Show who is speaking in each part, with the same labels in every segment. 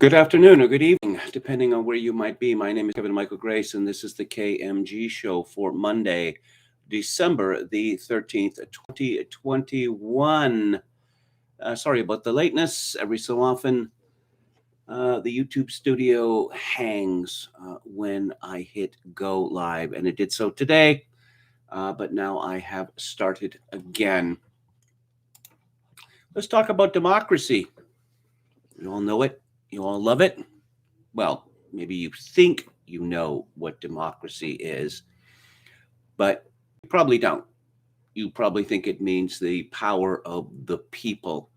Speaker 1: Good afternoon or good evening, depending on where you might be. My name is Kevin Michael Grace, and this is the KMG show for Monday, December the 13th, 2021. Sorry about the lateness. Every so often, the YouTube studio hangs when I hit go live, and it did so today, but now I have started again. Let's talk about democracy. You all know it. You all love it. Well, maybe you think you know what democracy is, but you probably don't. You probably think it means the power of the people.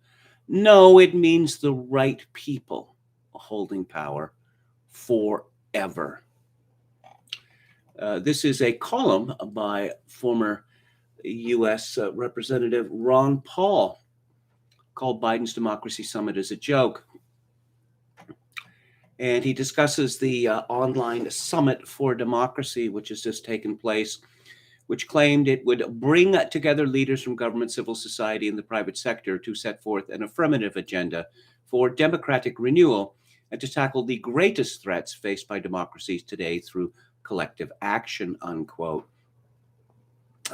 Speaker 1: No, it means the right people holding power forever. This is a column by former U.S. Representative Ron Paul called Biden's Democracy Summit as a joke. And he discusses the online Summit for Democracy, which has just taken place, which claimed it would bring together leaders from government, civil society, and the private sector to set forth an affirmative agenda for democratic renewal and to tackle the greatest threats faced by democracies today through collective action, unquote.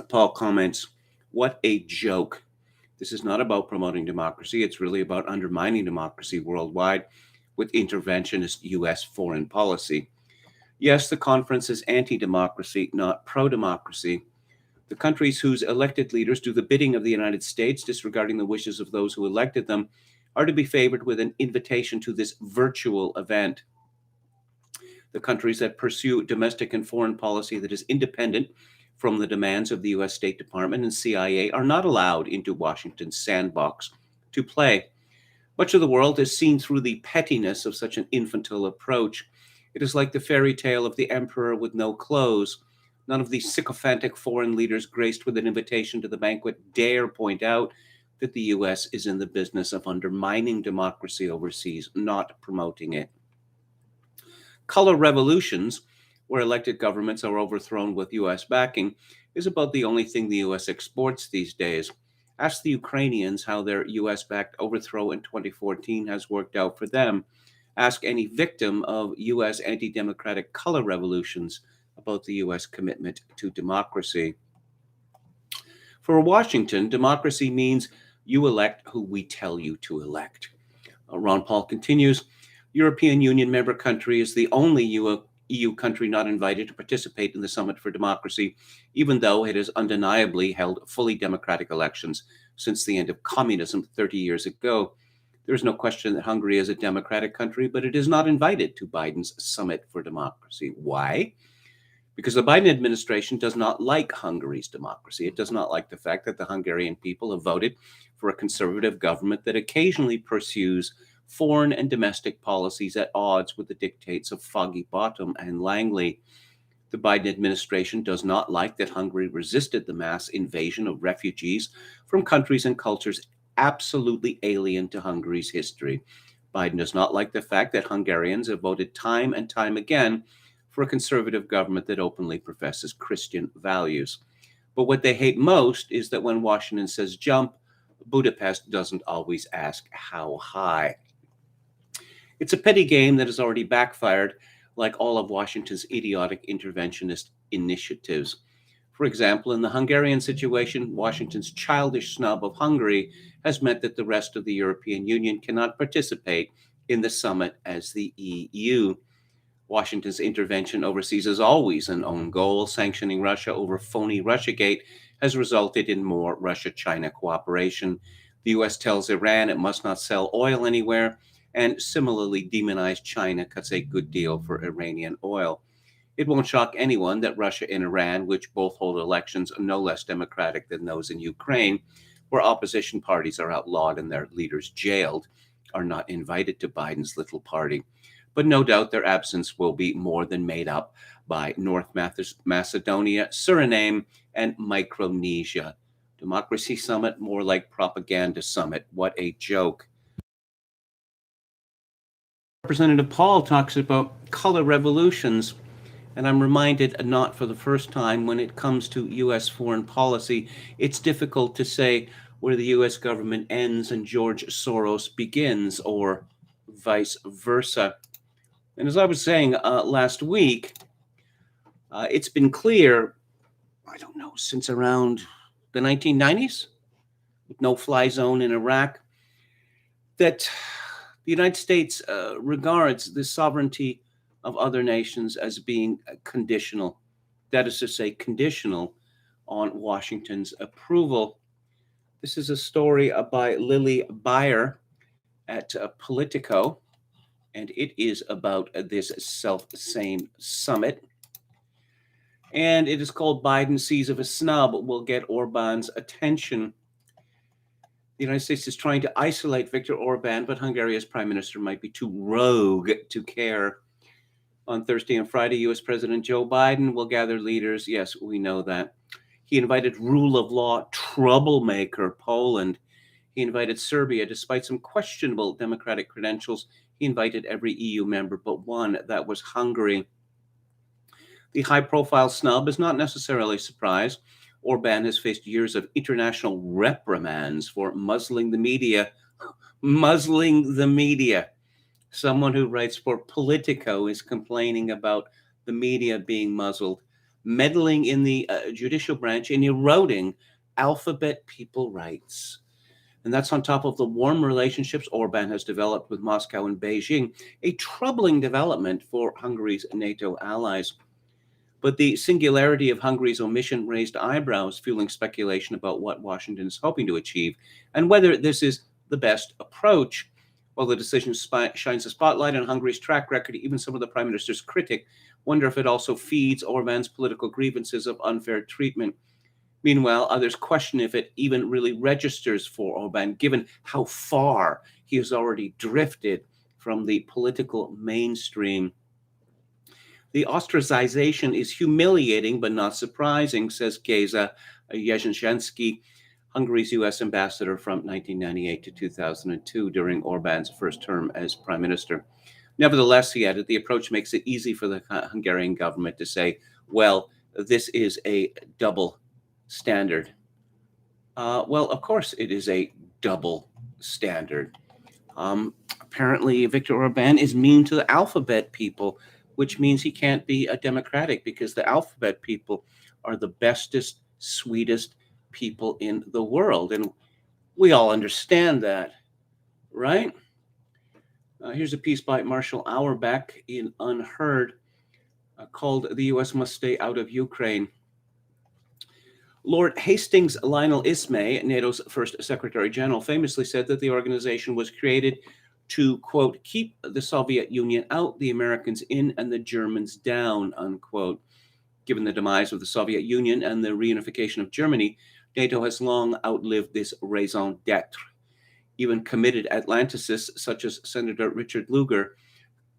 Speaker 1: Paul comments, "What a joke. This is not about promoting democracy. It's really about undermining democracy worldwide with interventionist U.S. foreign policy. Yes, the conference is anti-democracy, not pro-democracy. The countries whose elected leaders do the bidding of the United States, disregarding the wishes of those who elected them, are to be favored with an invitation to this virtual event. The countries that pursue domestic and foreign policy that is independent from the demands of the U.S. State Department and CIA are not allowed into Washington's sandbox to play. Much of the world has seen through the pettiness of such an infantile approach. It is like the fairy tale of the emperor with no clothes. None of these sycophantic foreign leaders graced with an invitation to the banquet dare point out that the U.S. is in the business of undermining democracy overseas, not promoting it. Color revolutions, where elected governments are overthrown with U.S. backing, is about the only thing the U.S. exports these days. Ask the Ukrainians how their U.S.-backed overthrow in 2014 has worked out for them. Ask any victim of U.S. anti-democratic color revolutions about the U.S. commitment to democracy. For Washington, democracy means you elect who we tell you to elect." Ron Paul continues, "European Union member country is the only EU country not invited to participate in the Summit for Democracy, even though it has undeniably held fully democratic elections since the end of communism 30 years ago. There is no question that Hungary is a democratic country, but it is not invited to Biden's Summit for Democracy. Why? Because the Biden administration does not like Hungary's democracy. It does not like the fact that the Hungarian people have voted for a conservative government that occasionally pursues foreign and domestic policies at odds with the dictates of Foggy Bottom and Langley. The Biden administration does not like that Hungary resisted the mass invasion of refugees from countries and cultures absolutely alien to Hungary's history. Biden does not like the fact that Hungarians have voted time and time again for a conservative government that openly professes Christian values. But what they hate most is that when Washington says jump, Budapest doesn't always ask how high. It's a petty game that has already backfired, like all of Washington's idiotic interventionist initiatives. For example, in the Hungarian situation, Washington's childish snub of Hungary has meant that the rest of the European Union cannot participate in the summit as the EU. Washington's intervention overseas is always an own goal. Sanctioning Russia over phony Russiagate has resulted in more Russia-China cooperation. The U.S. tells Iran it must not sell oil anywhere, and similarly demonized China cuts a good deal for Iranian oil. It won't shock anyone that Russia and Iran, which both hold elections no less democratic than those in Ukraine, where opposition parties are outlawed and their leaders jailed, are not invited to Biden's little party. But no doubt their absence will be more than made up by North Macedonia, Suriname, and Micronesia. Democracy Summit, more like propaganda summit. What a joke. Representative Paul talks about color revolutions, and I'm reminded, not for the first time, when it comes to U.S. foreign policy, it's difficult to say where the U.S. government ends and George Soros begins, or vice versa. And as I was saying last week, it's been clear, I don't know, since around the 1990s, with no-fly zone in Iraq, that the United States regards the sovereignty of other nations as being conditional. That is to say, conditional on Washington's approval. This is a story by Lily Beyer at Politico, and it is about this self-same summit. And it is called Biden Sees of a Snub Will Get Orban's Attention. The United States is trying to isolate Viktor Orban, but Hungary's prime minister might be too rogue to care. On Thursday and Friday, U.S. President Joe Biden will gather leaders. Yes, we know that. He invited rule of law troublemaker Poland. He invited Serbia, despite some questionable democratic credentials. He invited every EU member but one, that was Hungary. The high-profile snub is not necessarily a surprise. Orban has faced years of international reprimands for muzzling the media. Muzzling the media. Someone who writes for Politico is complaining about the media being muzzled, meddling in the judicial branch and eroding alphabet people rights. And that's on top of the warm relationships Orban has developed with Moscow and Beijing, a troubling development for Hungary's NATO allies. But the singularity of Hungary's omission raised eyebrows, fueling speculation about what Washington is hoping to achieve and whether this is the best approach. While the decision shines a spotlight on Hungary's track record, even some of the prime minister's critics wonder if it also feeds Orban's political grievances of unfair treatment. Meanwhile, others question if it even really registers for Orban, given how far he has already drifted from the political mainstream. The ostracization is humiliating but not surprising, says Geza Jarzynski, Hungary's U.S. ambassador from 1998 to 2002 during Orban's first term as prime minister. Nevertheless, he added, the approach makes it easy for the Hungarian government to say, well, this is a double standard. Well, of course it is a double standard. Apparently, Viktor Orban is mean to the alphabet people, which means he can't be a democratic because the alphabet people are the bestest, sweetest people in the world. And we all understand that, right? Here's a piece by Marshall Auerbach in Unheard called The U.S. Must Stay Out of Ukraine. Lord Hastings Lionel Ismay, NATO's first Secretary General, famously said that the organization was created to, quote, keep the Soviet Union out, the Americans in, and the Germans down, unquote. Given the demise of the Soviet Union and the reunification of Germany, NATO has long outlived this raison d'etre. Even committed Atlanticists, such as Senator Richard Lugar,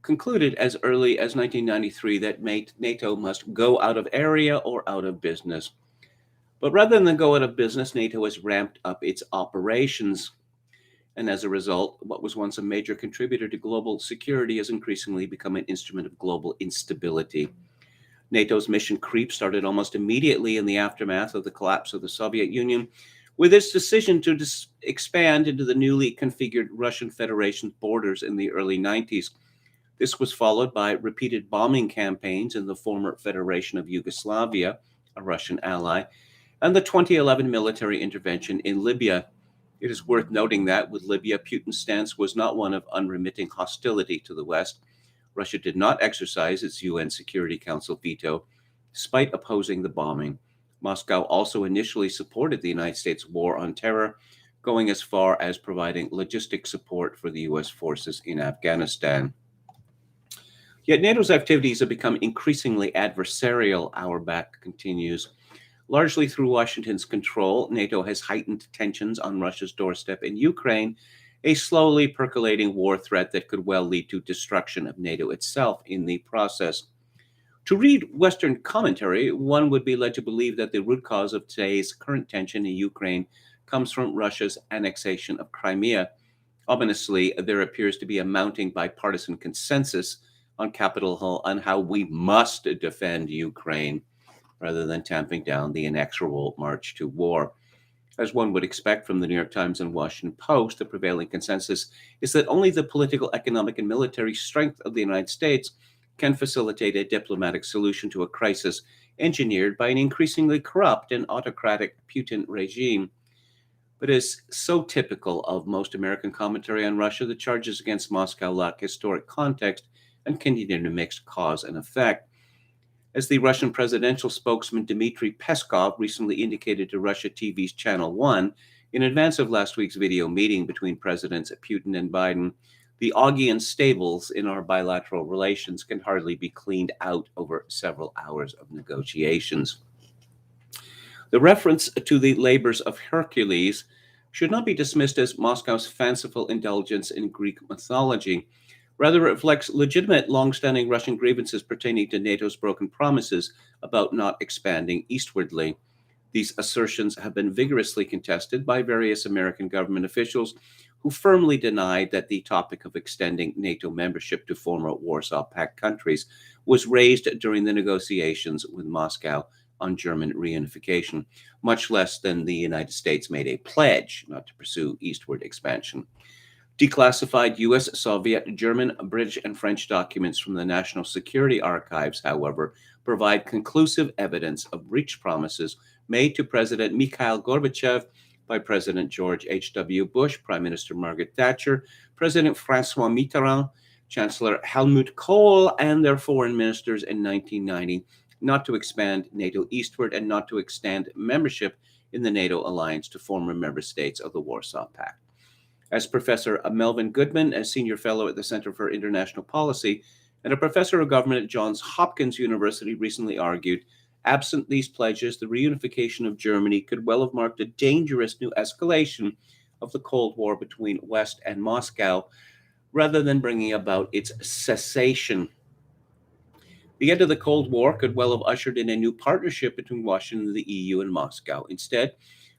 Speaker 1: concluded as early as 1993 that NATO must go out of area or out of business. But rather than go out of business, NATO has ramped up its operations. And as a result, what was once a major contributor to global security has increasingly become an instrument of global instability. NATO's mission creep started almost immediately in the aftermath of the collapse of the Soviet Union, with its decision to expand into the newly configured Russian Federation borders in the early 90s. This was followed by repeated bombing campaigns in the former Federation of Yugoslavia, a Russian ally, and the 2011 military intervention in Libya. It is worth noting that with Libya, Putin's stance was not one of unremitting hostility to the West. Russia did not exercise its UN Security Council veto, despite opposing the bombing. Moscow also initially supported the United States war on terror, going as far as providing logistic support for the U.S. forces in Afghanistan. Yet NATO's activities have become increasingly adversarial, Auerbach continues. Largely through Washington's control, NATO has heightened tensions on Russia's doorstep in Ukraine, a slowly percolating war threat that could well lead to destruction of NATO itself in the process. To read Western commentary, one would be led to believe that the root cause of today's current tension in Ukraine comes from Russia's annexation of Crimea. Ominously, there appears to be a mounting bipartisan consensus on Capitol Hill on how we must defend Ukraine, rather than tamping down the inexorable march to war. As one would expect from the New York Times and Washington Post, the prevailing consensus is that only the political, economic, and military strength of the United States can facilitate a diplomatic solution to a crisis engineered by an increasingly corrupt and autocratic Putin regime. But as so typical of most American commentary on Russia, the charges against Moscow lack historic context and continue to mix cause and effect. As the Russian presidential spokesman Dmitry Peskov recently indicated to Russia TV's Channel 1 in advance of last week's video meeting between Presidents Putin and Biden, the Augean stables in our bilateral relations can hardly be cleaned out over several hours of negotiations. The reference to the labors of Hercules should not be dismissed as Moscow's fanciful indulgence in Greek mythology. Rather, it reflects legitimate, long-standing Russian grievances pertaining to NATO's broken promises about not expanding eastwardly. These assertions have been vigorously contested by various American government officials who firmly denied that the topic of extending NATO membership to former Warsaw Pact countries was raised during the negotiations with Moscow on German reunification, much less than the United States made a pledge not to pursue eastward expansion. Declassified US, Soviet, German, British, and French documents from the National Security Archives, however, provide conclusive evidence of breached promises made to President Mikhail Gorbachev by President George H.W. Bush, Prime Minister Margaret Thatcher, President Francois Mitterrand, Chancellor Helmut Kohl, and their foreign ministers in 1990, not to expand NATO eastward and not to extend membership in the NATO alliance to former member states of the Warsaw Pact. As Professor Melvin Goodman, a senior fellow at the Center for International Policy and a professor of government at Johns Hopkins University, recently argued, absent these pledges, the reunification of Germany could well have marked a dangerous new escalation of the Cold War between West and Moscow, rather than bringing about its cessation. The end of the Cold War could well have ushered in a new partnership between Washington, the EU, and Moscow. Instead,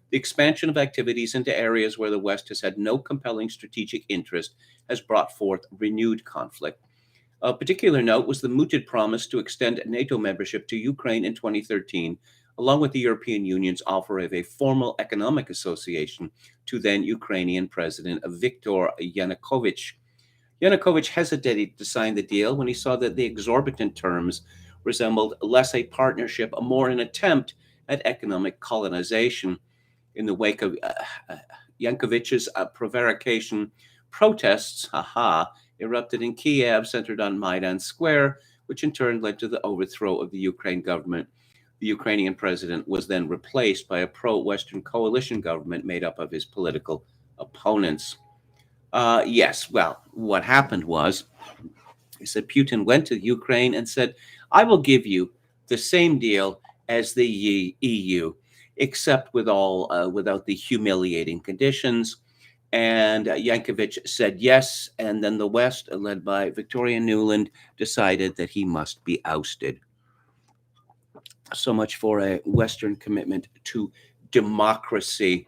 Speaker 1: the expansion of activities into areas where the West has had no compelling strategic interest has brought forth renewed conflict. Of particular note was the mooted promise to extend NATO membership to Ukraine in 2013, along with the European Union's offer of a formal economic association to then Ukrainian President Viktor Yanukovych. Yanukovych hesitated to sign the deal when he saw that the exorbitant terms resembled less a partnership, more an attempt at economic colonization. In the wake of Yankovich's prevarication, protests, erupted in Kiev, centered on Maidan Square, which in turn led to the overthrow of the Ukraine government. The Ukrainian president was then replaced by a pro-Western coalition government made up of his political opponents. Yes, well, what happened was, he said Putin went to Ukraine and said, I will give you the same deal as the EU, except without the humiliating conditions. And Yankovic said yes, and then the West, led by Victoria Nuland, decided that he must be ousted. So much for a Western commitment to democracy.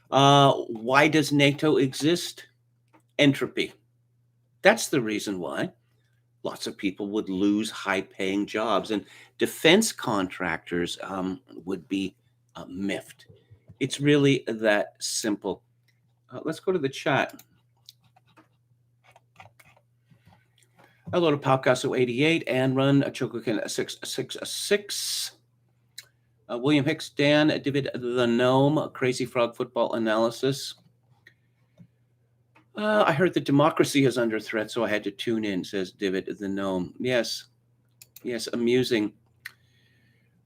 Speaker 1: Why does NATO exist? Entropy. That's the reason why. Lots of people would lose high-paying jobs, and defense contractors would be miffed. It's really that simple. Let's go to the chat. Hello to Palcasso88 and Run Chokokin 666. William Hicks, Dan, David the Gnome, Crazy Frog Football Analysis. I heard that democracy is under threat, so I had to tune in, says David the Gnome. Yes, amusing.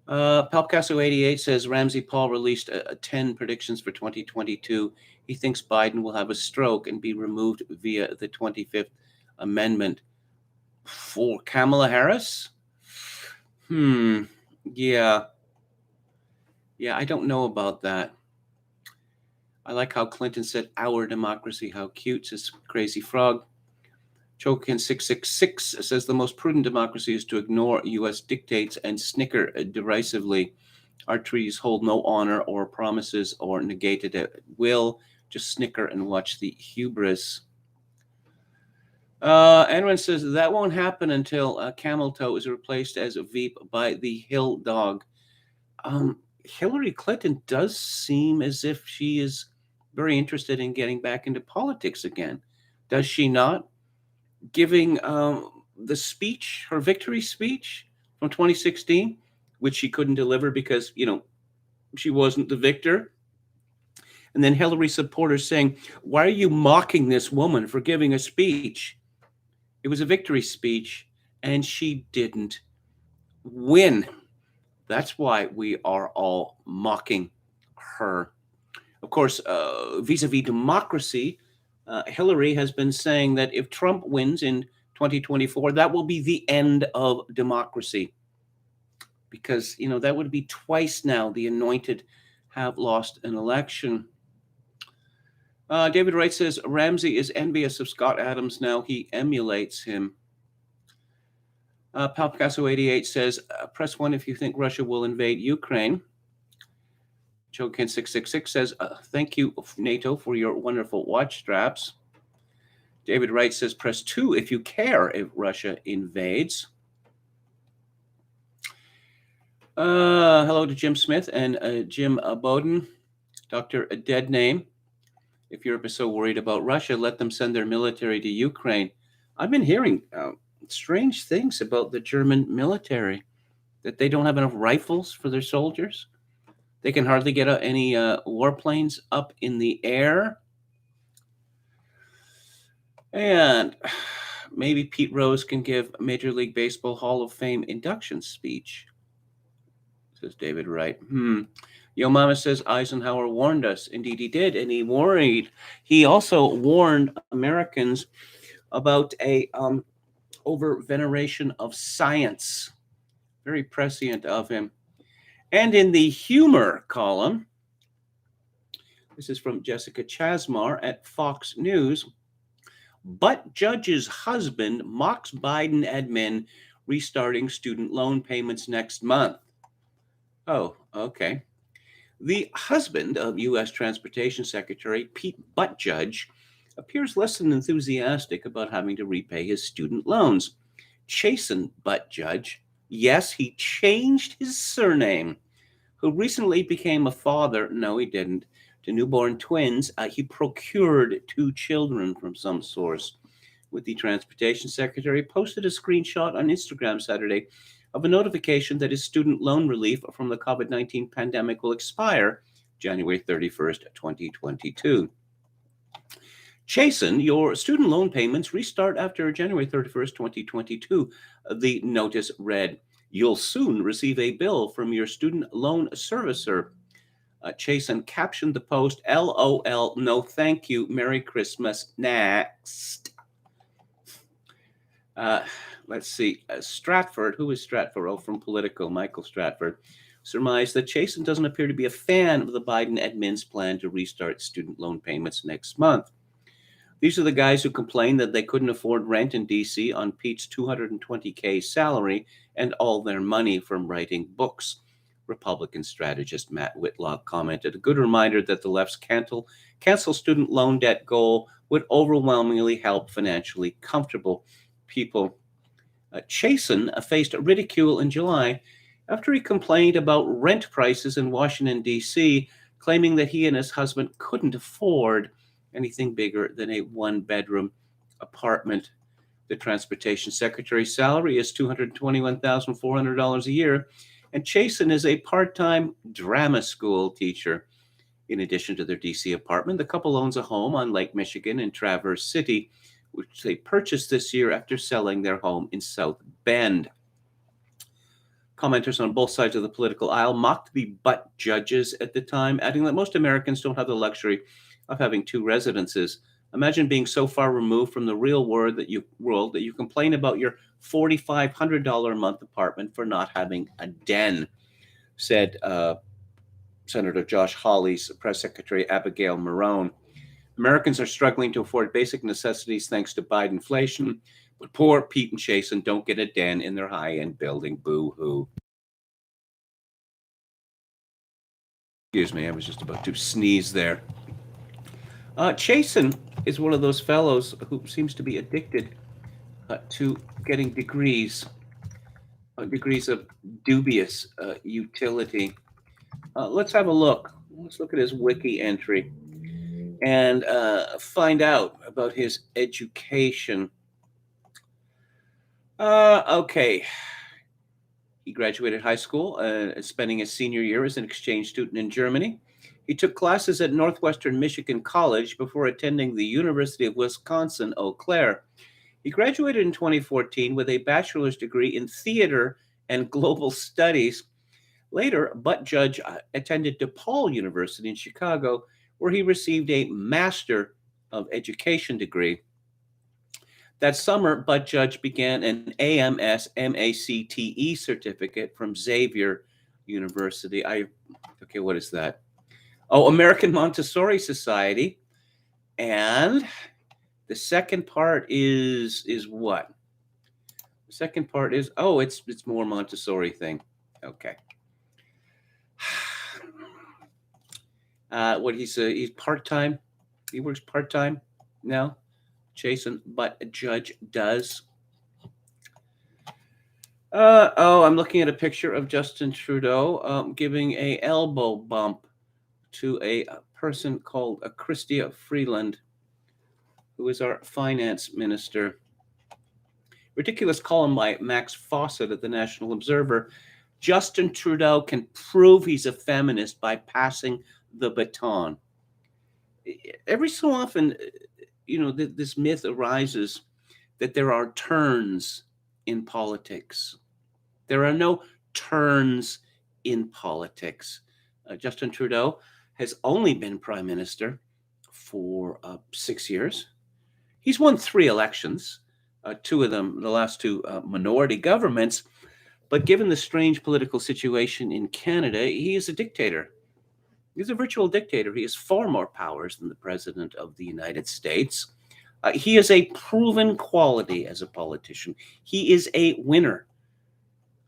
Speaker 1: Palcasso88 says Ramsey Paul released 10 predictions for 2022. He thinks Biden will have a stroke and be removed via the 25th Amendment. For Kamala Harris? Yeah, I don't know about that. I like how Clinton said, our democracy, how cute, says Crazy Frog. Chokin 666 says the most prudent democracy is to ignore U.S. dictates and snicker derisively. Our treaties hold no honor or promises or negated at will. Just snicker and watch the hubris. Anwar says that won't happen until Camel Toe is replaced as a Veep by the Hill Dog. Hillary Clinton does seem as if she is very interested in getting back into politics again. Does she not? Giving the speech, her victory speech from 2016, which she couldn't deliver because, she wasn't the victor. And then Hillary supporters saying, "Why are you mocking this woman for giving a speech?" It was a victory speech, and she didn't win. That's why we are all mocking her. Of course, vis-a-vis democracy, Hillary has been saying that if Trump wins in 2024, that will be the end of democracy. Because, that would be twice now the anointed have lost an election. David Wright says, Ramsey is envious of Scott Adams now. He emulates him. Pal Picasso 88 says, press 1 if you think Russia will invade Ukraine. Jokin 666 says, thank you, NATO, for your wonderful watch straps. David Wright says, press 2 if you care if Russia invades. Hello to Jim Smith and Jim Bowden. Dr. Dead Name. If Europe is so worried about Russia, let them send their military to Ukraine. I've been hearing strange things about the German military, that they don't have enough rifles for their soldiers. They can hardly get any warplanes up in the air. And maybe Pete Rose can give Major League Baseball Hall of Fame induction speech, says David Wright. Yo Mama says Eisenhower warned us. Indeed he did, and he worried. He also warned Americans about a over-veneration of science. Very prescient of him. And in the humor column, this is from Jessica Chasmar at Fox News, Buttigieg's husband mocks Biden admin restarting student loan payments next month. Oh, okay. The husband of U.S. Transportation Secretary Pete Buttigieg appears less than enthusiastic about having to repay his student loans. Chasten Buttigieg, yes, he changed his surname, who recently became a father, no he didn't, to newborn twins. He procured 2 children from some source. With the Transportation Secretary posted a screenshot on Instagram Saturday of a notification that his student loan relief from the COVID-19 pandemic will expire January 31st, 2022. Chasten, your student loan payments restart after January 31st, 2022. The notice read, you'll soon receive a bill from your student loan servicer. Chasten captioned the post, LOL, no thank you, Merry Christmas, next. Let's see, Stratford, who is Stratford? Oh, from Politico, Michael Stratford, surmised that Chasten doesn't appear to be a fan of the Biden admin's plan to restart student loan payments next month. These are the guys who complained that they couldn't afford rent in D.C. on Pete's $220K salary and all their money from writing books. Republican strategist Matt Whitlock commented, a good reminder that the left's cancel student loan debt goal would overwhelmingly help financially comfortable people. Chasten faced ridicule in July after he complained about rent prices in Washington, D.C., claiming that he and his husband couldn't afford anything bigger than a 1-bedroom apartment. The Transportation Secretary's salary is $221,400 a year, and Chasten is a part-time drama school teacher. In addition to their D.C. apartment, the couple owns a home on Lake Michigan in Traverse City, which they purchased this year after selling their home in South Bend. Commenters on both sides of the political aisle mocked the Buttigiegs at the time, adding that most Americans don't have the luxury of having 2 residences. Imagine being so far removed from the real world that you complain about your $4,500 a month apartment for not having a den, said Senator Josh Hawley's press secretary Abigail Marone. Americans are struggling to afford basic necessities thanks to Bidenflation, but poor Pete and Chasten don't get a den in their high-end building. Boo-hoo. Excuse me, I was just about to sneeze there. Chasten is one of those fellows who seems to be addicted to getting degrees of dubious utility. Let's have a look. Let's look at his wiki entry and find out about his education. Okay. He graduated high school, spending his senior year as an exchange student in Germany. He took classes at Northwestern Michigan College before attending the University of Wisconsin, Eau Claire. He graduated in 2014 with a bachelor's degree in theater and global studies. Later, Buttigieg attended DePaul University in Chicago, where he received a Master of Education degree. That summer, Buttigieg began an AMS MACTE certificate from Xavier University. Okay, what is that? Oh, American Montessori Society. And the second part is what? The second part is, it's more Montessori thing. Okay. He's part-time. He works part-time now. Jason Buttigieg does. I'm looking at a picture of Justin Trudeau giving a elbow bump to a person called Chrystia Freeland, who is our finance minister. Ridiculous column by Max Fawcett at the National Observer. Justin Trudeau can prove he's a feminist by passing the baton. Every so often, this myth arises that there are turns in politics. There are no turns in politics. Justin Trudeau has only been prime minister for 6 years. He's won 3 elections, 2 of them, the last 2 minority governments. But given the strange political situation in Canada, he is a dictator. He's a virtual dictator. He has far more powers than the president of the United States. He is a proven quality as a politician. He is a winner.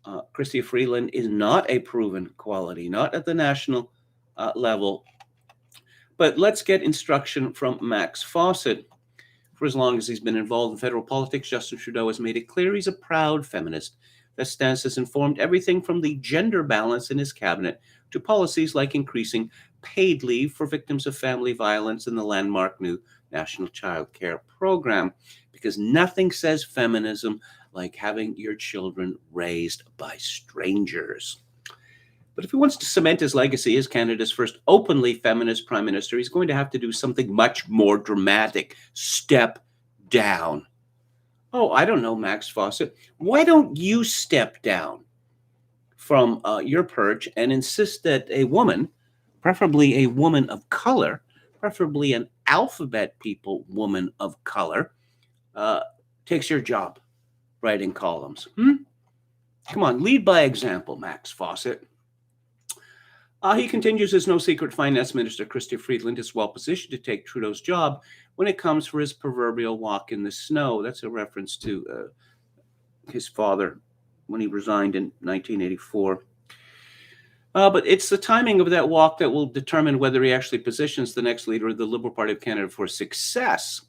Speaker 1: Chrystia Freeland is not a proven quality, not at the national level. But let's get instruction from Max Fawcett. For as long as he's been involved in federal politics, Justin Trudeau has made it clear he's a proud feminist. That stance has informed everything from the gender balance in his cabinet to policies like increasing paid leave for victims of family violence and the landmark new National Child Care Program, because nothing says feminism like having your children raised by strangers. But if he wants to cement his legacy as Canada's first openly feminist prime minister, he's going to have to do something much more dramatic. Step down. Oh, I don't know, Max Fawcett. Why don't you step down from your perch and insist that a woman, preferably a woman of color, preferably an alphabet people woman of color, takes your job writing columns? Come on, lead by example, Max Fawcett. He continues, as no secret finance minister, Chrystia Freeland is well positioned to take Trudeau's job when it comes for his proverbial walk in the snow. That's a reference to his father when he resigned in 1984. But it's the timing of that walk that will determine whether he actually positions the next leader of the Liberal Party of Canada for success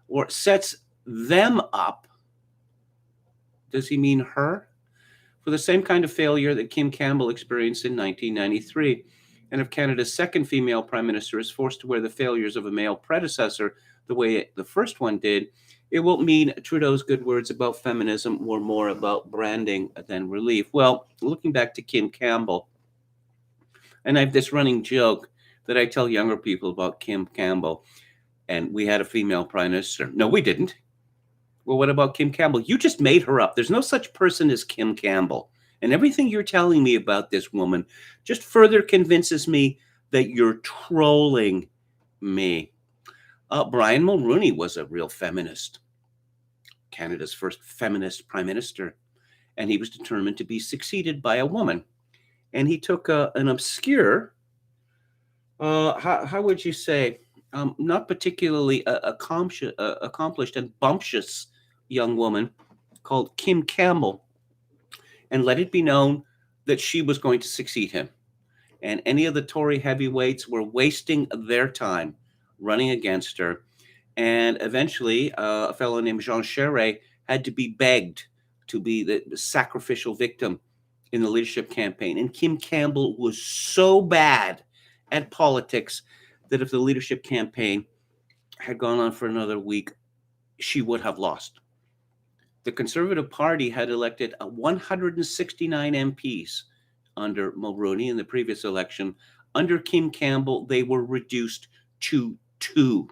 Speaker 1: or sets them up. Does he mean her? For the same kind of failure that Kim Campbell experienced in 1993. And if Canada's second female prime minister is forced to wear the failures of a male predecessor the way the first one did, it will mean Trudeau's good words about feminism were more about branding than relief. Well, looking back to Kim Campbell, and I have this running joke that I tell younger people about Kim Campbell, and we had a female prime minister. No, we didn't. Well, what about Kim Campbell? You just made her up. There's no such person as Kim Campbell. And everything you're telling me about this woman just further convinces me that you're trolling me. Brian Mulroney was a real feminist, Canada's first feminist prime minister, and he was determined to be succeeded by a woman. And he took an obscure, how would you say, not particularly accomplished and bumptious young woman called Kim Campbell, and let it be known that she was going to succeed him. And any of the Tory heavyweights were wasting their time running against her. And eventually, a fellow named Jean Charest had to be begged to be the sacrificial victim in the leadership campaign. And Kim Campbell was so bad at politics that if the leadership campaign had gone on for another week, she would have lost. The Conservative Party had elected 169 MPs under Mulroney in the previous election. Under Kim Campbell, they were reduced to 2.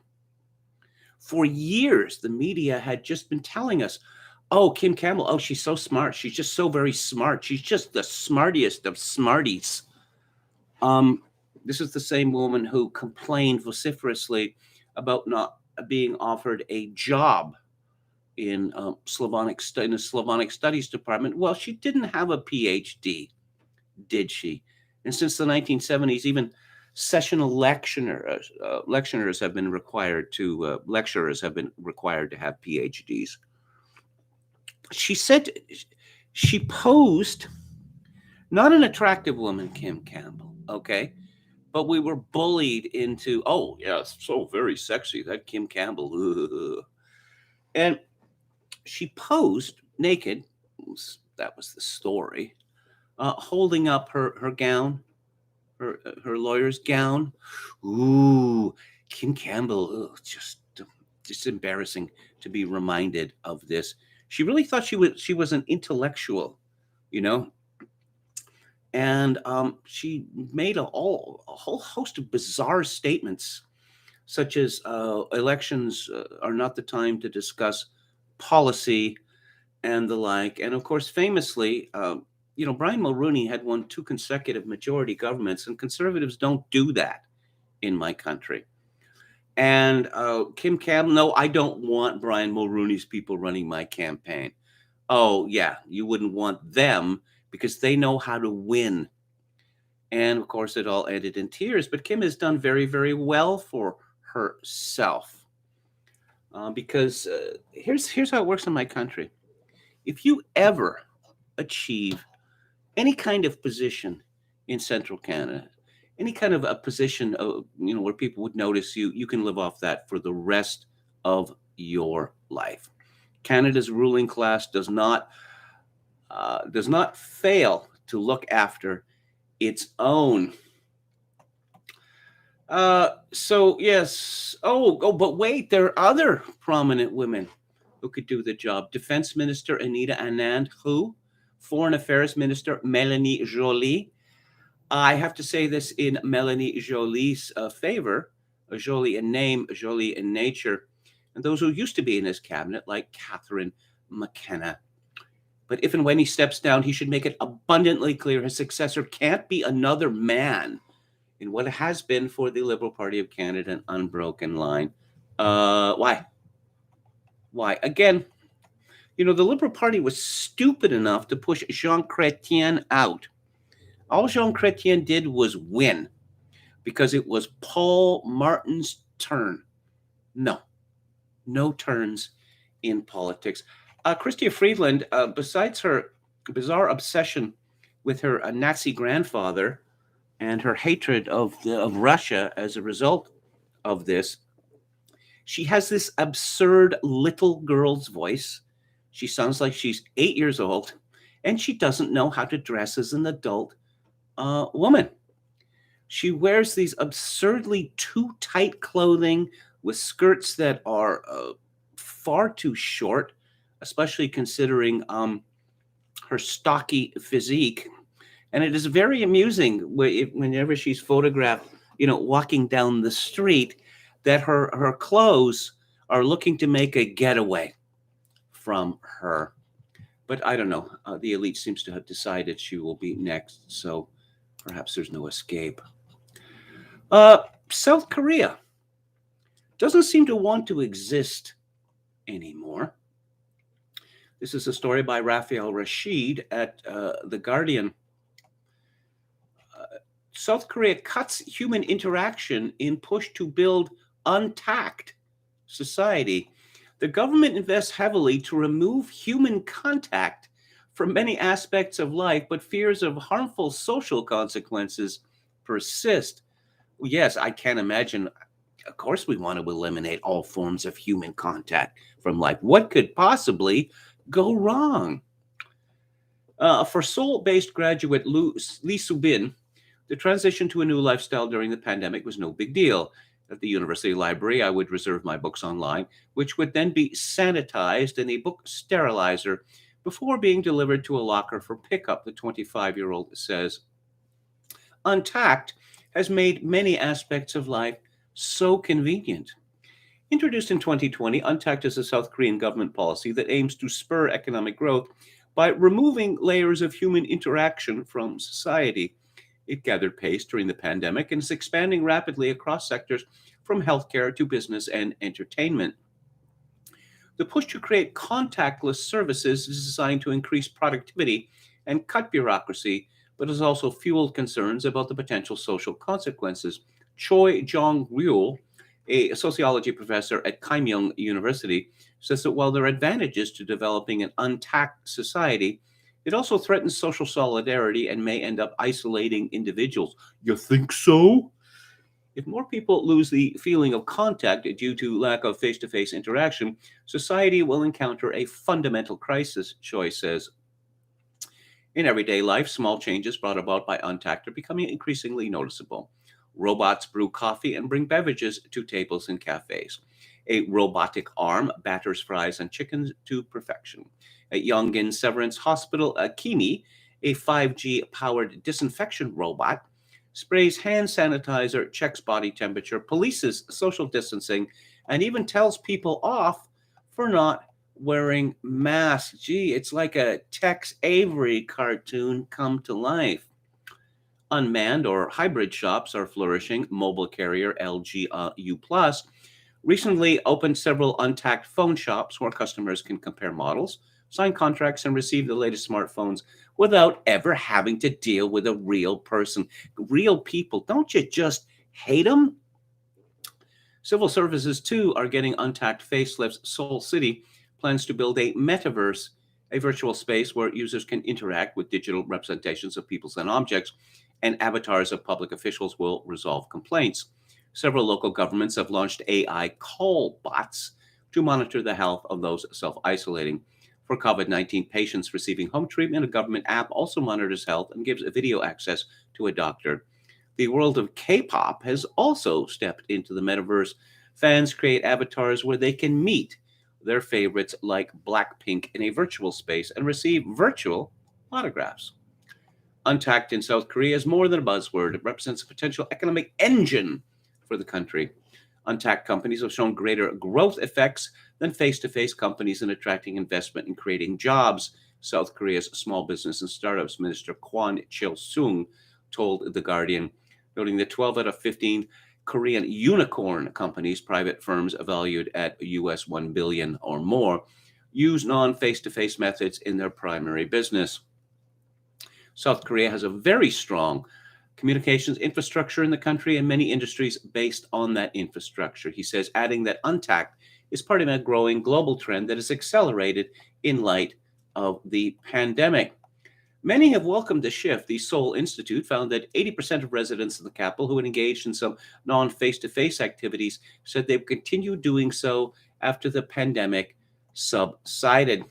Speaker 1: For years, the media had just been telling us, oh, Kim Campbell, oh, she's so smart. She's just so very smart. She's just the smartiest of smarties. This is the same woman who complained vociferously about not being offered a job in the Slavonic Studies department. Well, she didn't have a PhD, did she? And since the 1970s, even sessional lecturers have been required to have PhDs. She said she posed, not an attractive woman, Kim Campbell, okay? But we were bullied into, oh, yeah, so very sexy, that Kim Campbell. Ugh. And she posed naked, that was the story, holding up her gown, her lawyer's gown. Ooh, Kim Campbell, just embarrassing to be reminded of this. She really thought she was an intellectual, you know, and she made a whole host of bizarre statements, such as elections are not the time to discuss policy and the like. And of course, famously, Brian Mulroney had won 2 consecutive majority governments, and conservatives don't do that in my country. And Kim Campbell, no, I don't want Brian Mulroney's people running my campaign. Oh, yeah, you wouldn't want them because they know how to win. And of course, it all ended in tears. But Kim has done very, very well for herself. Because here's how it works in my country. If you ever achieve any kind of position in central Canada, any kind of a position, where people would notice you, you can live off that for the rest of your life. Canada's ruling class does not fail to look after its own. So yes. But wait, there are other prominent women who could do the job. Defense Minister Anita Anand, who? Foreign Affairs Minister Melanie Joly. I have to say this in Melanie Joly's favor, Joly in name, Joly in nature, and those who used to be in his cabinet, like Catherine McKenna. But if and when he steps down, he should make it abundantly clear his successor can't be another man in what has been for the Liberal Party of Canada an unbroken line. Why? Again, the Liberal Party was stupid enough to push Jean Chrétien out. All Jean Chrétien did was win because it was Paul Martin's turn. No turns in politics. Chrystia Freeland, besides her bizarre obsession with her Nazi grandfather and her hatred of Russia as a result of this, she has this absurd little girl's voice. She sounds like she's 8 years old, and she doesn't know how to dress as an adult woman. She wears these absurdly too tight clothing with skirts that are far too short, especially considering her stocky physique. And it is very amusing whenever she's photographed, walking down the street, that her clothes are looking to make a getaway from her. But I don't know. The elite seems to have decided she will be next, so perhaps there's no escape. South Korea doesn't seem to want to exist anymore. This is a story by Raphael Rashid at The Guardian. South Korea cuts human interaction in push to build untact society. The government invests heavily to remove human contact from many aspects of life, but fears of harmful social consequences persist. Yes, I can imagine. Of course, we want to eliminate all forms of human contact from life. What could possibly go wrong? For Seoul-based graduate Lee Subin, the transition to a new lifestyle during the pandemic was no big deal. At the university library, I would reserve my books online, which would then be sanitized in a book sterilizer before being delivered to a locker for pickup, the 25-year-old says. Untact has made many aspects of life so convenient. Introduced in 2020, untact is a South Korean government policy that aims to spur economic growth by removing layers of human interaction from society. It gathered pace during the pandemic and is expanding rapidly across sectors from healthcare to business and entertainment. The push to create contactless services is designed to increase productivity and cut bureaucracy, but has also fueled concerns about the potential social consequences. Choi Jong-ryul, a sociology professor at KMG University, says that while there are advantages to developing an untact society, it also threatens social solidarity and may end up isolating individuals. You think so? If more people lose the feeling of contact due to lack of face to face interaction, society will encounter a fundamental crisis, Choi says. In everyday life, small changes brought about by untact are becoming increasingly noticeable. Robots brew coffee and bring beverages to tables in cafes. A robotic arm batters fries and chickens to perfection. At Yongin Severance Hospital, Kimi, a 5G-powered disinfection robot, sprays hand sanitizer, checks body temperature, polices social distancing, and even tells people off for not wearing masks. Gee, it's like a Tex Avery cartoon come to life. Unmanned or hybrid shops are flourishing. Mobile carrier LG U Plus recently opened several untacked phone shops where customers can compare models, sign contracts, and receive the latest smartphones without ever having to deal with a real person. Real people, don't you just hate them? Civil services, too, are getting untacked facelifts. Seoul City plans to build a metaverse, a virtual space where users can interact with digital representations of people and objects, and avatars of public officials will resolve complaints. Several local governments have launched AI call bots to monitor the health of those self-isolating. For COVID-19 patients receiving home treatment, a government app also monitors health and gives video access to a doctor. The world of K-pop has also stepped into the metaverse. Fans create avatars where they can meet their favorites like Blackpink in a virtual space and receive virtual autographs. Untact in South Korea is more than a buzzword. It represents a potential economic engine for the country. Untact companies have shown greater growth effects than face-to-face companies in attracting investment and creating jobs, South Korea's Small Business and Startups Minister Kwon Chil-sung told The Guardian, noting that 12 out of 15 Korean unicorn companies, private firms valued at US $1 billion or more, use non-face-to-face methods in their primary business. South Korea has a very strong communications infrastructure in the country and many industries based on that infrastructure, he says, adding that untact is part of a growing global trend that has accelerated in light of the pandemic. Many have welcomed the shift. The Seoul Institute found that 80% of residents of the capital who had engaged in some non-face-to-face activities said they would continue doing so after the pandemic subsided.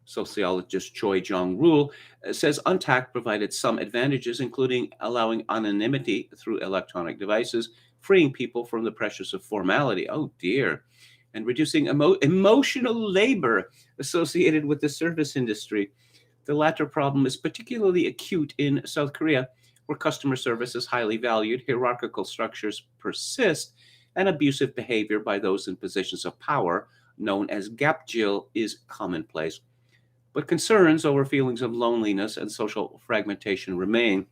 Speaker 1: Sociologist Choi Jong-ryul says untact provided some advantages, including allowing anonymity through electronic devices, freeing people from the pressures of formality, oh dear, and reducing emotional labor associated with the service industry. The latter problem is particularly acute in South Korea, where customer service is highly valued, hierarchical structures persist, and abusive behavior by those in positions of power, known as gapjil, is commonplace. But concerns over feelings of loneliness and social fragmentation remain.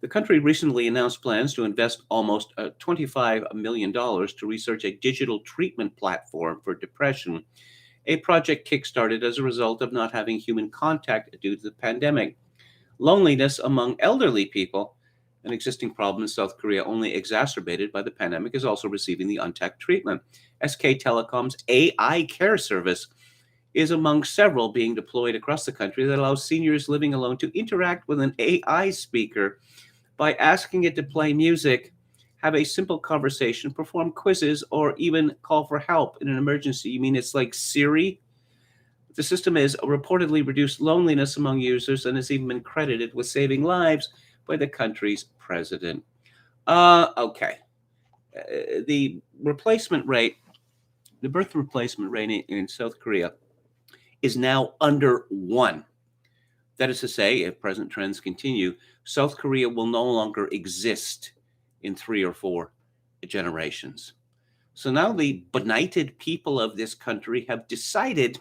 Speaker 1: The country recently announced plans to invest almost $25 million to research a digital treatment platform for depression, a project kickstarted as a result of not having human contact due to the pandemic. Loneliness among elderly people, an existing problem in South Korea only exacerbated by the pandemic, is also receiving the untact treatment. SK Telecom's AI care service is among several being deployed across the country that allows seniors living alone to interact with an AI speaker by asking it to play music, have a simple conversation, perform quizzes, or even call for help in an emergency. You mean it's like Siri? The system has reportedly reduced loneliness among users and has even been credited with saving lives by the country's president. Okay. The replacement rate, the birth replacement rate in South Korea is now under 1. That is to say, if present trends continue, South Korea will no longer exist in 3 or 4 generations. So now the benighted people of this country have decided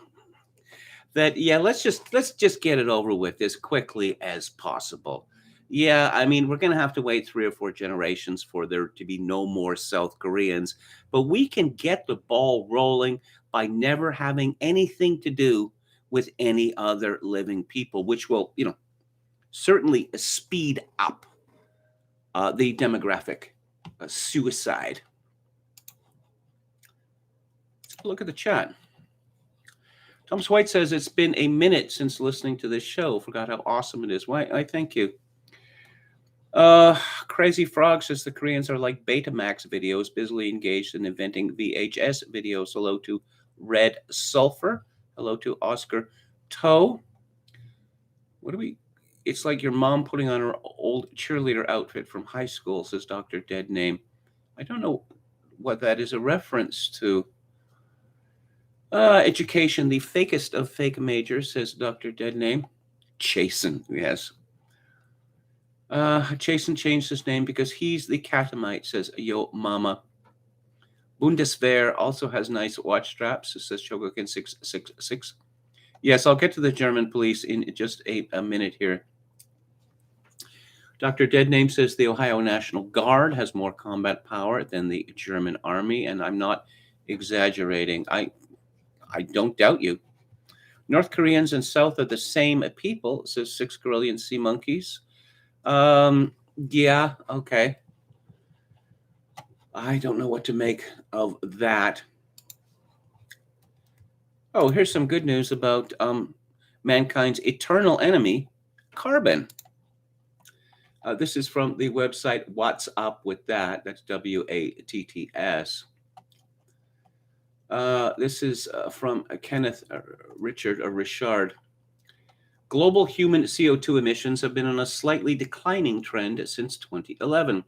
Speaker 1: that, yeah, let's just get it over with as quickly as possible. Yeah, I mean, we're going to have to wait 3 or 4 generations for there to be no more South Koreans, but we can get the ball rolling by never having anything to do with any other living people, which will, certainly speed up the demographic suicide. Let's look at the chat. Thomas White says, it's been a minute since listening to this show. Forgot how awesome it is. Why? I thank you. Crazy Frog says the Koreans are like Betamax videos, busily engaged in inventing VHS videos. Hello to Red Sulfur. Hello to Oscar Toe. It's like your mom putting on her old cheerleader outfit from high school, says Dr. Dead Name. I don't know what that is a reference to. Education, the fakest of fake majors, says Dr. Dead Name. Chasen, yes. Chasen changed his name because he's the catamite, says Yo Mama. Bundeswehr also has nice watch straps, says Chogokin 666. Yes, I'll get to the German police in just a minute here. Dr. Deadname says the Ohio National Guard has more combat power than the German army, and I'm not exaggerating. I don't doubt you. North Koreans and South are the same people, says 6 Gorillion Sea Monkeys. Yeah, okay. I don't know what to make of that. Oh, here's some good news about mankind's eternal enemy, carbon. This is from the website What's Up With That. That's WATTS. This is from Kenneth Richard. Global human CO2 emissions have been on a slightly declining trend since 2011.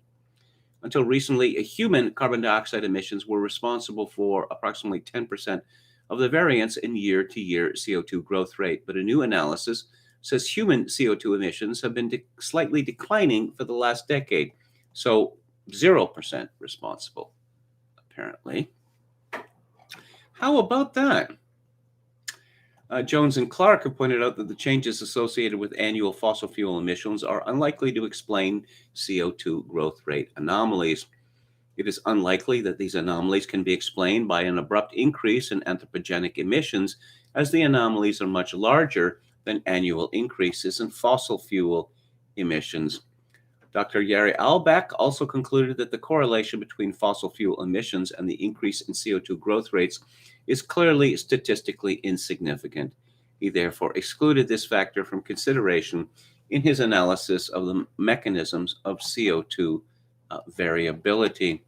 Speaker 1: Until recently, human carbon dioxide emissions were responsible for approximately 10% of the variance in year-to-year CO2 growth rate. But a new analysis says human CO2 emissions have been slightly declining for the last decade. So 0% responsible, apparently. How about that? Jones and Clark have pointed out that the changes associated with annual fossil fuel emissions are unlikely to explain CO2 growth rate anomalies. It is unlikely that these anomalies can be explained by an abrupt increase in anthropogenic emissions, as the anomalies are much larger than annual increases in fossil fuel emissions. Dr. Yari Albeck also concluded that the correlation between fossil fuel emissions and the increase in CO2 growth rates is clearly statistically insignificant. He therefore excluded this factor from consideration in his analysis of the mechanisms of CO2 variability.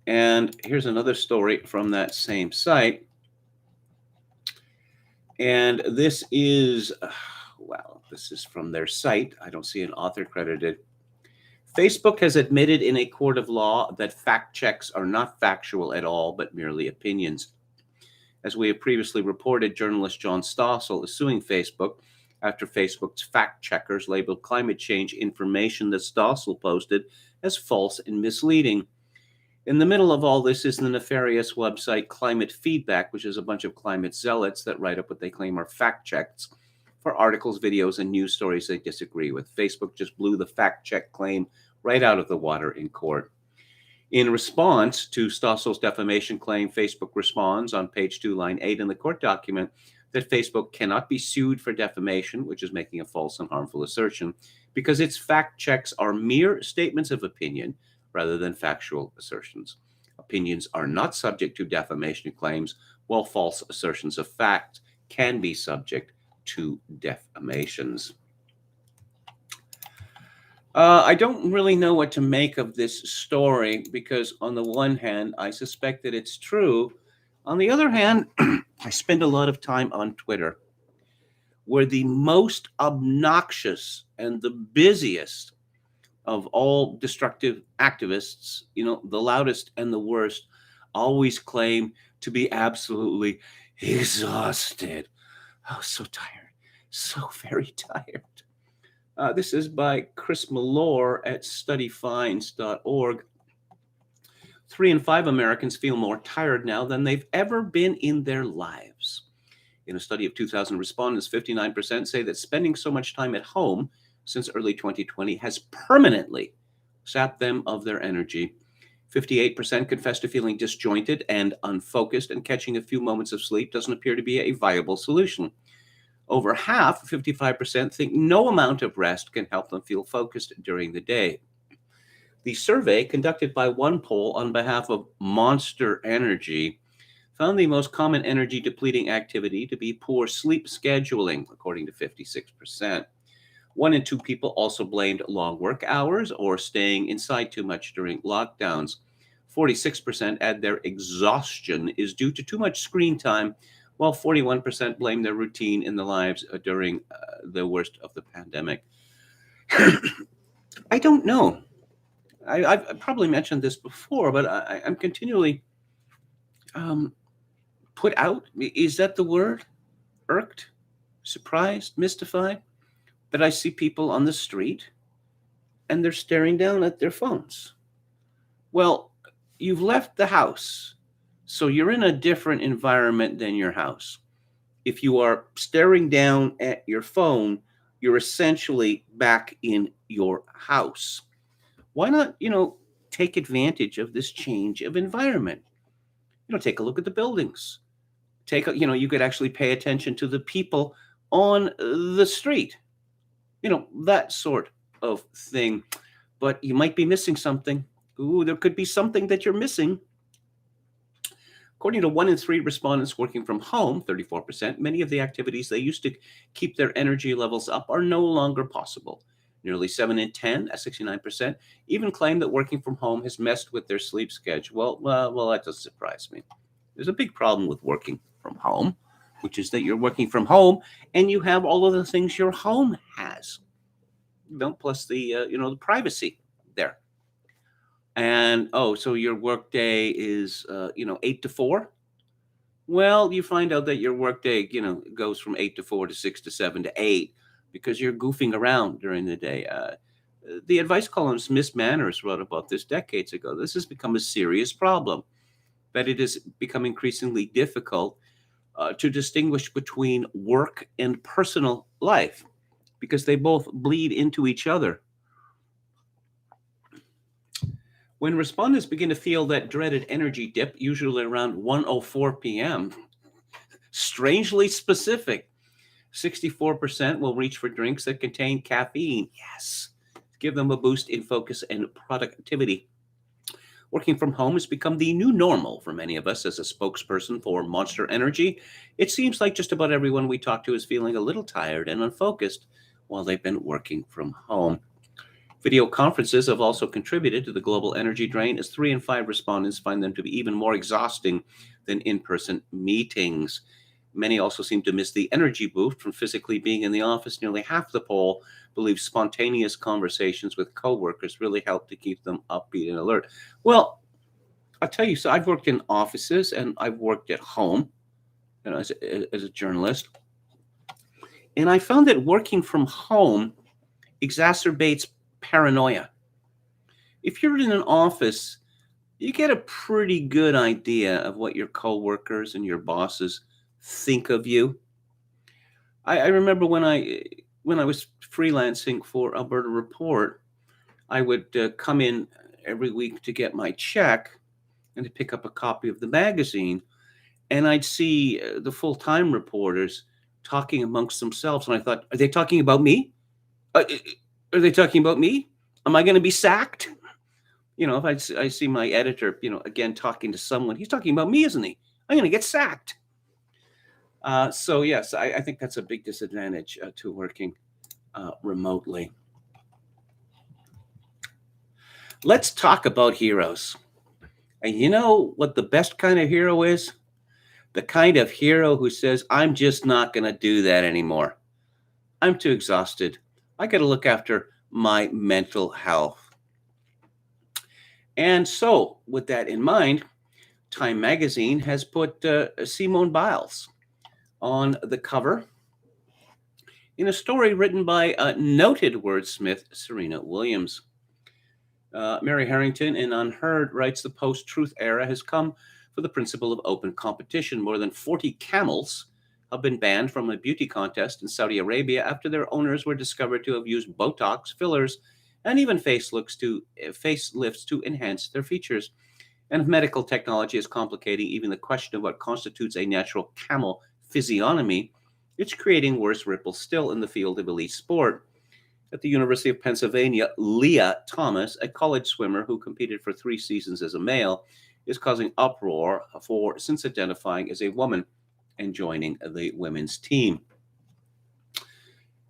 Speaker 1: And here's another story from that same site. And this is, this is from their site. I don't see an author credited. Facebook has admitted in a court of law that fact checks are not factual at all, but merely opinions. As we have previously reported, journalist John Stossel is suing Facebook after Facebook's fact checkers labeled climate change information that Stossel posted as false and misleading. In the middle of all this is the nefarious website Climate Feedback, which is a bunch of climate zealots that write up what they claim are fact checks for articles, videos, and news stories they disagree with. Facebook just blew the fact check claim right out of the water in court. In response to Stossel's defamation claim, Facebook responds on page 2, line 8 in the court document that Facebook cannot be sued for defamation, which is making a false and harmful assertion, because its fact checks are mere statements of opinion rather than factual assertions. Opinions are not subject to defamation claims, while false assertions of fact can be subject to defamations. I don't really know what to make of this story because, on the one hand, I suspect that it's true, On the other hand, I spend a lot of time on Twitter, where the most obnoxious and the busiest of all destructive activists, the loudest and the worst, always claim to be absolutely exhausted. Oh, so tired. So very tired. This is by Chris Malore at studyfinds.org. 3 in 5 Americans feel more tired now than they've ever been in their lives. In a study of 2,000 respondents, 59% say that spending so much time at home since early 2020 has permanently sapped them of their energy. 58% confess to feeling disjointed and unfocused, and catching a few moments of sleep doesn't appear to be a viable solution. Over half, 55%, think no amount of rest can help them feel focused during the day. The survey, conducted by OnePoll on behalf of Monster Energy, found the most common energy depleting activity to be poor sleep scheduling, according to 56%. 1 in 2 people also blamed long work hours or staying inside too much during lockdowns. 46% add their exhaustion is due to too much screen time, while 41% blame their routine in their lives during the worst of the pandemic. I don't know. I've probably mentioned this before, but I'm continually put out. Is that the word? Irked, surprised, mystified that I see people on the street and they're staring down at their phones. Well, you've left the house, so you're in a different environment than your house. If you are staring down at your phone, you're essentially back in your house. Why not, take advantage of this change of environment? Take a look at the buildings. You could actually pay attention to the people on the street. That sort of thing. But you might be missing something. Ooh, there could be something that you're missing. According to 1 in 3 respondents working from home, 34%, many of the activities they used to keep their energy levels up are no longer possible. Nearly 7 in 10, 69%, even claim that working from home has messed with their sleep schedule. Well, that doesn't surprise me. There's a big problem with working from home, which is that you're working from home and you have all of the things your home has. Plus the the privacy there. And so your work day is 8 to 4. Well, you find out that your work day goes from 8 to 4 to 6 to 7 to 8 because you're goofing around during the day. The advice columnist Miss Manners wrote about this decades ago. This has become a serious problem, that it has become increasingly difficult to distinguish between work and personal life because they both bleed into each other. When respondents begin to feel that dreaded energy dip, usually around 1:04 p.m., strangely specific, 64% will reach for drinks that contain caffeine. Yes, give them a boost in focus and productivity. Working from home has become the new normal for many of us. As a spokesperson for Monster Energy, it seems like just about everyone we talk to is feeling a little tired and unfocused while they've been working from home. Video conferences have also contributed to the global energy drain, as 3 in 5 respondents find them to be even more exhausting than in-person meetings. Many also seem to miss the energy boost from physically being in the office. Nearly half the poll believe spontaneous conversations with coworkers really help to keep them upbeat and alert. Well, I'll tell you, so I've worked in offices and I've worked at home, as a journalist. And I found that working from home exacerbates paranoia. If you're in an office, you get a pretty good idea of what your coworkers and your bosses think of you. I remember when I was freelancing for Alberta Report, I would come in every week to get my check and to pick up a copy of the magazine, and I'd see the full-time reporters talking amongst themselves, and I thought, are they talking about me? Are they talking about me? Am I going to be sacked? If I see my editor, again talking to someone, he's talking about me, isn't he? I'm going to get sacked. So yes, I think that's a big disadvantage to working remotely. Let's talk about heroes. And you know what the best kind of hero is? The kind of hero who says, I'm just not going to do that anymore. I'm too exhausted. I got to look after my mental health. And so, with that in mind, Time magazine has put Simone Biles on the cover in a story written by noted wordsmith Serena Williams. Mary Harrington in Unheard writes the post-truth era has come for the principle of open competition. More than 40 camels have been banned from a beauty contest in Saudi Arabia after their owners were discovered to have used Botox, fillers, and even facelifts to enhance their features. And if medical technology is complicating even the question of what constitutes a natural camel physiognomy, it's creating worse ripples still in the field of elite sport. At the University of Pennsylvania, Leah Thomas, a college swimmer who competed for 3 seasons as a male, is causing uproar since identifying as a woman and joining the women's team.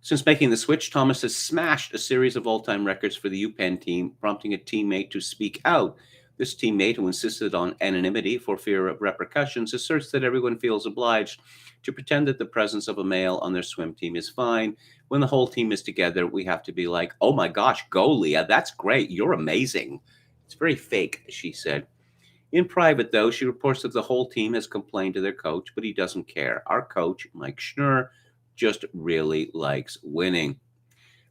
Speaker 1: Since making the switch, Thomas has smashed a series of all-time records for the UPenn team, prompting a teammate to speak out. This teammate, who insisted on anonymity for fear of repercussions, asserts that everyone feels obliged to pretend that the presence of a male on their swim team is fine. When the whole team is together, we have to be like, oh my gosh, go Leah, that's great, you're amazing. It's very fake, she said. In private, though, she reports that the whole team has complained to their coach, but he doesn't care. Our coach, Mike Schnurr, just really likes winning.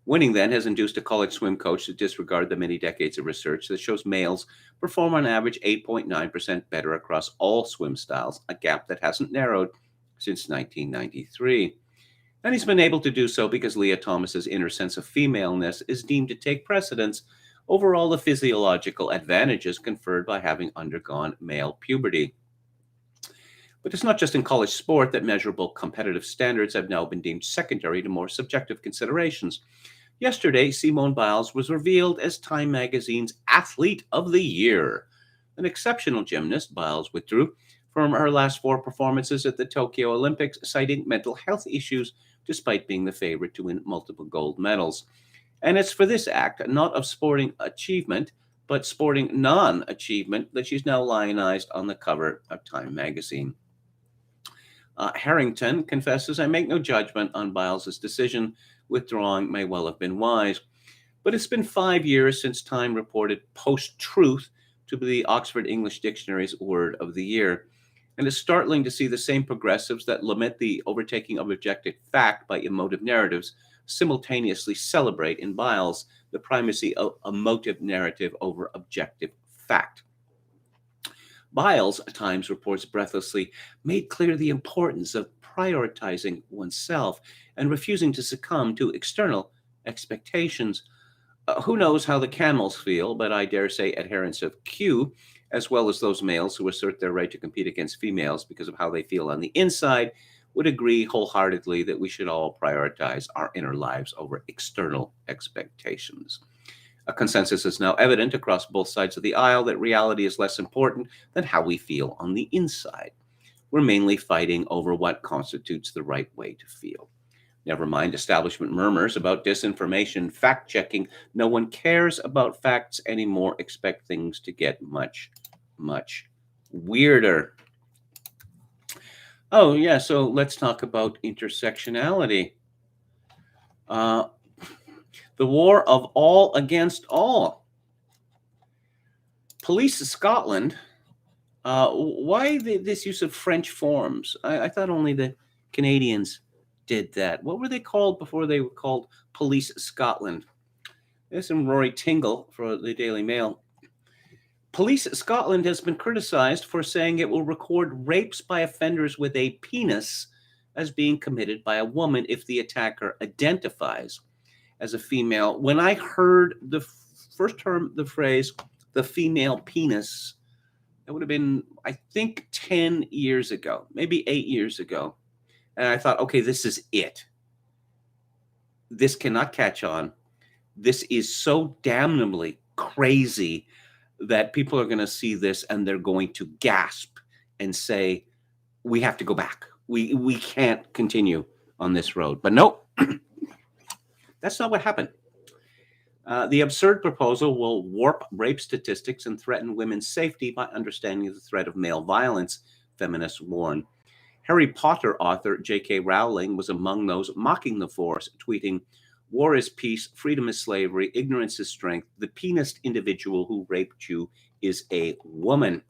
Speaker 1: Winning, then, has induced a college swim coach to disregard the many decades of research that shows males perform on average 8.9% better across all swim styles, a gap that hasn't narrowed since 1993. And he's been able to do so because Leah Thomas's inner sense of femaleness is deemed to take precedence over all the physiological advantages conferred by having undergone male puberty. But it's not just in college sport that measurable competitive standards have now been deemed secondary to more subjective considerations. Yesterday, Simone Biles was revealed as Time magazine's Athlete of the Year. An exceptional gymnast, Biles withdrew from her last 4 performances at the Tokyo Olympics, citing mental health issues despite being the favorite to win multiple gold medals. And it's for this act, not of sporting achievement, but sporting non-achievement, that she's now lionized on the cover of Time magazine. Harrington confesses, I make no judgment on Biles's decision. Withdrawing may well have been wise. But it's been 5 years since Time reported post-truth to be the Oxford English Dictionary's word of the year. And it's startling to see the same progressives that lament the overtaking of objective fact by emotive narratives simultaneously celebrate in Biles the primacy of emotive narrative over objective fact. Biles, at times reports breathlessly, made clear the importance of prioritizing oneself and refusing to succumb to external expectations. Who knows how the camels feel, but I dare say adherents of Q, as well as those males who assert their right to compete against females because of how they feel on the inside, would agree wholeheartedly that we should all prioritize our inner lives over external expectations. A consensus is now evident across both sides of the aisle that reality is less important than how we feel on the inside. We're mainly fighting over what constitutes the right way to feel. Never mind establishment murmurs about disinformation, fact-checking. No one cares about facts anymore. Expect things to get much, much weirder. Oh, yeah, so let's talk about intersectionality. The war of all against all. Police Scotland, why this use of French forms? I thought only the Canadians did that. What were they called before they were called Police Scotland? There's some Rory Tingle for the Daily Mail. Police Scotland has been criticized for saying it will record rapes by offenders with a penis as being committed by a woman if the attacker identifies as a female. When I heard the first term, the phrase, the female penis, that would have been, I think, 10 years ago, maybe 8 years ago. And I thought, okay, this is it. This cannot catch on. This is so damnably crazy that people are going to see this and they're going to gasp and say, we have to go back. We can't continue on this road. But no, that's not what happened. The absurd proposal will warp rape statistics and threaten women's safety by understanding the threat of male violence, feminists warn. Harry Potter author J.K. Rowling was among those mocking the force, tweeting, "War is peace, freedom is slavery, ignorance is strength. The penis individual who raped you is a woman."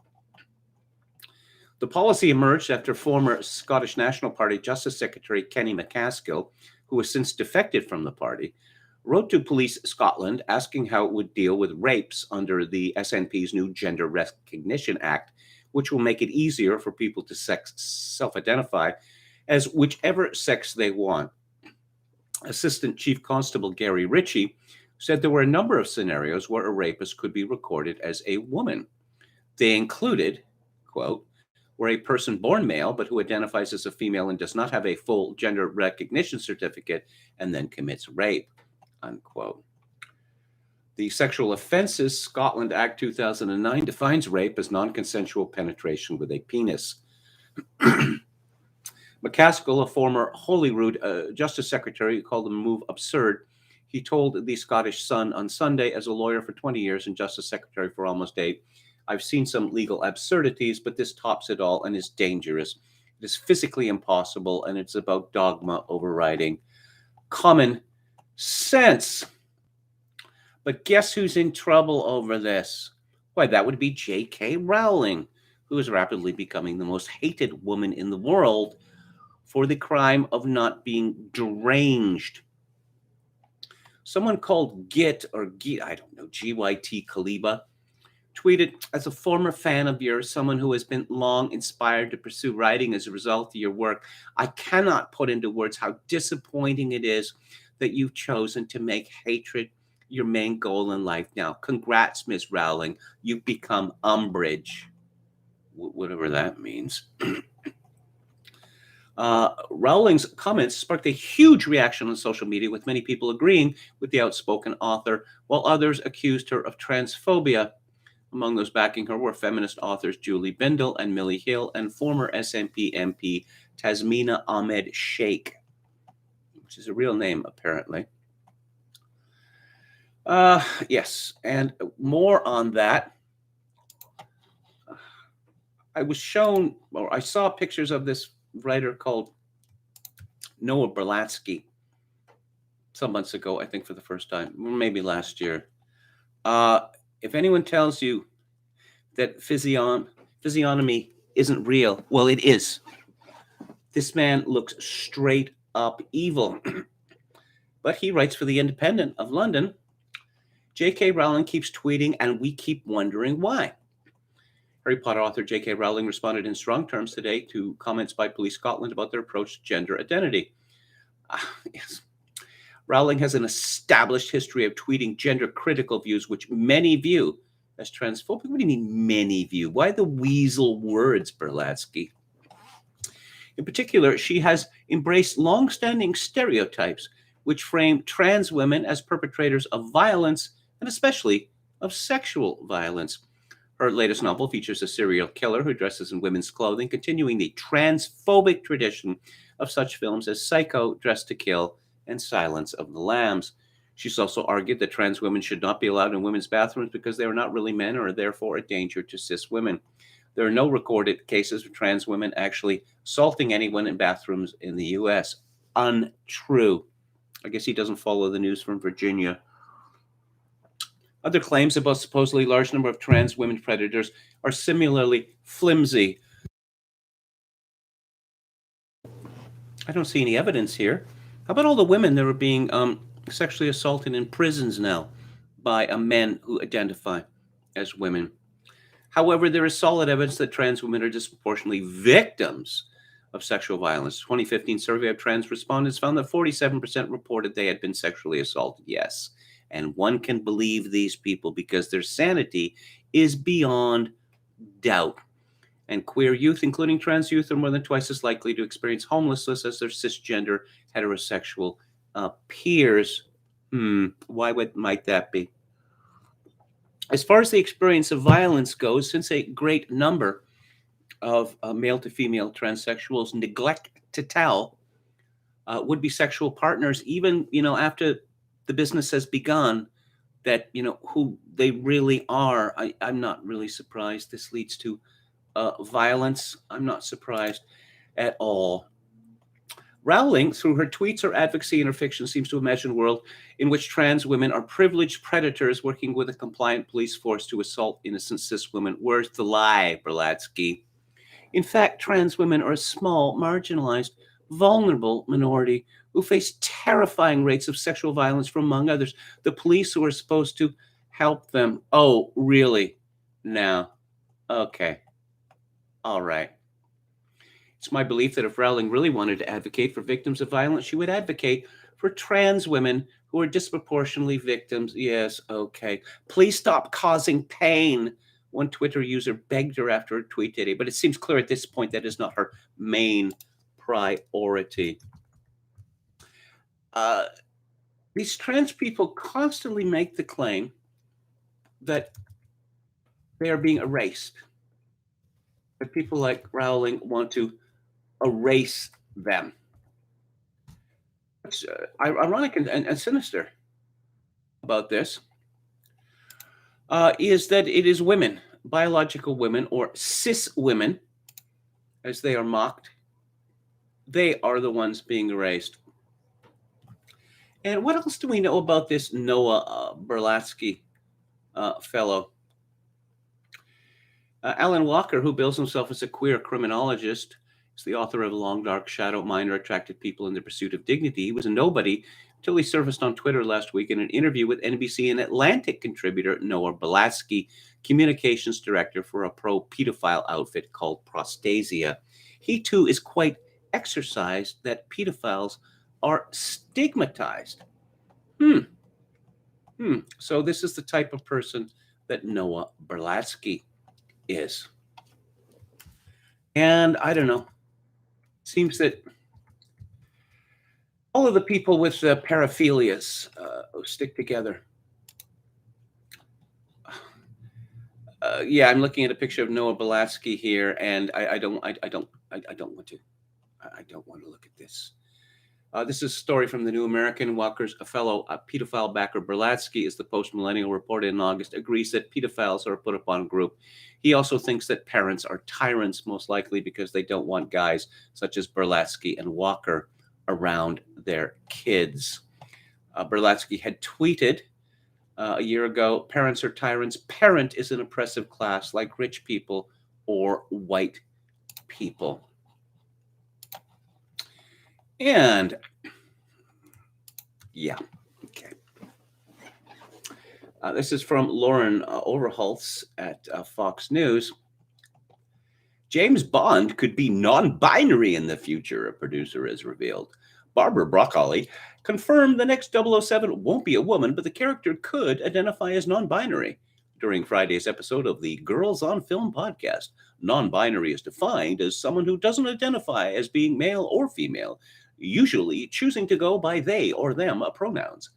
Speaker 1: The policy emerged after former Scottish National Party Justice Secretary Kenny MacAskill, who has since defected from the party, wrote to Police Scotland asking how it would deal with rapes under the SNP's new Gender Recognition Act, which will make it easier for people to self-identify as whichever sex they want. Assistant Chief Constable Gary Ritchie said there were a number of scenarios where a rapist could be recorded as a woman. They included, quote, where a person born male but who identifies as a female and does not have a full gender recognition certificate and then commits rape, unquote. The Sexual Offences Scotland Act 2009 defines rape as non-consensual penetration with a penis. MacAskill, a former Holyrood Justice Secretary, called the move absurd. He told the Scottish Sun on Sunday, as a lawyer for 20 years and Justice Secretary for almost 8, "I've seen some legal absurdities, but this tops it all and is dangerous. It is physically impossible, and it's about dogma overriding common sense." But guess who's in trouble over this? Why, that would be J.K. Rowling, who is rapidly becoming the most hated woman in the world for the crime of not being deranged. Someone called Git, or Git, I don't know, GYT Kaliba, tweeted, "As a former fan of yours, someone who has been long inspired to pursue writing as a result of your work, I cannot put into words how disappointing it is that you've chosen to make hatred your main goal in life now. Congrats, Ms. Rowling. You've become umbrage." Whatever that means. Rowling's comments sparked a huge reaction on social media, with many people agreeing with the outspoken author, while others accused her of transphobia. Among those backing her were feminist authors Julie Bindel and Millie Hill and former SNP MP Tasmina Ahmed Sheikh, which is a real name, apparently. Yes, and more on that. I saw pictures of this writer called Noah Berlatsky some months ago, I think for the first time, maybe last year. If anyone tells you that physiognomy isn't real, well, it is. This man looks straight up evil. But he writes for The Independent of London. J.K. Rowling keeps tweeting, and we keep wondering why. Harry Potter author J.K. Rowling responded in strong terms today to comments by Police Scotland about their approach to gender identity. Yes. Rowling has an established history of tweeting gender-critical views, which many view as transphobic. What do you mean, many view? Why the weasel words, Berlatsky? In particular, she has embraced long-standing stereotypes which frame trans women as perpetrators of violence, and especially of sexual violence. Her latest novel features a serial killer who dresses in women's clothing, continuing the transphobic tradition of such films as Psycho, Dressed to Kill, and Silence of the Lambs. She's also argued that trans women should not be allowed in women's bathrooms because they are not really men or are therefore a danger to cis women. There are no recorded cases of trans women actually assaulting anyone in bathrooms in the U.S. Untrue. I guess he doesn't follow the news from Virginia. Other claims about supposedly large number of trans women predators are similarly flimsy. I don't see any evidence here. How about all the women that are being sexually assaulted in prisons now by men who identify as women? However, there is solid evidence that trans women are disproportionately victims of sexual violence. 2015 survey of trans respondents found that 47% reported they had been sexually assaulted. Yes, and one can believe these people because their sanity is beyond doubt. And queer youth, including trans youth, are more than twice as likely to experience homelessness as their cisgender heterosexual peers. Why might that be? As far as the experience of violence goes, since a great number of male to female transsexuals neglect to tell would-be sexual partners, even after the business has begun, that who they really are, I'm not really surprised. This leads to violence. I'm not surprised. at all. Rowling, through her tweets, her advocacy, and her fiction, seems to imagine a world in which trans women are privileged predators working with a compliant police force to assault innocent cis women. Where's the lie, Berlatsky? In fact, trans women are a small, marginalized, vulnerable minority who face terrifying rates of sexual violence from, among others, the police who are supposed to help them. Oh, really? Now, okay. All right. It's my belief that if Rowling really wanted to advocate for victims of violence, she would advocate for trans women who are disproportionately victims. Yes, okay. Please stop causing pain, one Twitter user begged her after a tweet today. But it seems clear at this point that is not her main priority. These trans people constantly make the claim that they are being erased, that people like Rowling want to erase them. What's ironic and sinister about this is that it is women, biological women, or cis women, as they are mocked. They are the ones being erased. And what else do we know about this Noah Berlatsky fellow? Alan Walker, who bills himself as a queer criminologist, is the author of The Long Dark Shadow, Minor Attracted People in the Pursuit of Dignity. He was a nobody until he surfaced on Twitter last week in an interview with NBC and Atlantic contributor Noah Berlatsky, communications director for a pro-pedophile outfit called Prostasia. He too is quite exercised that pedophiles are stigmatized. So this is the type of person that Noah Berlatsky is. And I don't know. Seems that all of the people with paraphilias stick together. Yeah, I'm looking at a picture of Noah Berlatsky here, and I don't want to. I don't want to look at this. This is a story from the New American. Walker's a fellow pedophile backer Berlatsky, as the Post-Millennial reported in August, agrees that pedophiles are a put-upon group. He also thinks that parents are tyrants, most likely because they don't want guys such as Berlatsky and Walker around their kids. Berlatsky had tweeted a year ago, "Parents are tyrants. Parent is an oppressive class like rich people or white people." And yeah, okay. This is from Lauren Overholtz at Fox News. James Bond could be non-binary in the future, a producer has revealed. Barbara Broccoli confirmed the next 007 won't be a woman, but the character could identify as non-binary. During Friday's episode of the Girls on Film podcast, non-binary is defined as someone who doesn't identify as being male or female, usually choosing to go by they or them pronouns.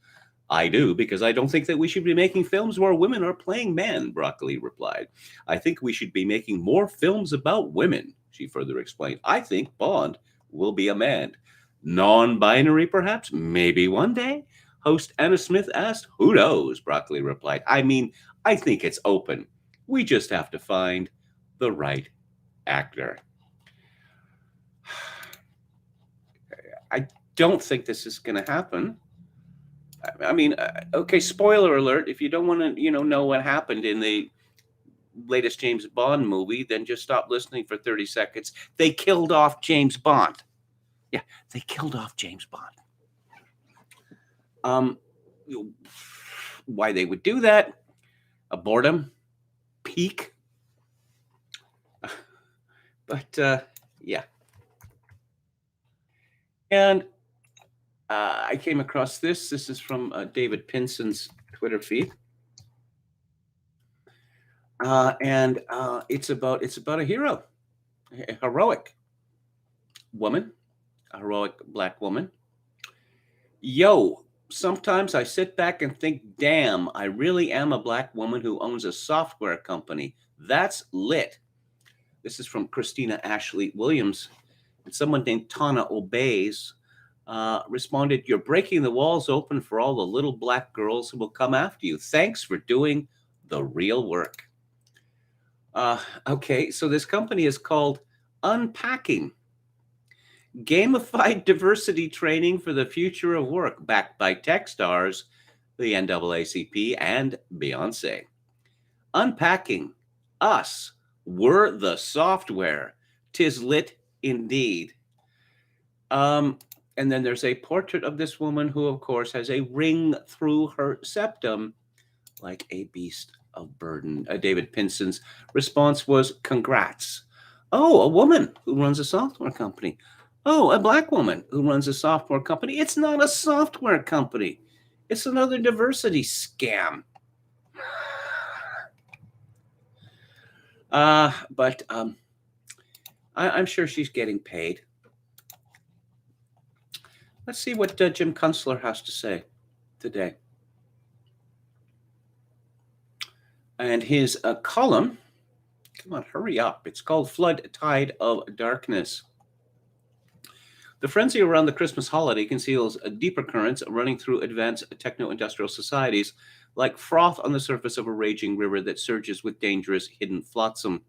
Speaker 1: I do, because I don't think that we should be making films where women are playing men, Broccoli replied. I think we should be making more films about women, she further explained. I think Bond will be a man. Non-binary, perhaps? Maybe one day? Host Anna Smith asked. Who knows, Broccoli replied. I mean, I think it's open. We just have to find the right actor. I don't think this is going to happen. I mean, okay, spoiler alert. If you don't want to, know what happened in the latest James Bond movie, then just stop listening for 30 seconds. They killed off James Bond. Yeah, they killed off James Bond. Why they would do that? Boredom, peak. But yeah. And I came across this. This is from David Pinson's Twitter feed, and it's about a hero, a heroic woman, a heroic Black woman. Yo, sometimes I sit back and think, damn, I really am a Black woman who owns a software company. That's lit. This is from Christina Ashley Williams, and someone named Tana Obeys responded, you're breaking the walls open for all the little Black girls who will come after you. Thanks for doing the real work. Okay, so this company is called Unpacking. Gamified diversity training for the future of work, backed by tech stars, the NAACP, and Beyonce. Unpacking us. We're the software. 'Tis lit indeed. Um, and then there's a portrait of this woman who, of course, has a ring through her septum like a beast of burden. David Pinson's response was, congrats. Oh, a woman who runs a software company. Oh, a black woman who runs a software company. It's not a software company. It's another diversity scam. But I'm sure she's getting paid. Let's see what Jim Kunstler has to say today. And his column, come on, hurry up. It's called Flood Tide of Darkness. The frenzy around the Christmas holiday conceals deeper currents running through advanced techno-industrial societies like froth on the surface of a raging river that surges with dangerous hidden flotsam.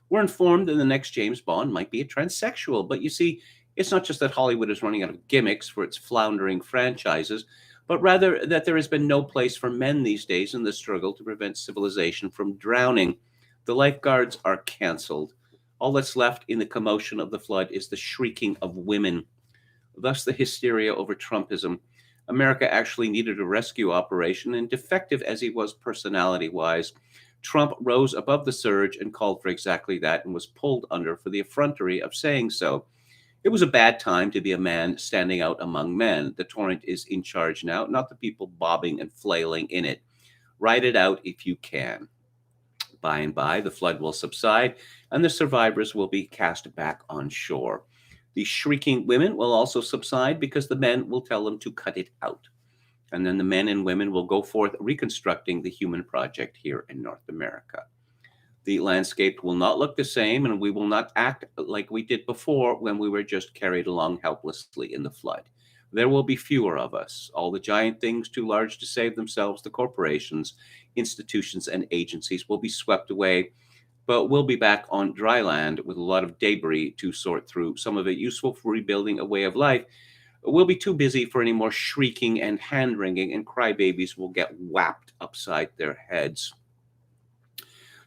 Speaker 1: We're informed that the next James Bond might be a transsexual, but you see, it's not just that Hollywood is running out of gimmicks for its floundering franchises, but rather that there has been no place for men these days in the struggle to prevent civilization from drowning. The lifeguards are canceled. All that's left in the commotion of the flood is the shrieking of women. Thus, the hysteria over Trumpism. America actually needed a rescue operation, and defective as he was personality-wise, Trump rose above the surge and called for exactly that and was pulled under for the effrontery of saying so. It was a bad time to be a man standing out among men. The torrent is in charge now, not the people bobbing and flailing in it. Ride it out if you can. By and by, the flood will subside, and the survivors will be cast back on shore. The shrieking women will also subside because the men will tell them to cut it out. And then the men and women will go forth reconstructing the human project here in North America. The landscape will not look the same, and we will not act like we did before when we were just carried along helplessly in the flood. There will be fewer of us. All the giant things too large to save themselves, the corporations, institutions, and agencies will be swept away, but we'll be back on dry land with a lot of debris to sort through, some of it useful for rebuilding a way of life. We'll be too busy for any more shrieking and hand-wringing, and crybabies will get whapped upside their heads.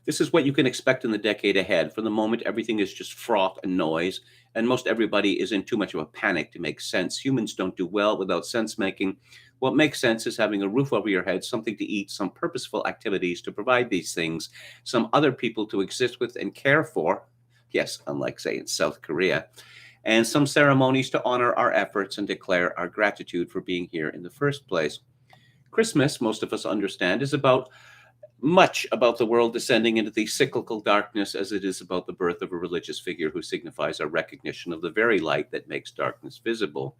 Speaker 1: This is what you can expect in the decade ahead. For the moment, everything is just froth and noise, and most everybody is in too much of a panic to make sense. Humans don't do well without sense-making. What makes sense is having a roof over your head, something to eat, some purposeful activities to provide these things, some other people to exist with and care for. Yes, unlike, say, in South Korea. And some ceremonies to honor our efforts and declare our gratitude for being here in the first place. Christmas, most of us understand, is much about the world descending into the cyclical darkness as it is about the birth of a religious figure who signifies our recognition of the very light that makes darkness visible.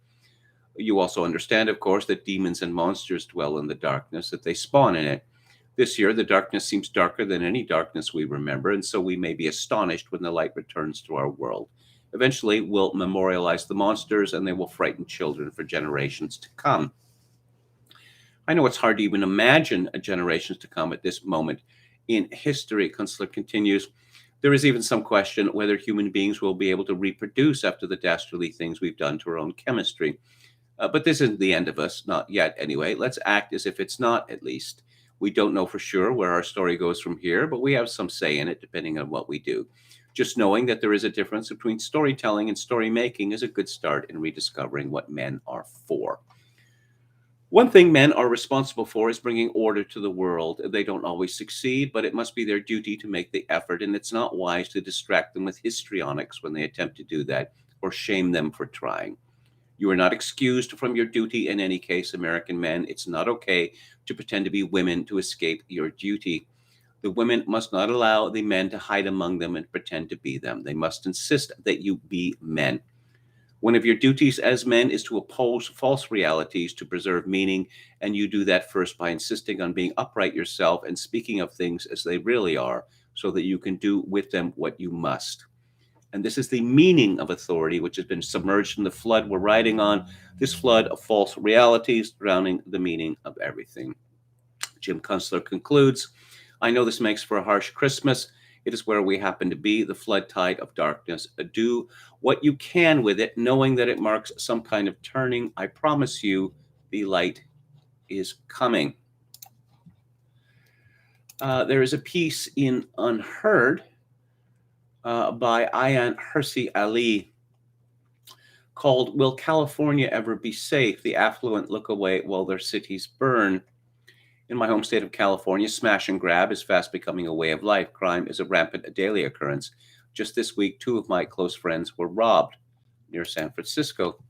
Speaker 1: You also understand, of course, that demons and monsters dwell in the darkness, that they spawn in it. This year, the darkness seems darker than any darkness we remember, and so we may be astonished when the light returns to our world. Eventually, we'll memorialize the monsters, and they will frighten children for generations to come. I know it's hard to even imagine generations to come at this moment in history. Kunstler continues, there is even some question whether human beings will be able to reproduce after the dastardly things we've done to our own chemistry. But this isn't the end of us, not yet anyway. Let's act as if it's not, at least. We don't know for sure where our story goes from here, but we have some say in it depending on what we do. Just knowing that there is a difference between storytelling and story making is a good start in rediscovering what men are for. One thing men are responsible for is bringing order to the world. They don't always succeed, but it must be their duty to make the effort, and it's not wise to distract them with histrionics when they attempt to do that, or shame them for trying. You are not excused from your duty in any case, American men. It's not okay to pretend to be women to escape your duty. The women must not allow the men to hide among them and pretend to be them. They must insist that you be men. One of your duties as men is to oppose false realities to preserve meaning, and you do that first by insisting on being upright yourself and speaking of things as they really are, so that you can do with them what you must. And this is the meaning of authority, which has been submerged in the flood we're riding on, this flood of false realities, drowning the meaning of everything. Jim Kunstler concludes, I know this makes for a harsh Christmas. It is where we happen to be, the flood tide of darkness. Do what you can with it, knowing that it marks some kind of turning. I promise you, the light is coming. There is a piece in Unheard by Ayan Hirsi Ali called "Will California Ever Be Safe? The Affluent Look Away While Their Cities Burn." In my home state of California, smash and grab is fast becoming a way of life. Crime is a rampant daily occurrence. Just this week, 2 of my close friends were robbed near San Francisco.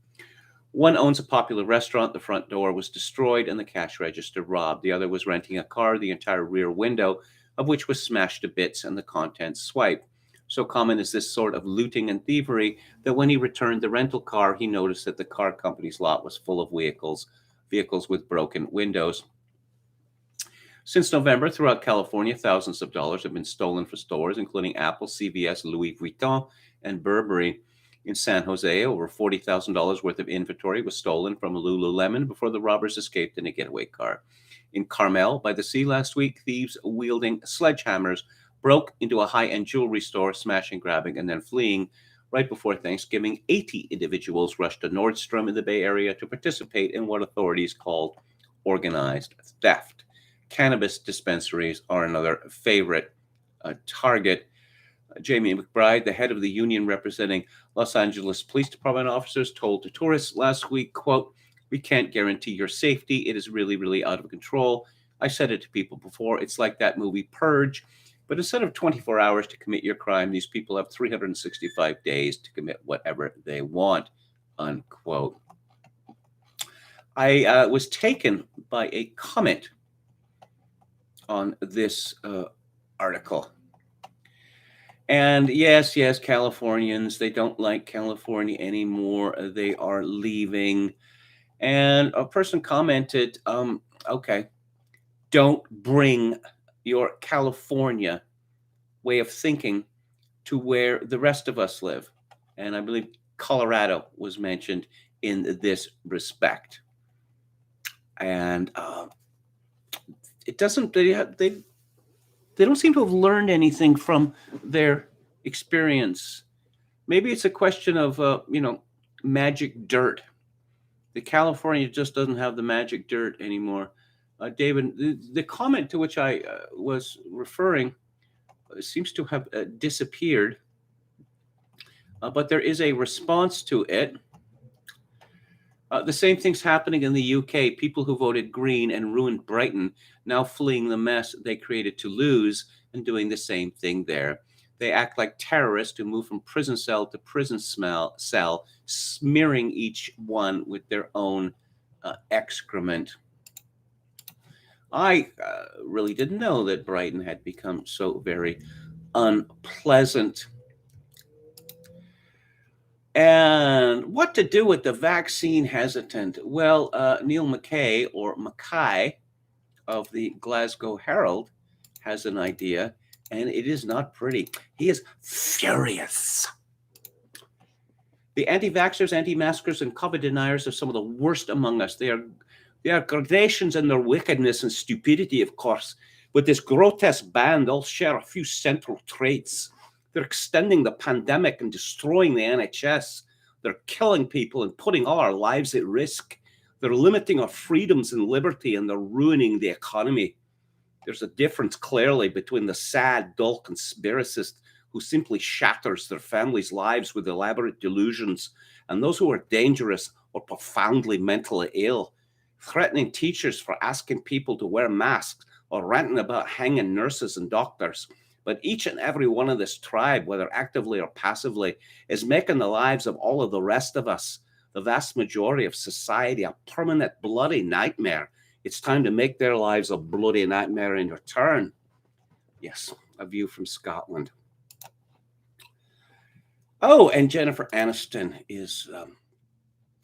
Speaker 1: One owns a popular restaurant. The front door was destroyed and the cash register robbed. The other was renting a car, the entire rear window of which was smashed to bits and the contents swiped. So common is this sort of looting and thievery that when he returned the rental car, he noticed that the car company's lot was full of vehicles with broken windows. Since November, throughout California, thousands of dollars have been stolen from stores, including Apple, CVS, Louis Vuitton, and Burberry. In San Jose, over $40,000 worth of inventory was stolen from Lululemon before the robbers escaped in a getaway car. In Carmel, by the sea last week, thieves wielding sledgehammers broke into a high-end jewelry store, smashing, grabbing, and then fleeing. Right before Thanksgiving, 80 individuals rushed to Nordstrom in the Bay Area to participate in what authorities called organized theft. Cannabis dispensaries are another favorite target. Jamie McBride, the head of the union representing Los Angeles Police Department officers, told to tourists last week, quote, "We can't guarantee your safety. It is really, really out of control. I said it to people before. It's like that movie Purge. But instead of 24 hours to commit your crime, these people have 365 days to commit whatever they want," unquote. I was taken by a comment on this article. And yes, Californians, they don't like California anymore. They are leaving. And a person commented, okay, don't bring your California way of thinking to where the rest of us live. And I believe Colorado was mentioned in this respect. And it doesn't, they don't seem to have learned anything from their experience. Maybe it's a question of, magic dirt. The California just doesn't have the magic dirt anymore. David, the comment to which I was referring seems to have disappeared, but there is a response to it. The same thing's happening in the UK. People who voted Green and ruined Brighton now fleeing the mess they created to lose and doing the same thing there. They act like terrorists who move from prison cell to prison cell, smearing each one with their own excrement. I really didn't know that Brighton had become so very unpleasant. And what to do with the vaccine hesitant? Well, Neil Mackay, or Mackay, of the Glasgow Herald, has an idea, and it is not pretty. He is furious. The anti-vaxxers, anti-maskers, and COVID deniers are some of the worst among us. They are gradations in their wickedness and stupidity, of course, but this grotesque band all share a few central traits. They're extending the pandemic and destroying the NHS. They're killing people and putting all our lives at risk. They're limiting our freedoms and liberty, and they're ruining the economy. There's a difference clearly between the sad, dull conspiracist who simply shatters their families' lives with elaborate delusions and those who are dangerous or profoundly mentally ill, threatening teachers for asking people to wear masks or ranting about hanging nurses and doctors. But each and every one of this tribe, whether actively or passively, is making the lives of all of the rest of us, the vast majority of society, a permanent bloody nightmare. It's time to make their lives a bloody nightmare in return. Yes, a view from Scotland. Oh, and Jennifer Aniston is,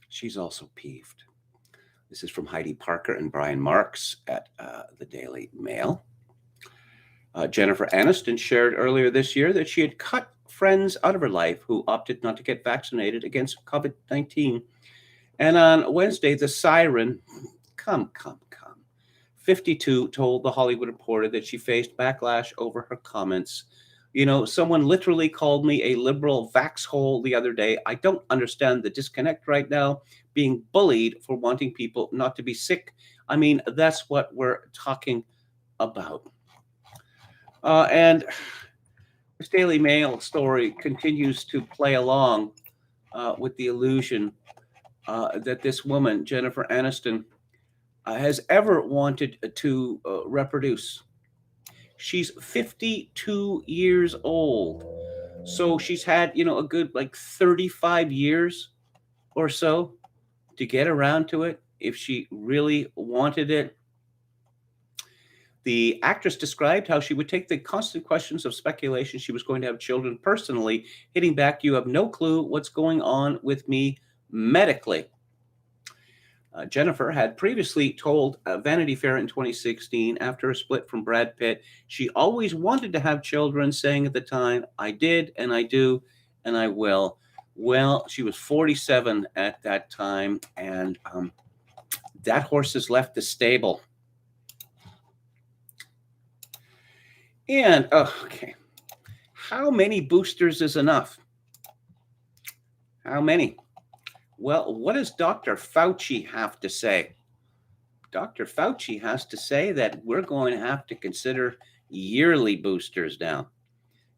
Speaker 1: she's also peeved. This is from Heidi Parker and Brian Marks at the Daily Mail. Jennifer Aniston shared earlier this year that she had cut friends out of her life who opted not to get vaccinated against COVID-19. And on Wednesday, the siren, 52, told The Hollywood Reporter that she faced backlash over her comments. You know, someone literally called me a liberal vaxhole the other day. I don't understand the disconnect right now, being bullied for wanting people not to be sick. I mean, that's what we're talking about. And this Daily Mail story continues to play along with the illusion that this woman, Jennifer Aniston, has ever wanted to reproduce. She's 52 years old. So she's had, a good like 35 years or so to get around to it if she really wanted it. The actress described how she would take the constant questions of speculation she was going to have children personally, hitting back, "You have no clue what's going on with me medically." Jennifer had previously told Vanity Fair in 2016, after a split from Brad Pitt, she always wanted to have children, saying at the time, "I did, and I do, and I will." Well, she was 47 at that time, and that horse has left the stable. And, okay, how many boosters is enough? How many? Well, what does Dr. Fauci have to say? Dr. Fauci has to say that we're going to have to consider yearly boosters now.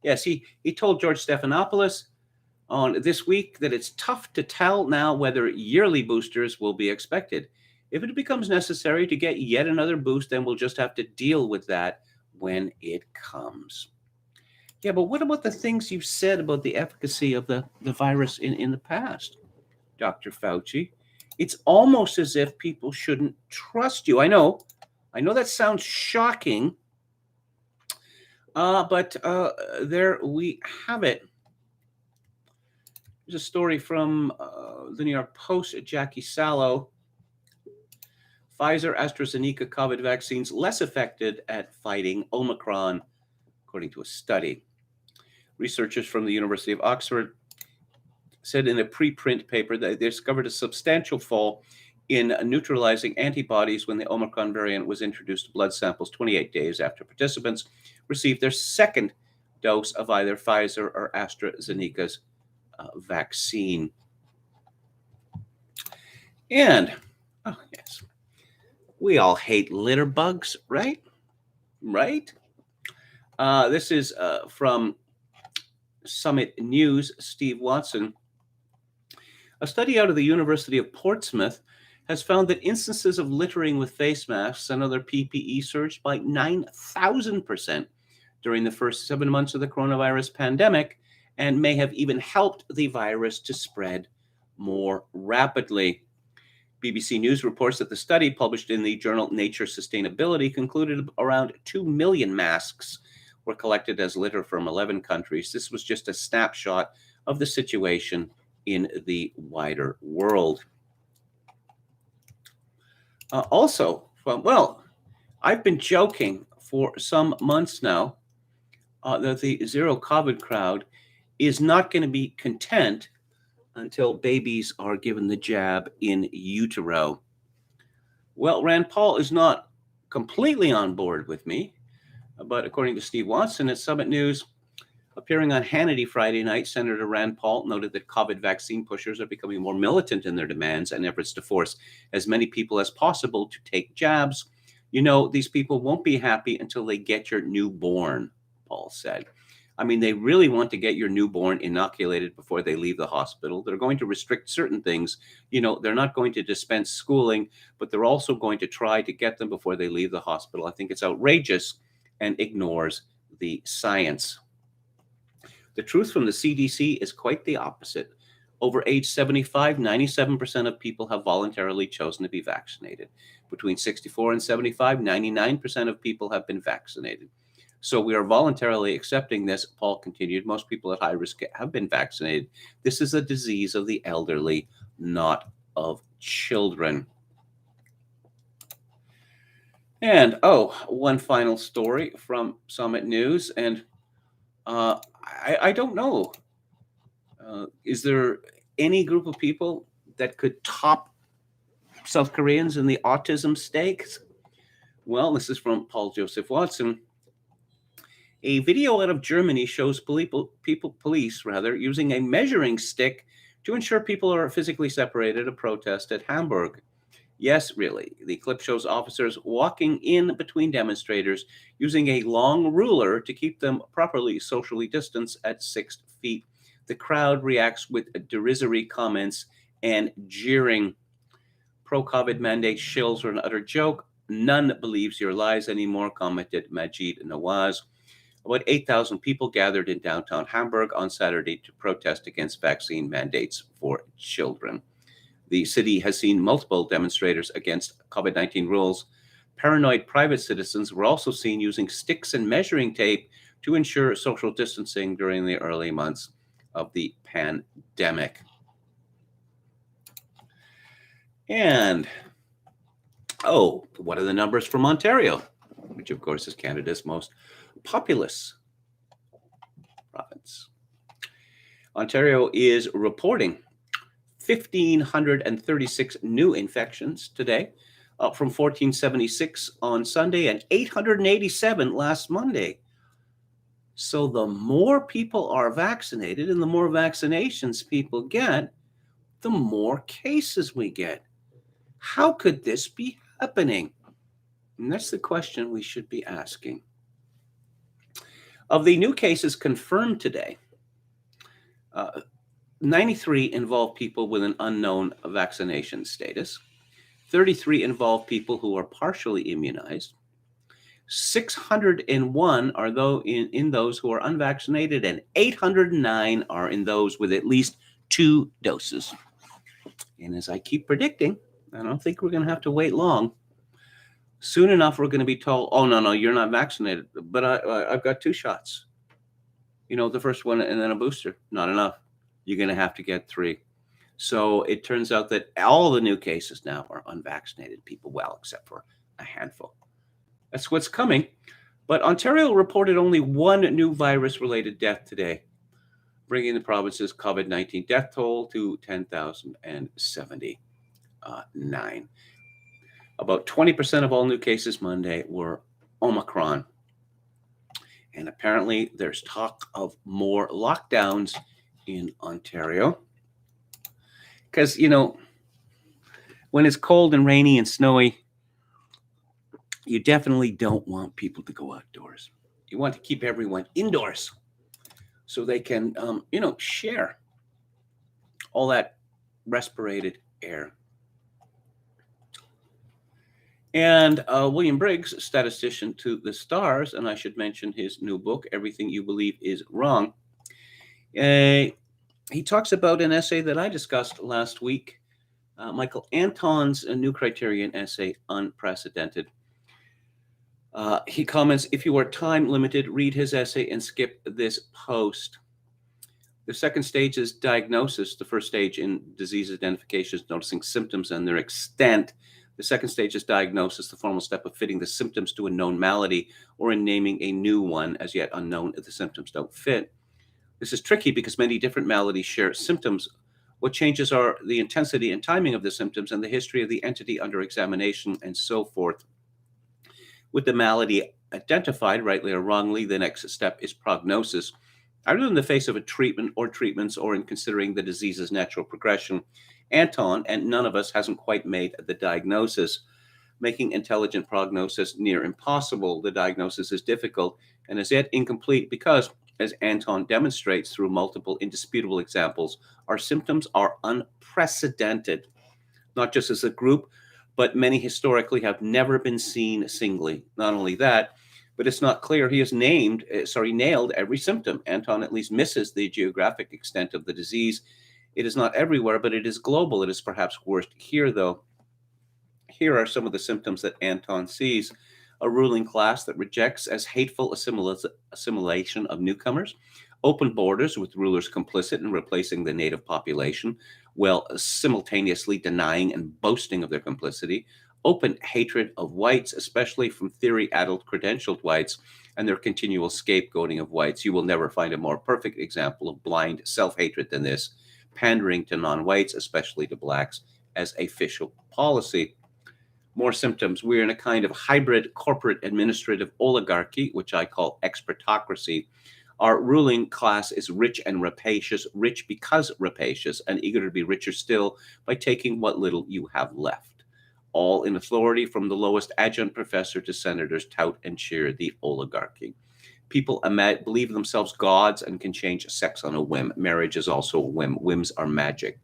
Speaker 1: Yes, he told George Stephanopoulos on This Week that it's tough to tell now whether yearly boosters will be expected. If it becomes necessary to get yet another boost, then we'll just have to deal with that when it comes. Yeah, but what about the things you've said about the efficacy of the virus in the past, Dr. Fauci? It's almost as if people shouldn't trust you. I know that sounds shocking, but there we have it. There's a story from the New York Post, Jackie Sallow. Pfizer AstraZeneca COVID vaccines less effective at fighting Omicron, according to a study. Researchers from the University of Oxford said in a preprint paper that they discovered a substantial fall in neutralizing antibodies when the Omicron variant was introduced to blood samples 28 days after participants received their second dose of either Pfizer or AstraZeneca's vaccine. And, oh yes, we all hate litter bugs, right? Right? This is from Summit News, Steve Watson. A study out of the University of Portsmouth has found that instances of littering with face masks and other PPE surged by 9,000% during the first 7 months of the coronavirus pandemic, and may have even helped the virus to spread more rapidly. BBC News reports that the study, published in the journal Nature Sustainability, concluded around 2 million masks were collected as litter from 11 countries. This was just a snapshot of the situation in the wider world. I've been joking for some months now that the zero COVID crowd is not going to be content until babies are given the jab in utero. Well, Rand Paul is not completely on board with me, but according to Steve Watson at Summit News, appearing on Hannity Friday night, Senator Rand Paul noted that COVID vaccine pushers are becoming more militant in their demands and efforts to force as many people as possible to take jabs. You know, these people won't be happy until they get your newborn, Paul said. I mean, they really want to get your newborn inoculated before they leave the hospital. They're going to restrict certain things. You know, they're not going to dispense schooling, but they're also going to try to get them before they leave the hospital. I think it's outrageous and ignores the science. The truth from the CDC is quite the opposite. Over age 75, 97% of people have voluntarily chosen to be vaccinated. Between 64 and 75, 99% of people have been vaccinated. So we are voluntarily accepting this, Paul continued. Most people at high risk have been vaccinated. This is a disease of the elderly, not of children. And, one final story from Summit News. And I don't know. Is there any group of people that could top South Koreans in the autism stakes? Well, this is from Paul Joseph Watson. A video out of Germany shows police using a measuring stick to ensure people are physically separated at a protest at Hamburg. Yes, really. The clip shows officers walking in between demonstrators using a long ruler to keep them properly socially distanced at 6 feet. The crowd reacts with derisory comments and jeering. Pro-COVID mandate shills are an utter joke. None believes your lies anymore, commented Majid Nawaz. About 8,000 people gathered in downtown Hamburg on Saturday to protest against vaccine mandates for children. The city has seen multiple demonstrators against COVID-19 rules. Paranoid private citizens were also seen using sticks and measuring tape to ensure social distancing during the early months of the pandemic. And, what are the numbers from Ontario, which of course is Canada's most populous province? Ontario is reporting 1,536 new infections today, up from 1,476 on Sunday and 887 last Monday. So the more people are vaccinated and the more vaccinations people get, the more cases we get. How could this be happening? And that's the question we should be asking. Of the new cases confirmed today, 93 involve people with an unknown vaccination status. 33 involve people who are partially immunized. 601 are in those who are unvaccinated, and 809 are in those with at least 2 doses. And as I keep predicting, I don't think we're going to have to wait long. Soon enough, we're going to be told, oh, no, you're not vaccinated, but I've got 2 shots. The first one and then a booster. Not enough. You're going to have to get 3. So it turns out that all the new cases now are unvaccinated people, well, except for a handful. That's what's coming. But Ontario reported only 1 new virus-related death today, bringing the province's COVID-19 death toll to 10,079. About 20% of all new cases Monday were Omicron. And apparently there's talk of more lockdowns in Ontario. Because, when it's cold and rainy and snowy, you definitely don't want people to go outdoors. You want to keep everyone indoors so they can, share all that respirated air. And William Briggs, statistician to the stars, and I should mention his new book, Everything You Believe Is Wrong. He talks about an essay that I discussed last week, Michael Anton's New Criterion essay, Unprecedented. He comments, if you are time limited, read his essay and skip this post. The second stage is diagnosis. The first stage in disease identification is noticing symptoms and their extent. The second stage is diagnosis, the formal step of fitting the symptoms to a known malady or in naming a new one as yet unknown if the symptoms don't fit. This is tricky because many different maladies share symptoms. What changes are the intensity and timing of the symptoms and the history of the entity under examination and so forth. With the malady identified, rightly or wrongly, the next step is prognosis. Either in the face of a treatment or treatments or in considering the disease's natural progression, Anton and none of us hasn't quite made the diagnosis, making intelligent prognosis near impossible. The diagnosis is difficult and is yet incomplete because, as Anton demonstrates through multiple indisputable examples, our symptoms are unprecedented, not just as a group, but many historically have never been seen singly. Not only that, but it's not clear he has nailed every symptom. Anton at least misses the geographic extent of the disease. It is not everywhere, but it is global. It is perhaps worst here, though. Here are some of the symptoms that Anton sees. A ruling class that rejects as hateful assimilation of newcomers, open borders with rulers complicit in replacing the native population, while simultaneously denying and boasting of their complicity, open hatred of whites, especially from theory-addled credentialed whites, and their continual scapegoating of whites. You will never find a more perfect example of blind self-hatred than this, pandering to non-whites, especially to blacks, as official policy. More symptoms. We're in a kind of hybrid corporate administrative oligarchy, which I call expertocracy. Our ruling class is rich and rapacious, rich because rapacious, and eager to be richer still by taking what little you have left. All in authority, from the lowest adjunct professor to senators, tout and cheer the oligarchy. People believe themselves gods and can change sex on a whim. Marriage is also a whim. Whims are magic.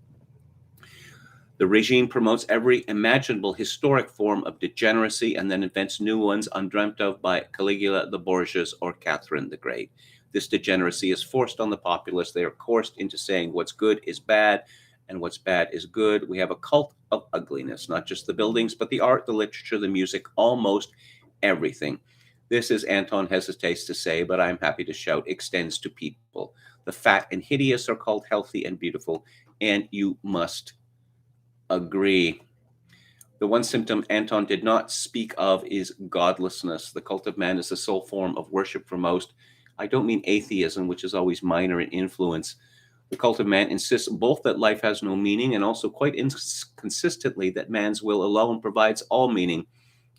Speaker 1: The regime promotes every imaginable historic form of degeneracy and then invents new ones undreamt of by Caligula the Borgias or Catherine the Great. This degeneracy is forced on the populace. They are coerced into saying what's good is bad and what's bad is good. We have a cult of ugliness, not just the buildings, but the art, the literature, the music, almost everything. This, as Anton hesitates to say, but I'm happy to shout, extends to people. The fat and hideous are called healthy and beautiful, and you must agree. The one symptom Anton did not speak of is godlessness. The cult of man is the sole form of worship for most. I don't mean atheism, which is always minor in influence. The cult of man insists both that life has no meaning and also quite inconsistently that man's will alone provides all meaning.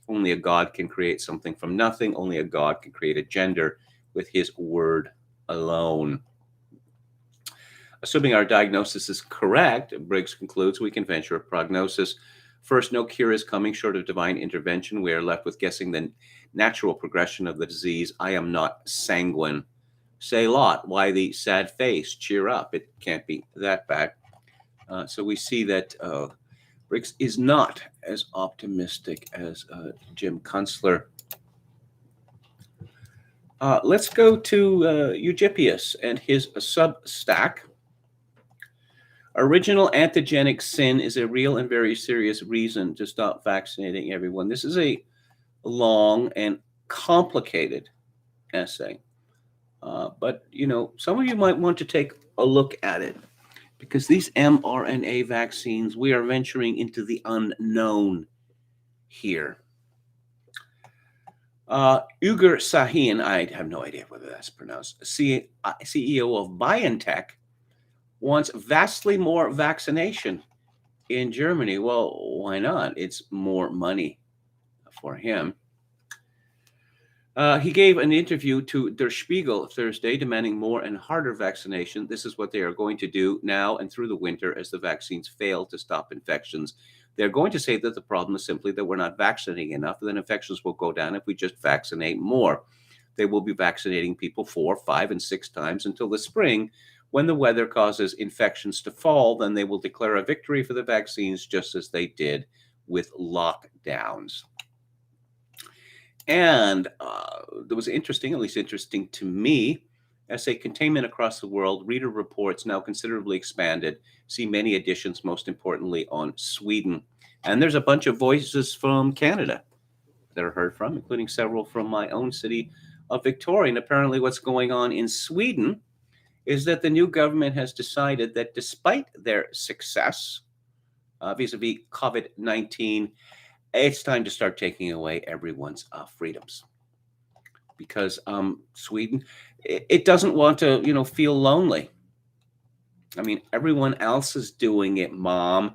Speaker 1: Only a god can create something from nothing. Only a god can create a gender with his word alone. Assuming our diagnosis is correct, Briggs concludes, we can venture a prognosis. First, no cure is coming short of divine intervention. We are left with guessing the natural progression of the disease. I am not sanguine. Say lot, why the sad face? Cheer up, it can't be that bad. So we see that Briggs is not as optimistic as Jim Kunstler. Let's go to Eugippius and his Substack. Original antigenic sin is a real and very serious reason to stop vaccinating everyone. This is a long and complicated essay. But, some of you might want to take a look at it because these mRNA vaccines, we are venturing into the unknown here. Ugur Sahin, I have no idea whether that's pronounced, CEO of BioNTech, wants vastly more vaccination in Germany. Well, why not? It's more money for him. He gave an interview to Der Spiegel Thursday demanding more and harder vaccination. This is what they are going to do now and through the winter as the vaccines fail to stop infections. They're going to say that the problem is simply that we're not vaccinating enough, and then infections will go down if we just vaccinate more. They will be vaccinating people 4, 5, and 6 times until the spring. When the weather causes infections to fall, then they will declare a victory for the vaccines, just as they did with lockdowns. And that was interesting, at least interesting to me. Essay containment across the world, reader reports now considerably expanded. See many additions, most importantly on Sweden. And there's a bunch of voices from Canada that are heard from, including several from my own city of Victoria. And apparently what's going on in Sweden is that the new government has decided that despite their success vis-a-vis COVID-19, it's time to start taking away everyone's freedoms. Because Sweden, it doesn't want to, feel lonely. I mean, everyone else is doing it, Mom.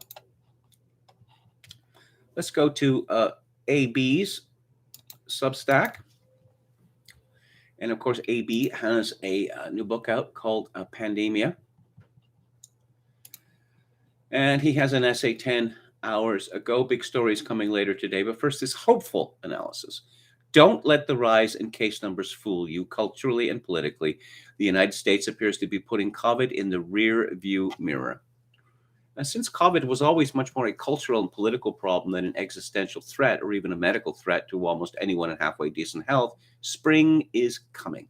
Speaker 1: Let's go to AB's Substack. And of course, AB has a new book out called Pandemia. And he has an essay 10 hours ago. Big stories coming later today. But first, this hopeful analysis. Don't let the rise in case numbers fool you. Culturally and politically, the United States appears to be putting COVID in the rear view mirror. And since COVID was always much more a cultural and political problem than an existential threat or even a medical threat to almost anyone in halfway decent health, spring is coming.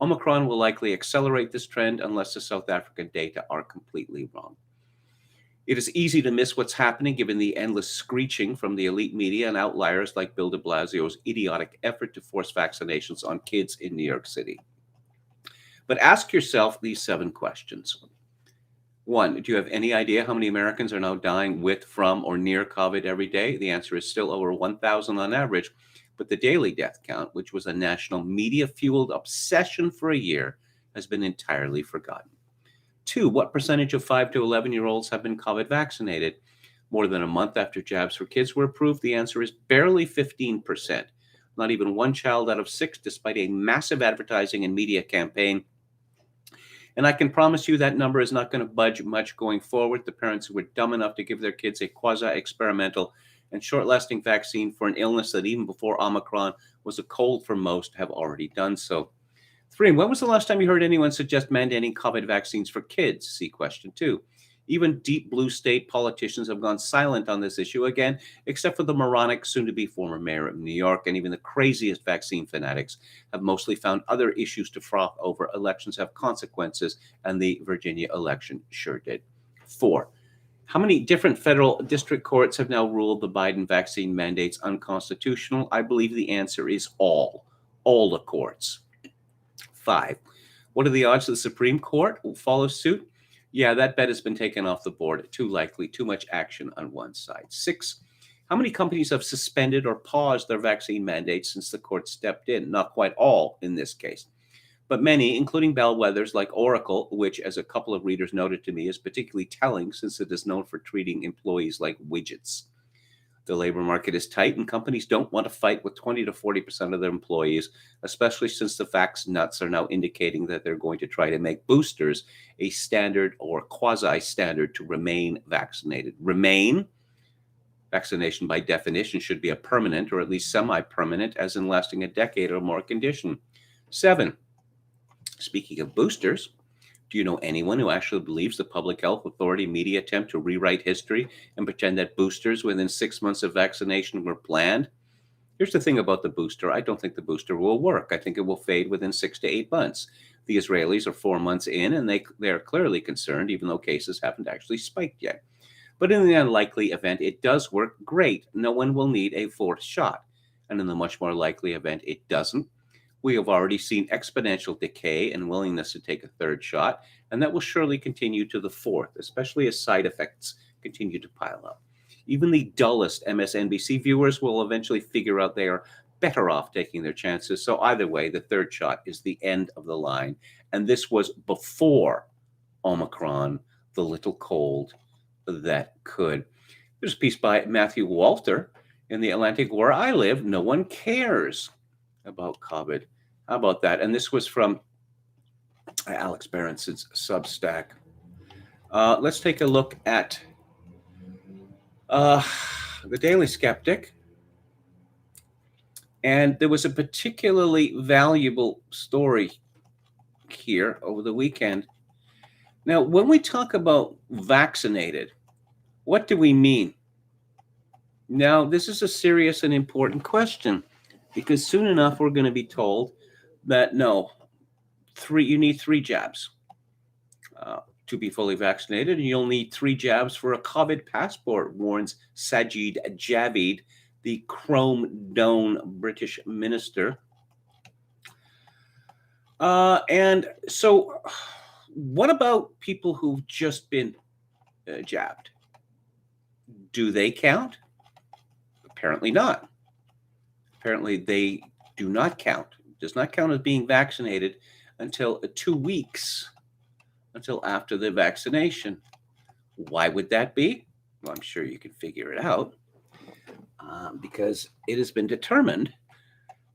Speaker 1: Omicron will likely accelerate this trend unless the South African data are completely wrong. It is easy to miss what's happening given the endless screeching from the elite media and outliers like Bill de Blasio's idiotic effort to force vaccinations on kids in New York City. But ask yourself these 7 questions. 1, do you have any idea how many Americans are now dying with, from, or near COVID every day? The answer is still over 1,000 on average, but the daily death count, which was a national media-fueled obsession for a year, has been entirely forgotten. 2, what percentage of 5 to 11-year-olds have been COVID vaccinated? more than a month after jabs for kids were approved? The answer is barely 15%. Not even one child out of 6, despite a massive advertising and media campaign. And I can promise you that number is not going to budge much going forward. The parents who were dumb enough to give their kids a quasi-experimental and short-lasting vaccine for an illness that even before Omicron was a cold for most have already done so. 3, when was the last time you heard anyone suggest mandating COVID vaccines for kids? See question 2. Even deep blue state politicians have gone silent on this issue again, except for the moronic soon-to-be former mayor of New York, and even the craziest vaccine fanatics have mostly found other issues to froth over. Elections have consequences, and the Virginia election sure did. 4, how many different federal district courts have now ruled the Biden vaccine mandates unconstitutional? I believe the answer is all the courts. 5, what are the odds the Supreme Court will follow suit? Yeah, that bet has been taken off the board. Too likely, too much action on one side. 6, how many companies have suspended or paused their vaccine mandates since the court stepped in? Not quite all in this case, but many, including bellwethers like Oracle, which, as a couple of readers noted to me, is particularly telling since it is known for treating employees like widgets. The labor market is tight, and companies don't want to fight with 20 to 40% of their employees, especially since the vax nuts are now indicating that they're going to try to make boosters a standard or quasi-standard to remain vaccinated. Remain? Vaccination, by definition, should be a permanent or at least semi-permanent, as in lasting a decade or more condition. 7, speaking of boosters, do you know anyone who actually believes the public health authority media attempt to rewrite history and pretend that boosters within 6 months of vaccination were planned? Here's the thing about the booster. I don't think the booster will work. I think it will fade within 6 to 8 months. The Israelis are 4 months in, and they are clearly concerned, even though cases haven't actually spiked yet. But in the unlikely event it does work, great. No one will need a 4th shot. And in the much more likely event it doesn't, we have already seen exponential decay and willingness to take a 3rd shot, and that will surely continue to the 4th, especially as side effects continue to pile up. Even the dullest MSNBC viewers will eventually figure out they are better off taking their chances. So either way, the 3rd shot is the end of the line. And this was before Omicron, the little cold that could. There's a piece by Matthew Walter in the Atlantic: where I live, no one cares about COVID. How about that? And this was from Alex Berenson's Substack. Let's take a look at the Daily Skeptic. And there was a particularly valuable story here over the weekend. Now, when we talk about vaccinated, what do we mean? Now, this is a serious and important question, because soon enough we're going to be told that no, you need 3 jabs to be fully vaccinated, and you'll need 3 jabs for a COVID passport, warns Sajid Javid, the Chrome Dome British minister. And so what about people who've just been jabbed? Do they count? Apparently not. Apparently they do not count. It does not count as being vaccinated until 2 weeks, until after the vaccination. Why would that be? Well, I'm sure you can figure it out. Because it has been determined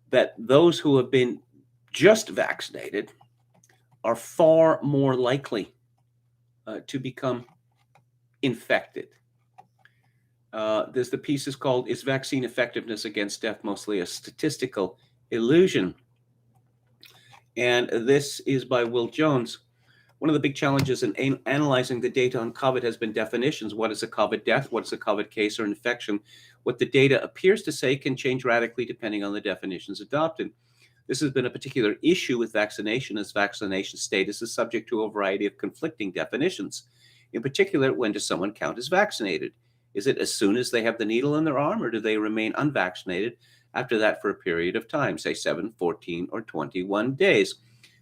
Speaker 1: that those who have been just vaccinated are far more likely to become infected. The piece is called, "Is Vaccine Effectiveness Against Death Mostly a Statistical Illusion?" And this is by Will Jones. One of the big challenges in analyzing the data on COVID has been definitions. What is a COVID death? What is a COVID case or infection? What the data appears to say can change radically depending on the definitions adopted. This has been a particular issue with vaccination, as vaccination status is subject to a variety of conflicting definitions. In particular, when does someone count as vaccinated? Is it as soon as they have the needle in their arm, or do they remain unvaccinated after that for a period of time, say 7, 14, or 21 days?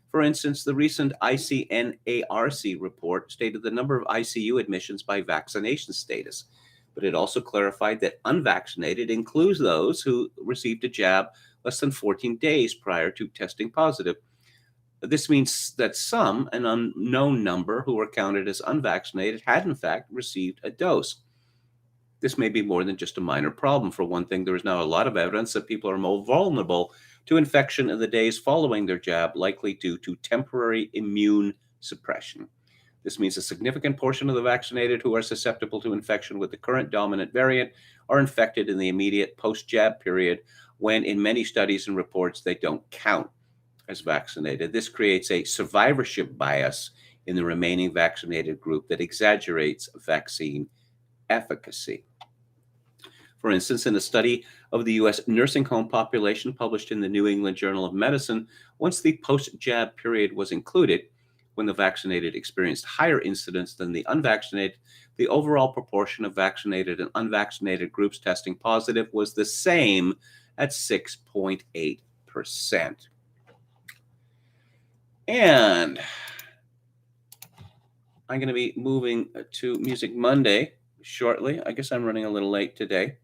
Speaker 1: For instance, the recent ICNARC report stated the number of ICU admissions by vaccination status, but it also clarified that unvaccinated includes those who received a jab less than 14 days prior to testing positive. This means that some, an unknown number, who were counted as unvaccinated had in fact received a dose. This may be more than just a minor problem. For one thing, there is now a lot of evidence that people are more vulnerable to infection in the days following their jab, likely due to temporary immune suppression. This means a significant portion of the vaccinated who are susceptible to infection with the current dominant variant are infected in the immediate post-jab period, when in many studies and reports they don't count as vaccinated. This creates a survivorship bias in the remaining vaccinated group that exaggerates vaccine efficacy. For instance, in a study of the U.S. nursing home population published in the New England Journal of Medicine, once the post-jab period was included, when the vaccinated experienced higher incidence than the unvaccinated, the overall proportion of vaccinated and unvaccinated groups testing positive was the same at 6.8%. And I'm going to be moving to Music Monday shortly. I guess I'm running a little late today.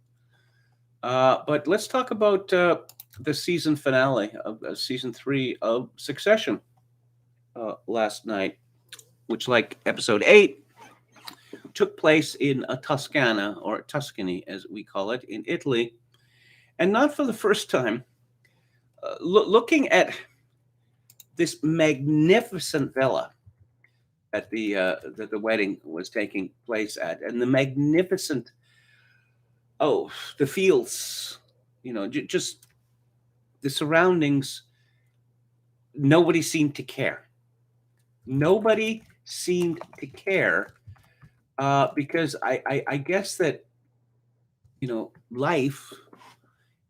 Speaker 1: But let's talk about the season finale of season 3 of Succession last night, which, like episode 8, took place in Toscana, or Tuscany as we call it, in Italy. And not for the first time, looking at this magnificent villa at that the wedding was taking place at, and the magnificent, the fields, just the surroundings. Nobody seemed to care. Nobody seemed to care because I guess that, life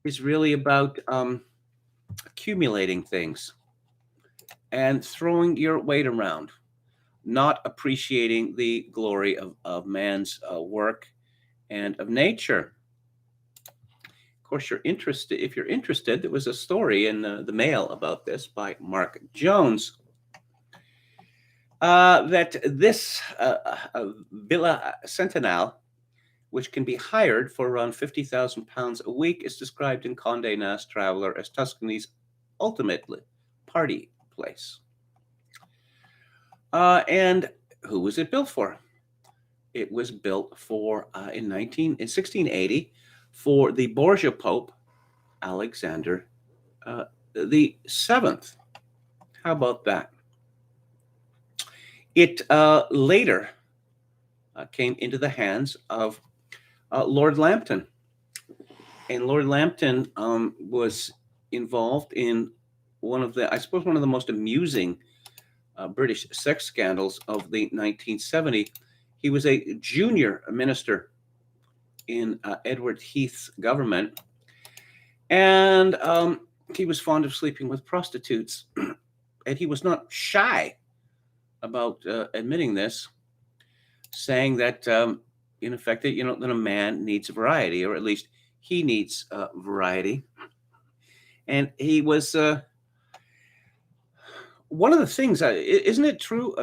Speaker 1: is really about accumulating things and throwing your weight around, not appreciating the glory of man's work and of nature. Of course, if you're interested, there was a story in the Mail about this by Mark Jones, that this Villa Centenale, which can be hired for around £50,000 a week, is described in Condé Nast Traveler as Tuscany's ultimate party place. And who was it built for? It was built for in 1680 for the Borgia Pope Alexander the Seventh. How about that? It later came into the hands of Lord Lambton, and Lord Lambton was involved in one of the most amusing British sex scandals of the 1970s. He was a junior minister in Edward Heath's government, and he was fond of sleeping with prostitutes, and he was not shy about admitting this, saying that in effect that that a man needs variety, or at least he needs variety. And he was one of the things, isn't it true?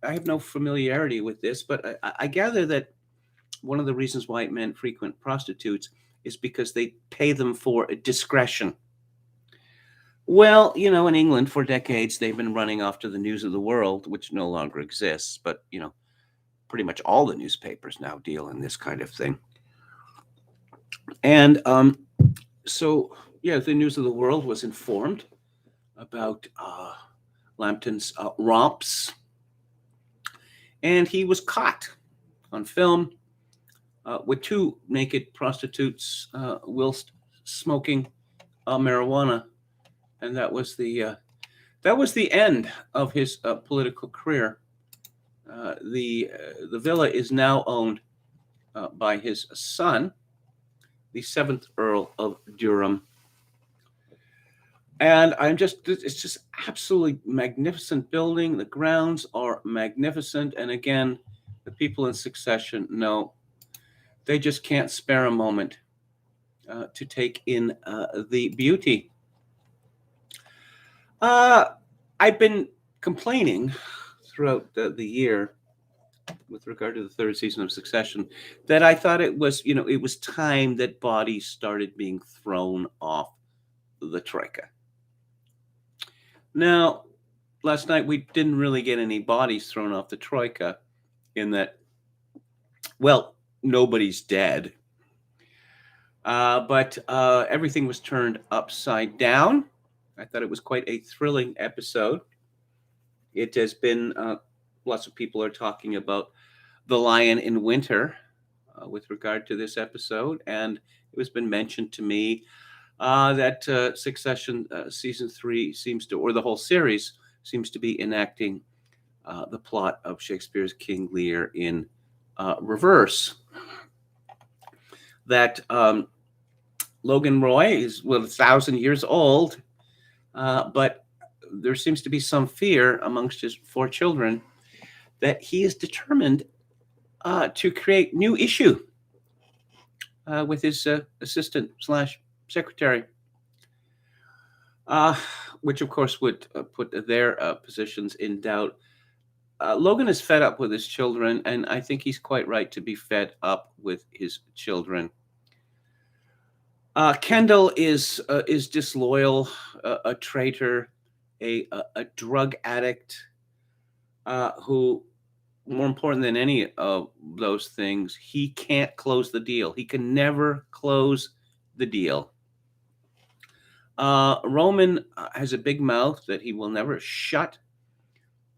Speaker 1: I have no familiarity with this, but I gather that one of the reasons white men frequent prostitutes is because they pay them for discretion. Well, in England for decades, they've been running off to the News of the World, which no longer exists, but, pretty much all the newspapers now deal in this kind of thing. And so, the News of the World was informed about Lambton's romps, and he was caught on film with 2 naked prostitutes whilst smoking marijuana, and that was the end of his political career. The villa is now owned by his son, the 7th Earl of Durham. And it's just absolutely magnificent building. The grounds are magnificent. And again, the people in Succession know they just can't spare a moment to take in the beauty. I've been complaining throughout the year with regard to the 3rd season of Succession that I thought it was time that bodies started being thrown off the troika. Now, last night we didn't really get any bodies thrown off the troika, in that, well, nobody's dead. But everything was turned upside down. I thought it was quite a thrilling episode. It has been, lots of people are talking about The Lion in Winter with regard to this episode. And it has been mentioned to me that Succession season 3 seems to, or the whole series seems to be enacting the plot of Shakespeare's King Lear in reverse. That Logan Roy is, 1,000 years old, but there seems to be some fear amongst his 4 children that he is determined to create new issue with his assistant / secretary, which of course would put their positions in doubt. Logan is fed up with his children, and I think he's quite right to be fed up with his children. Kendall is disloyal, a traitor, a drug addict, who, more important than any of those things, he can't close the deal. He can never close the deal. Roman has a big mouth that he will never shut,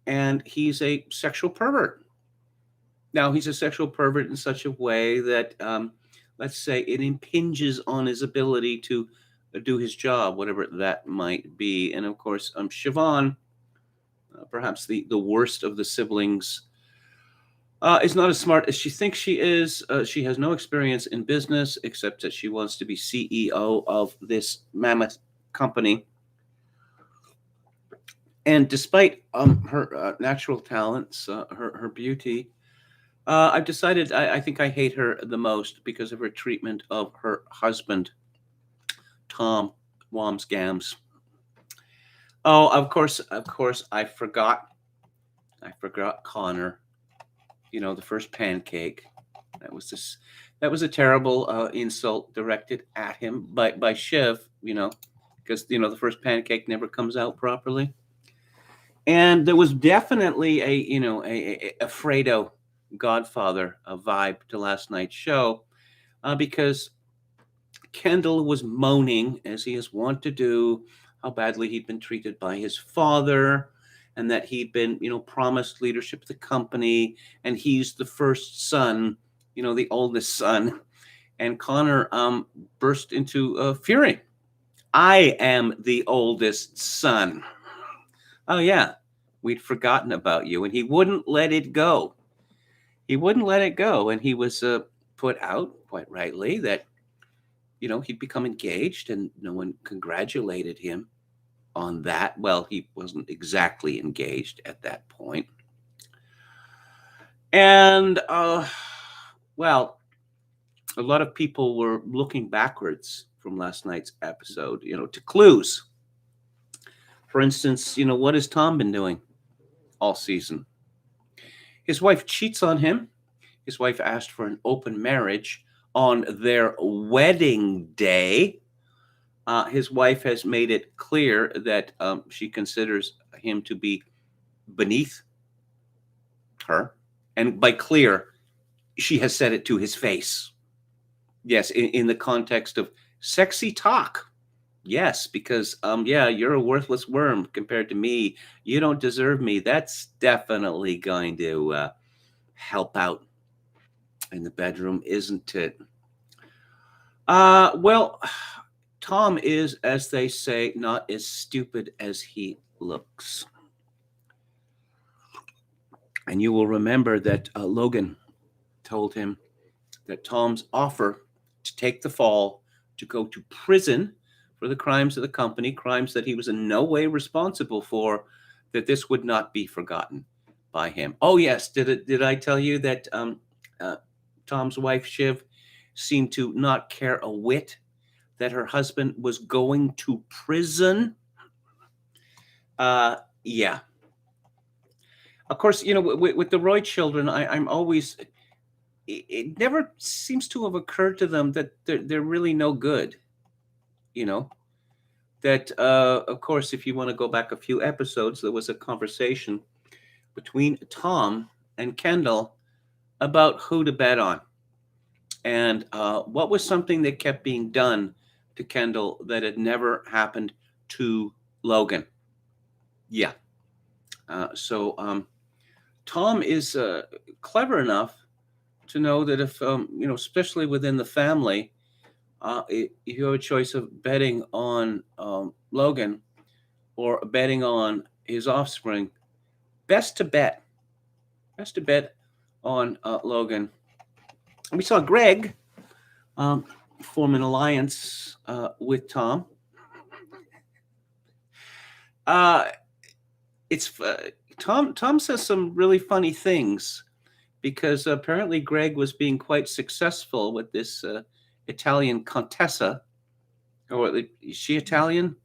Speaker 1: and he's a sexual pervert. Now, he's a sexual pervert in such a way that, let's say, it impinges on his ability to do his job, whatever that might be. And of course, Siobhan, perhaps the worst of the siblings, is not as smart as she thinks she is. She has no experience in business, except that she wants to be CEO of this mammoth company. And despite her natural talents, her beauty, I've decided I think I hate her the most because of her treatment of her husband, Tom Wamsgams. Oh, of course, I forgot Connor. You know, the first pancake. That was a terrible insult directed at him by Shiv. You know, because the first pancake never comes out properly. And there was definitely a Fredo Godfather vibe to last night's show, because Kendall was moaning, as he is wont to do, how badly he'd been treated by his father, and that he'd been, promised leadership of the company, and he's the first son, the oldest son. And Connor burst into fury. I am the oldest son. Oh, yeah, we'd forgotten about you. And he wouldn't let it go. And he was put out, quite rightly, that, he'd become engaged, and no one congratulated him on that. Well, he wasn't exactly engaged at that point. And, well, a lot of people were looking backwards from last night's episode, to clues. For instance, what has Tom been doing all season? His wife cheats on him. His wife asked for an open marriage on their wedding day. His wife has made it clear that she considers him to be beneath her. And by clear, she has said it to his face. Yes, in the context of sexy talk. Yes, because, you're a worthless worm compared to me. You don't deserve me. That's definitely going to help out in the bedroom, isn't it? Well, Tom is, as they say, not as stupid as he looks. And you will remember that Logan told him that Tom's offer to take the fall, to go to prison for the crimes of the company, crimes that he was in no way responsible for, that this would not be forgotten by him. Oh, yes. Did I tell you that Tom's wife, Shiv, seemed to not care a whit that her husband was going to prison? Yeah. Of course, with the Roy children, I'm always... It never seems to have occurred to them that they're really no good. That, of course, if you want to go back a few episodes, there was a conversation between Tom and Kendall about who to bet on. And what was something that kept being done to Kendall that had never happened to Logan? Yeah. So Tom is clever enough to know that if, especially within the family, if you have a choice of betting on Logan or betting on his offspring, best to bet on Logan. And we saw Greg form an alliance with Tom. Tom says some really funny things because apparently Greg was being quite successful with this Italian Contessa, or is she Italian?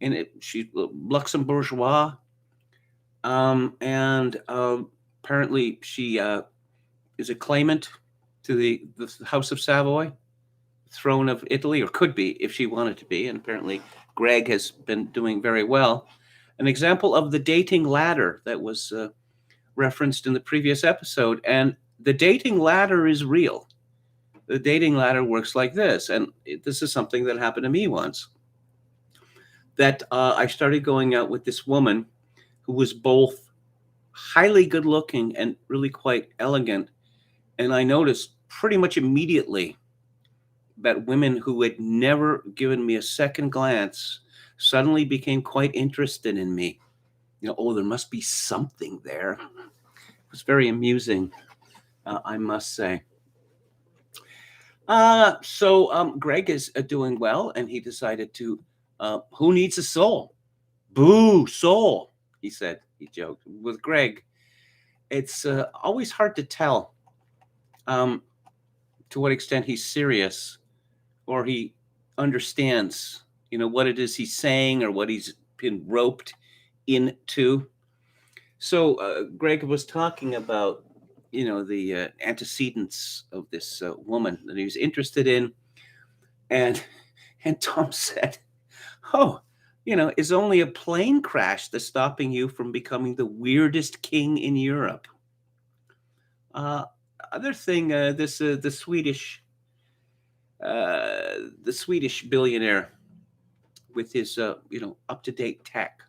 Speaker 1: And she's Luxembourgeois, and apparently she is a claimant to the House of Savoy, throne of Italy, or could be if she wanted to be. And apparently Greg has been doing very well. An example of the dating ladder that was referenced in the previous episode. And the dating ladder is real. The dating ladder works like this. And this is something that happened to me once. That I started going out with this woman who was both highly good looking and really quite elegant. And I noticed pretty much immediately that women who had never given me a second glance suddenly became quite interested in me. Oh, there must be something there. It was very amusing, I must say. So Greg is doing well, and he decided to, who needs a soul? Boo, soul, he said. He joked. With Greg, it's always hard to tell to what extent he's serious or he understands, what it is he's saying or what he's been roped into. So Greg was talking about, the antecedents of this woman that he was interested in. And Tom said, oh, is only a plane crash that's stopping you from becoming the weirdest king in Europe. Other thing, the Swedish billionaire with his, up-to-date tech.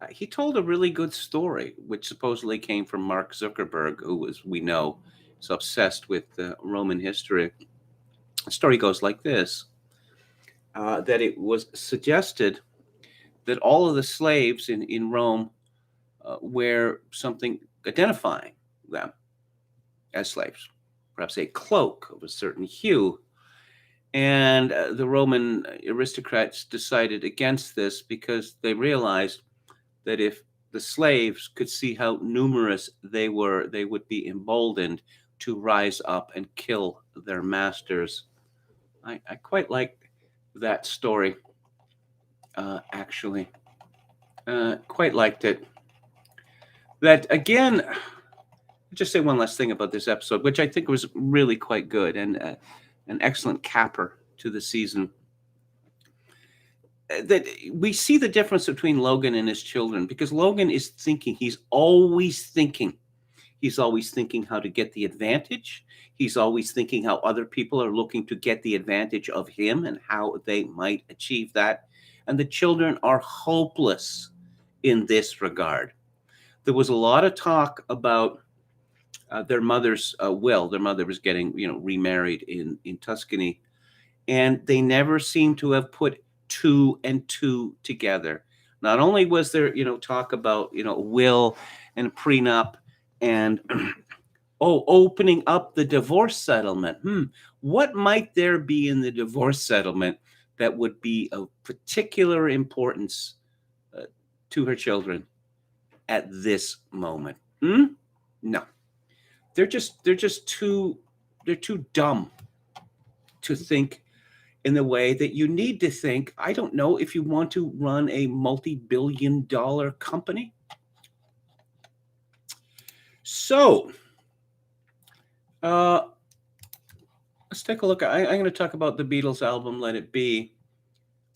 Speaker 1: He told a really good story, which supposedly came from Mark Zuckerberg, who, as we know, is obsessed with Roman history. The story goes like this, that it was suggested that all of the slaves in Rome wear something identifying them as slaves, perhaps a cloak of a certain hue. And the Roman aristocrats decided against this because they realized that if the slaves could see how numerous they were, they would be emboldened to rise up and kill their masters. I quite liked that story, actually. Quite liked it. That, again, I'll just say one last thing about this episode, which I think was really quite good and an excellent capper to the season. That we see the difference between Logan and his children, because Logan is thinking, he's always thinking how to get the advantage. He's always thinking how other people are looking to get the advantage of him and how they might achieve that. And the children are hopeless in this regard. There was a lot of talk about their mother's will. Their mother was getting, remarried in Tuscany, and they never seem to have put two and two together. Not only was there, talk about, will and prenup and opening up the divorce settlement. What might there be in the divorce settlement that would be of particular importance to her children at this moment? No, they're too dumb to think in the way that you need to think. I don't know, if you want to run a multi-billion-dollar company. So, let's take a look. I'm going to talk about the Beatles album, Let It Be,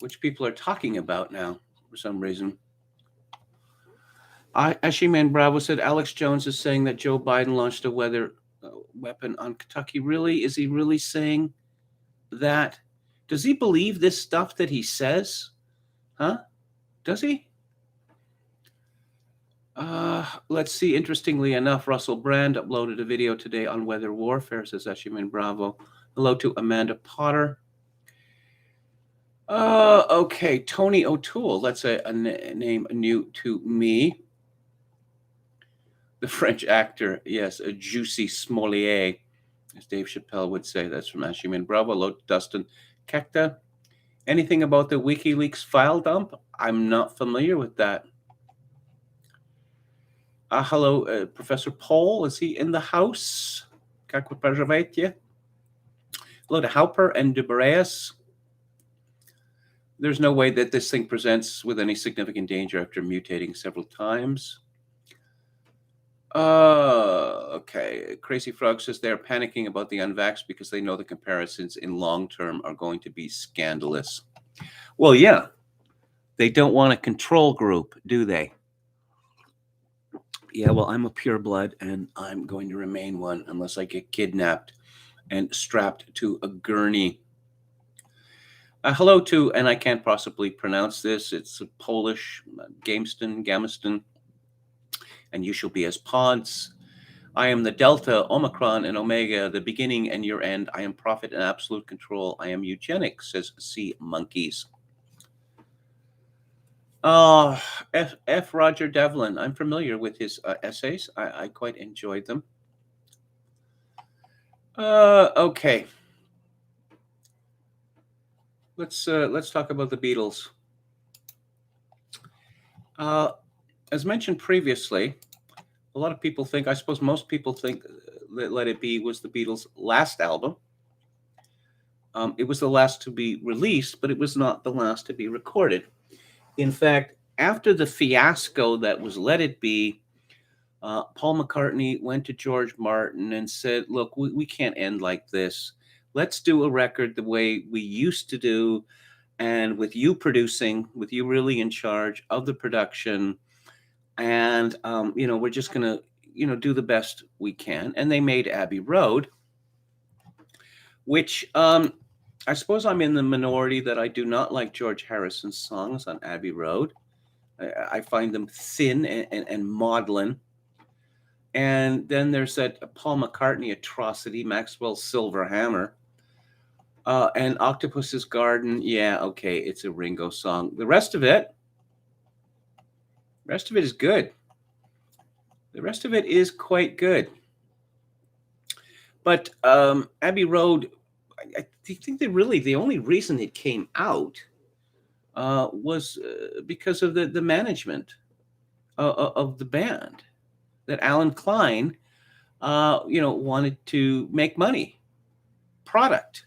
Speaker 1: which people are talking about now for some reason. Ashiman Bravo said, Alex Jones is saying that Joe Biden launched a weather weapon on Kentucky. Really? Is he really saying that? Does he believe this stuff that he says? Huh? Does he? Let's see. Interestingly enough, Russell Brand uploaded a video today on weather warfare, says Eshiman Bravo. Hello to Amanda Potter. Okay, Tony O'Toole. That's a name new to me. The French actor, yes, a juicy Smolier, as Dave Chappelle would say. That's from Eshiman Bravo. Hello to Dustin Kekta. Anything about the WikiLeaks file dump? I'm not familiar with that. Hello, Professor Paul. Is he in the house? Как вы поживаете? Hello to Hauper and Debreas. There's no way that this thing presents with any significant danger after mutating several times. Okay. Crazy Frog says they're panicking about the unvaxxed because they know the comparisons in long term are going to be scandalous. Well, yeah. They don't want a control group, do they? Yeah, well, I'm a pureblood, and I'm going to remain one unless I get kidnapped and strapped to a gurney. Hello to, and I can't possibly pronounce this, it's a Polish, Gamiston, and you shall be as pods. I am the Delta, Omicron, and Omega, the beginning and your end. I am prophet and absolute control. I am eugenics, says Sea Monkeys. F. Roger Devlin. I'm familiar with his essays. I quite enjoyed them. Okay. Let's talk about the Beatles. As mentioned previously, a lot of people think, I suppose most people think that Let It Be was the Beatles' last album. It was the last to be released, but it was not the last to be recorded. In fact, after the fiasco that was Let It Be, Paul McCartney went to George Martin and said, look, we can't end like this. Let's do a record the way we used to do, and with you producing, with you really in charge of the production. And, we're just going to, do the best we can. And they made Abbey Road, which I suppose I'm in the minority that I do not like George Harrison's songs on Abbey Road. I find them thin and maudlin. And then there's that Paul McCartney atrocity, Maxwell's Silver Hammer. And Octopus's Garden, yeah, okay, it's a Ringo song. The rest of it is good. The rest of it is quite good. But Abbey Road, I think that really the only reason it came out was because of the management of the band. That Alan Klein, wanted to make money, product.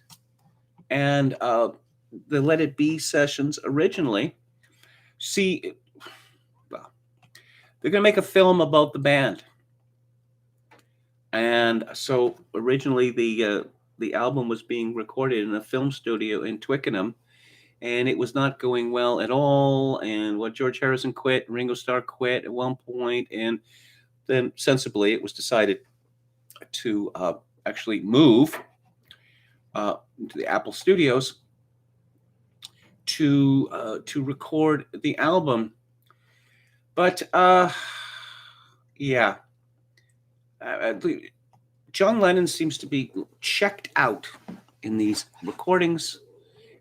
Speaker 1: And the Let It Be sessions originally, they're going to make a film about the band. And so originally the album was being recorded in a film studio in Twickenham, and it was not going well at all. And George Harrison quit, Ringo Starr quit at one point, and then sensibly it was decided to actually move to the Apple Studios to record the album. But John Lennon seems to be checked out in these recordings.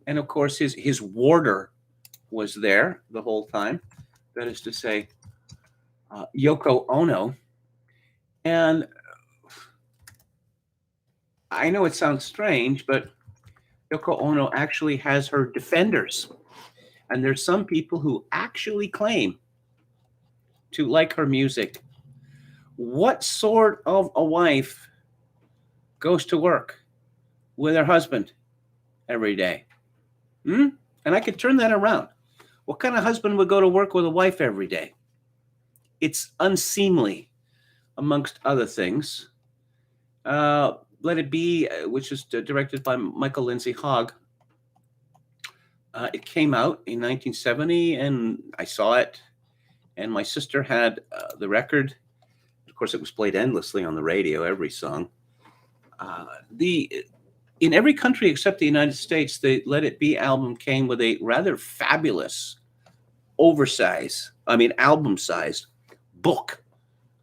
Speaker 1: And of course, his warder was there the whole time. That is to say, Yoko Ono. And I know it sounds strange, but Yoko Ono actually has her defenders. And there's some people who actually claim to like her music. What sort of a wife goes to work with her husband every day? And I could turn that around. What kind of husband would go to work with a wife every day? It's unseemly, amongst other things. Let It Be, which is directed by Michael Lindsay Hogg. It came out in 1970, and I saw it. And my sister had the record. Of course, it was played endlessly on the radio, every song. The In every country except the United States, the Let It Be album came with a rather fabulous, album-sized book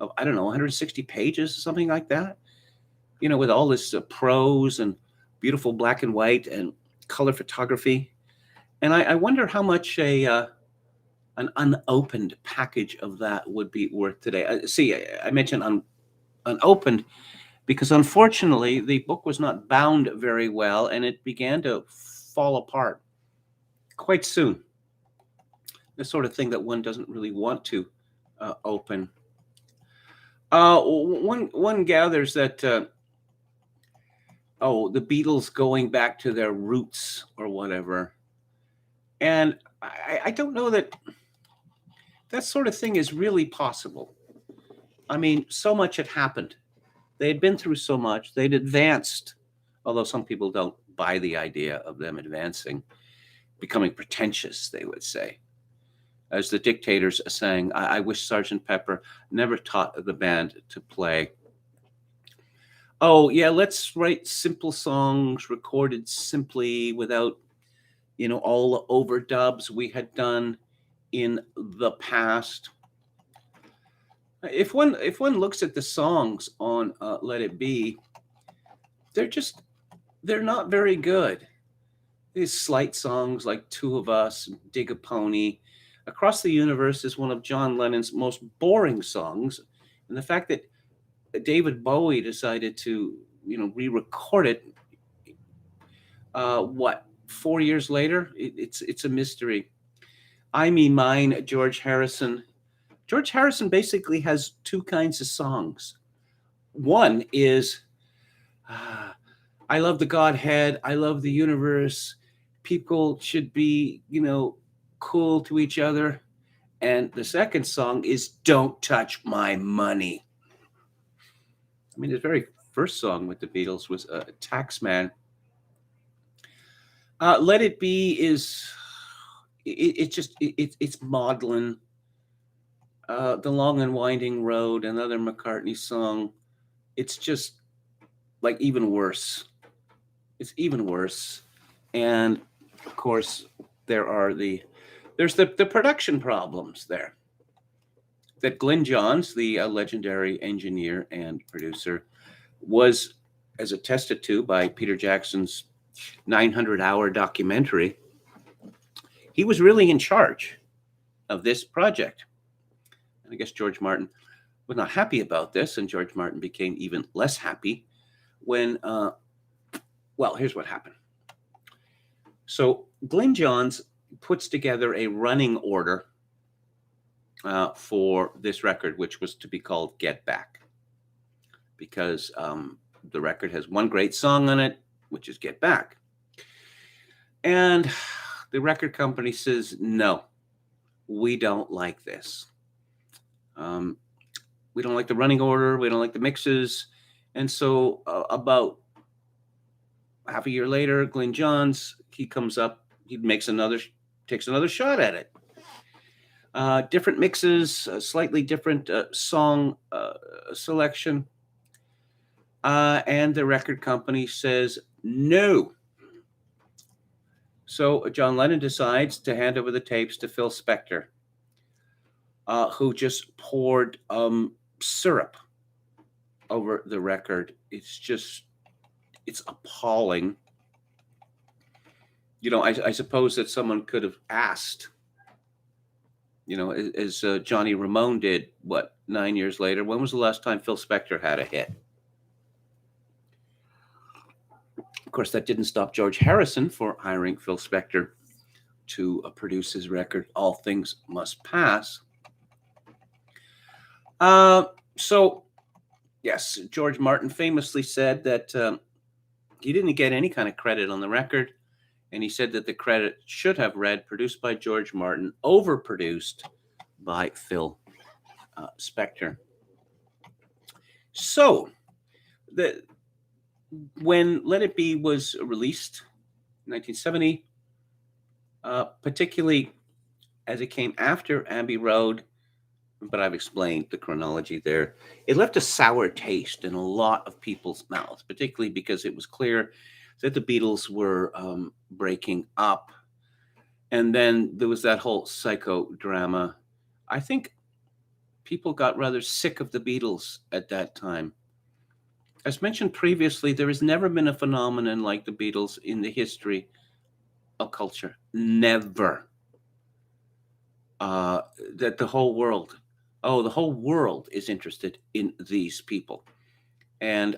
Speaker 1: of, I don't know, 160 pages, something like that. With all this prose and beautiful black and white and color photography. And I wonder how much an unopened package of that would be worth today. I mentioned unopened because unfortunately the book was not bound very well and it began to fall apart quite soon. The sort of thing that one doesn't really want to open. One gathers that the Beatles going back to their roots or whatever, and I don't know that sort of thing is really possible. I mean, so much had happened. They had been through so much. They'd advanced, although some people don't buy the idea of them advancing, becoming pretentious, they would say. As the Dictators sang, I wish Sergeant Pepper never taught the band to play. Oh, yeah, let's write simple songs recorded simply without, all the overdubs we had done in the past. If one looks at the songs on Let It Be, they're not very good. These slight songs like Two of Us, Dig a Pony, Across the Universe is one of John Lennon's most boring songs. And the fact that David Bowie decided to, re-record it, 4 years later? It's a mystery. I Mean Mine, George Harrison. George Harrison basically has two kinds of songs. One is, I love the Godhead, I love the universe, people should be, cool to each other. And the second song is Don't Touch My Money. I mean, his very first song with the Beatles was Taxman. Let It Be is, it's maudlin. The Long and Winding Road, another McCartney song. It's just like even worse. It's even worse. And of course, there's the production problems there. That Glyn Johns, the legendary engineer and producer, was, as attested to by Peter Jackson's 900-hour documentary, he was really in charge of this project. And I guess George Martin was not happy about this, and George Martin became even less happy when, here's what happened. So Glyn Johns puts together a running order for this record, which was to be called Get Back, because the record has one great song on it, which is Get Back. And the record company says, no, we don't like this. We don't like the running order. We don't like the mixes. And so about half a year later, Glyn Johns, he comes up, he takes another shot at it. Different mixes, slightly different song selection. And the record company says no. So John Lennon decides to hand over the tapes to Phil Spector, who just poured syrup over the record. It's appalling. I suppose that someone could have asked, as Johnny Ramone did, 9 years later, when was the last time Phil Spector had a hit? Of course, that didn't stop George Harrison for hiring Phil Spector to produce his record, All Things Must Pass. So, yes, George Martin famously said that he didn't get any kind of credit on the record. And he said that the credit should have read produced by George Martin, overproduced by Phil Spector. So, when Let It Be was released in 1970, particularly as it came after Abbey Road, but I've explained the chronology there. It left a sour taste in a lot of people's mouths, particularly because it was clear that the Beatles were breaking up. And then there was that whole psychodrama. I think people got rather sick of the Beatles at that time. As mentioned previously, there has never been a phenomenon like the Beatles in the history of culture. Never. That the whole world is interested in these people. And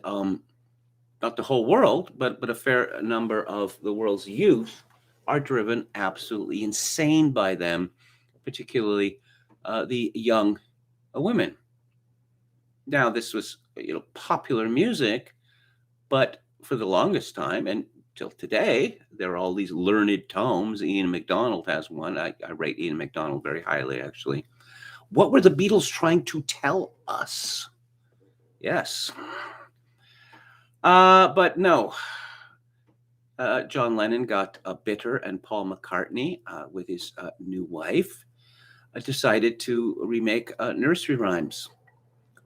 Speaker 1: not the whole world, but a fair number of the world's youth are driven absolutely insane by them, particularly the young women. Now, this was popular music, but for the longest time and till today, there are all these learned tomes. Ian MacDonald has one. I rate Ian MacDonald very highly, actually. What were the Beatles trying to tell us? Yes. But no. John Lennon got bitter, and Paul McCartney, with his new wife, decided to remake nursery rhymes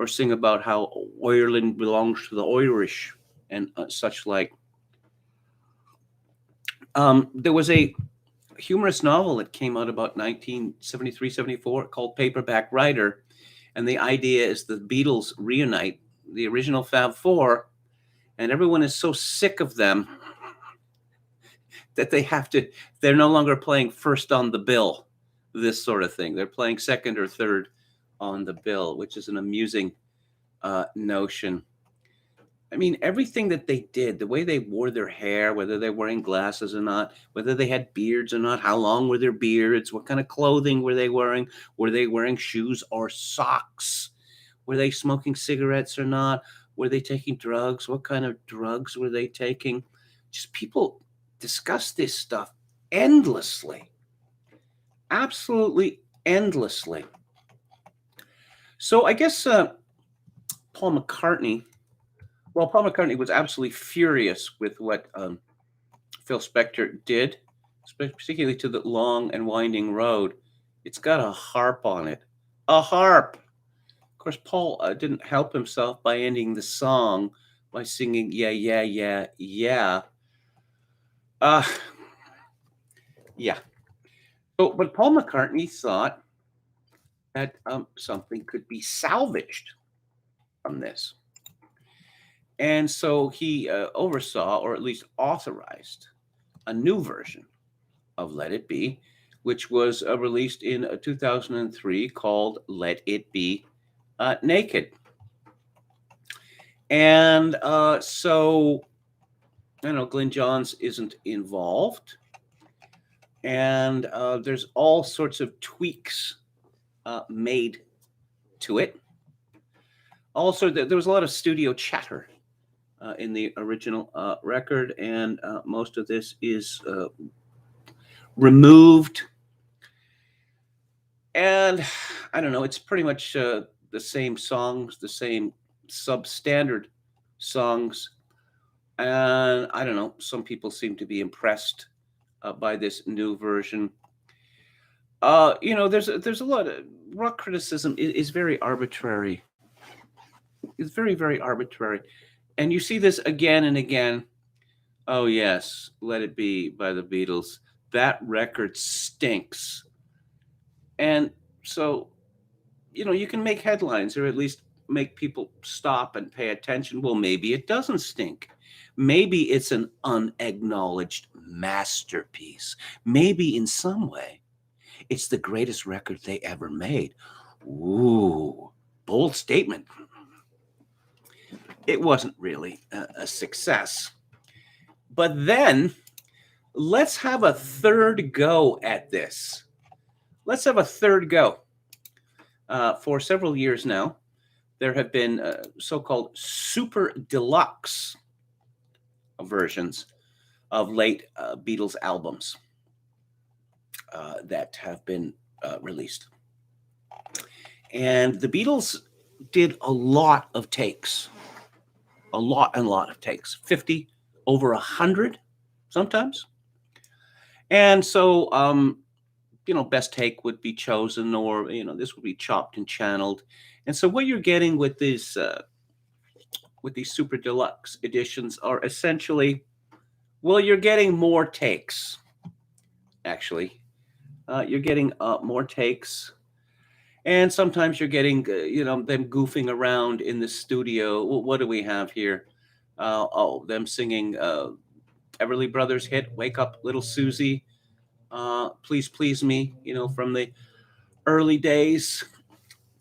Speaker 1: or sing about how Ireland belongs to the Irish and such like. There was a humorous novel that came out about 1973-74 called Paperback Writer, and the idea is the Beatles reunite the original Fab Four, and everyone is so sick of them that they're no longer playing first on the bill, this sort of thing. They're playing second or third on the bill, which is an amusing notion. I mean, everything that they did, the way they wore their hair, whether they're wearing glasses or not, whether they had beards or not, how long were their beards, what kind of clothing were they wearing shoes or socks, were they smoking cigarettes or not, were they taking drugs, what kind of drugs were they taking? Just people discuss this stuff endlessly, absolutely endlessly. So I guess Paul McCartney was absolutely furious with what Phil Spector did, particularly to the Long and Winding Road. It's got a harp on it. A harp! Of course, Paul didn't help himself by ending the song by singing, yeah, yeah, yeah, yeah. Yeah. So, but Paul McCartney thought that something could be salvaged from this. And so he oversaw, or at least authorized, a new version of Let It Be, which was released in 2003 called Let It Be Naked. And so, Glenn Johns isn't involved. And there's all sorts of tweaks made to it. Also, there was a lot of studio chatter in the original record, and most of this is removed. And I don't know, it's pretty much the same songs, the same substandard songs. And I don't know, some people seem to be impressed by this new version. There's a lot of rock criticism is very arbitrary. It's very, very arbitrary. And you see this again and again. Oh, yes, Let It Be by the Beatles. That record stinks. And so, you can make headlines or at least make people stop and pay attention. Well, maybe it doesn't stink. Maybe it's an unacknowledged masterpiece. Maybe in some way, it's the greatest record they ever made. Ooh, bold statement. It wasn't really a success. But then let's have a third go at this. Let's have a third go. For several years now, there have been so-called super deluxe versions of late Beatles albums that have been released. And the Beatles did a lot of takes. A lot of takes, 50, over 100 sometimes. And so best take would be chosen, or this would be chopped and channeled. And so what you're getting with these super deluxe editions are essentially, well, you're getting more takes. Actually, you're getting more takes, and sometimes you're getting them goofing around in the studio. What do we have here? Them singing Everly Brothers hit "Wake Up Little Susie," "Please Please Me," from the early days.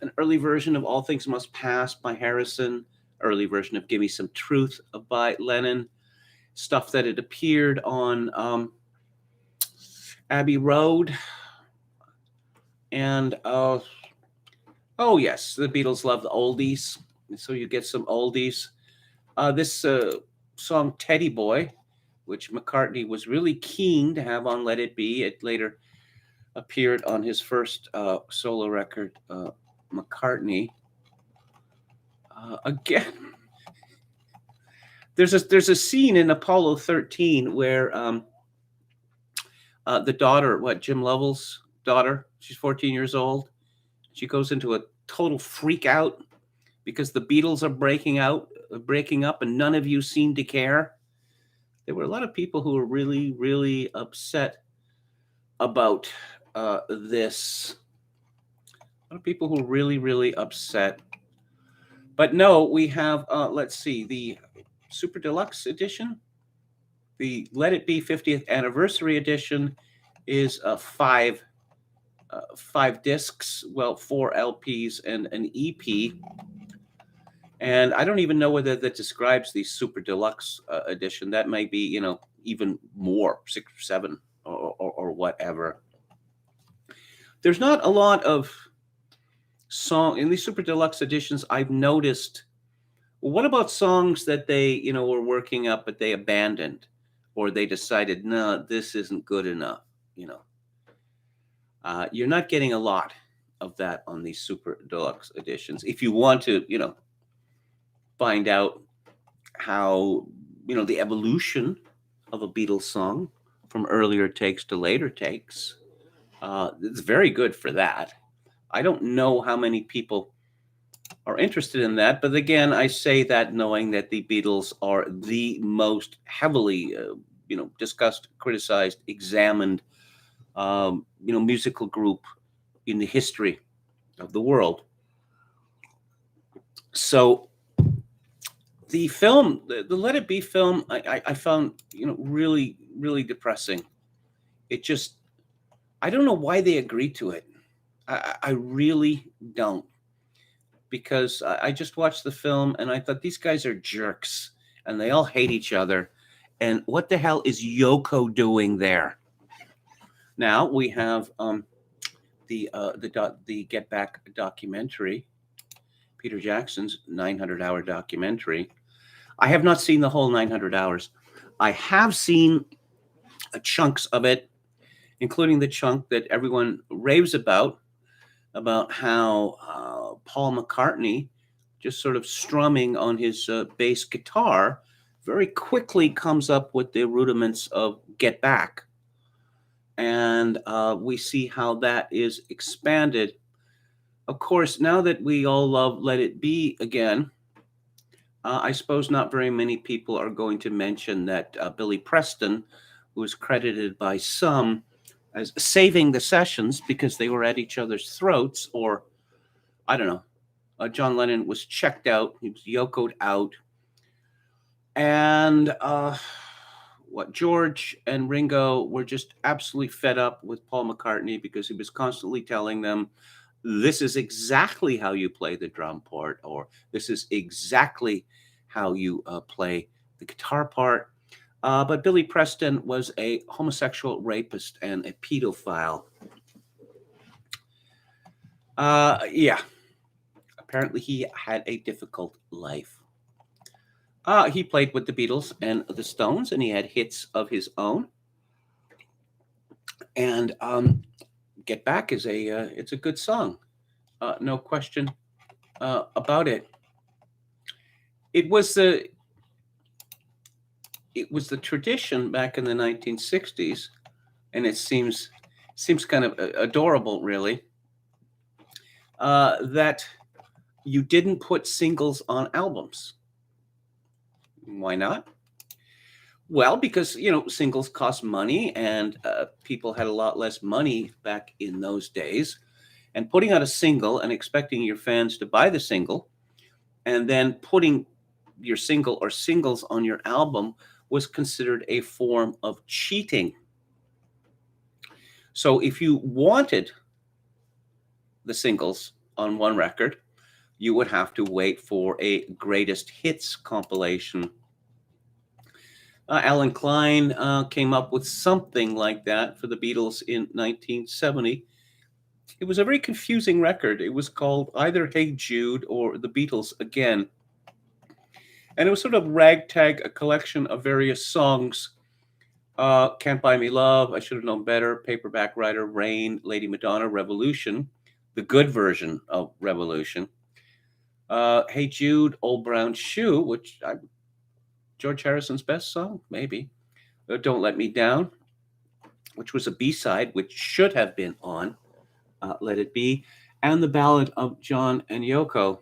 Speaker 1: An early version of "All Things Must Pass" by Harrison. Early version of "Give Me Some Truth" by Lennon. Stuff that had appeared on Abbey Road. And oh yes, the Beatles love the oldies, so you get some oldies. This song "Teddy Boy," which McCartney was really keen to have on "Let It Be," it later appeared on his first solo record, McCartney. Again, there's a scene in Apollo 13 where the daughter, Jim Lovell's daughter, she's 14 years old. She goes into a total freak out because the Beatles are breaking up, and none of you seem to care. There were a lot of people who were really, really upset about this. A lot of people who were really, really upset. But no, we have, let's see, the Super Deluxe edition. The Let It Be 50th Anniversary Edition is 5 discs, 4 LPs and an EP. And I don't even know whether that describes the Super Deluxe edition. That might be, even more, 6 or 7 or whatever. There's not a lot of song in these Super Deluxe editions. I've noticed. Well, what about songs that they, were working up, but they abandoned, or they decided, no, this isn't good enough, You're not getting a lot of that on these Super Deluxe editions. If you want to, find out how, the evolution of a Beatles song from earlier takes to later takes, it's very good for that. I don't know how many people are interested in that, but again, I say that knowing that the Beatles are the most heavily, discussed, criticized, examined, musical group in the history of the world. So the film, the Let It Be film, I found, really, really depressing. It just, I don't know why they agreed to it. I really don't. Because I just watched the film and I thought, these guys are jerks and they all hate each other. And what the hell is Yoko doing there? Now we have the Get Back documentary, Peter Jackson's 900-hour documentary. I have not seen the whole 900 hours. I have seen chunks of it, including the chunk that everyone raves about how Paul McCartney, just sort of strumming on his bass guitar, very quickly comes up with the rudiments of Get Back. And we see how that is expanded. Of course, now that we all love Let It Be again, I suppose not very many people are going to mention that Billy Preston, who is credited by some as saving the sessions because they were at each other's throats, or I don't know, John Lennon was checked out, he was Yoko'd out, and George and Ringo were just absolutely fed up with Paul McCartney because he was constantly telling them, this is exactly how you play the drum part, or this is exactly how you play the guitar part. But Billy Preston was a homosexual rapist and a pedophile. Yeah. Apparently he had a difficult life. He played with the Beatles and the Stones, and he had hits of his own. And Get Back is it's a good song. No question about it. It was the tradition back in the 1960s, and it seems seems kind of adorable, really, that you didn't put singles on albums. Why not? Well, because, singles cost money, and people had a lot less money back in those days. And putting out a single and expecting your fans to buy the single, and then putting your single or singles on your album was considered a form of cheating. So if you wanted the singles on one record, you would have to wait for a greatest hits compilation. Alan Klein came up with something like that for the Beatles in 1970. It was a very confusing record. It was called either Hey Jude or The Beatles Again. And it was sort of ragtag, a collection of various songs. Can't Buy Me Love, I Should Have Known Better, Paperback Writer, Rain, Lady Madonna, Revolution, the good version of Revolution. Hey Jude, Old Brown Shoe, which George Harrison's best song, maybe. Don't Let Me Down, which was a B-side, which should have been on Let It Be, and the Ballad of John and Yoko,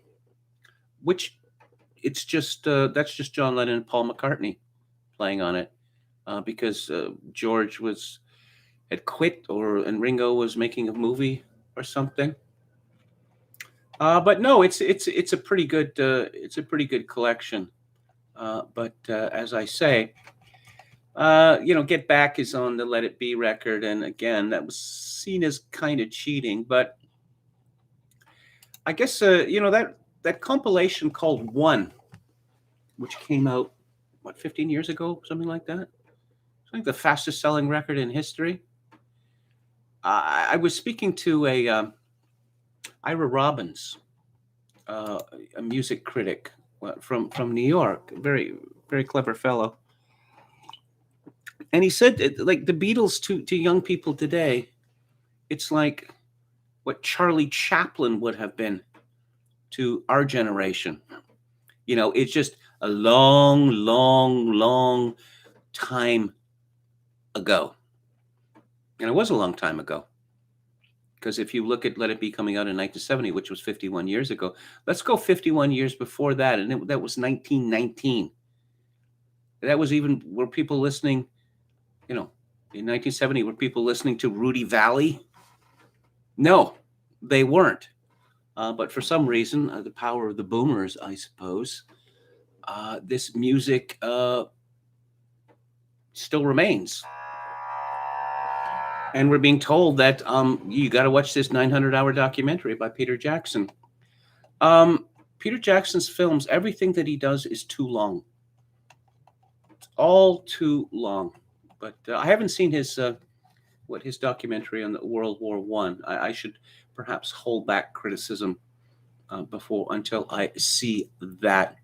Speaker 1: which it's just that's just John Lennon and Paul McCartney playing on it, because George had quit, and Ringo was making a movie or something. But no, it's a pretty good collection. But as I say, Get Back is on the Let It Be record, and again, that was seen as kind of cheating. But I guess that compilation called One, which came out 15 years ago, something like that. It's like the fastest selling record in history. I was speaking to Ira Robbins, a music critic from New York, very, very clever fellow. And he said, like, the Beatles to young people today, it's like what Charlie Chaplin would have been to our generation. It's just a long, long, long time ago. And it was a long time ago. Because if you look at Let It Be coming out in 1970, which was 51 years ago, let's go 51 years before that. And that was 1919. That was even, were people listening, in 1970, were people listening to Rudy Valley? No, they weren't. But for some reason, the power of the boomers, I suppose, this music still remains. And we're being told that you got to watch this 900-hour documentary by Peter Jackson. Peter Jackson's films, everything that he does is too long. It's all too long. But I haven't seen his documentary on the World War I. I should perhaps hold back criticism until I see that.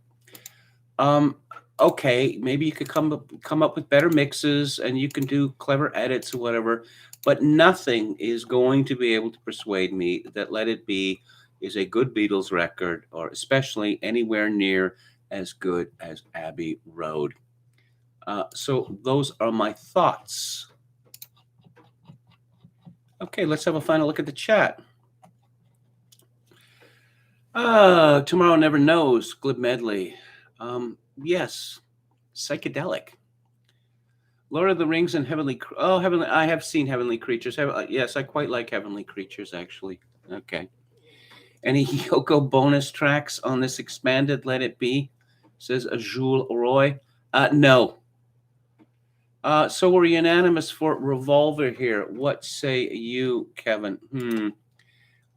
Speaker 1: Okay, maybe you could come up with better mixes, and you can do clever edits or whatever, but nothing is going to be able to persuade me that Let It Be is a good Beatles record, or especially anywhere near as good as Abbey Road. So those are my thoughts. Okay, let's have a final look at the chat. Tomorrow Never Knows, Glib Medley. Yes, psychedelic. Lord of the Rings and Heavenly. I have seen Heavenly Creatures. Yes, I quite like Heavenly Creatures, actually. Okay. Any Yoko bonus tracks on this expanded Let It Be? Says Jules Roy. No. So we're unanimous for Revolver here. What say you, Kevin?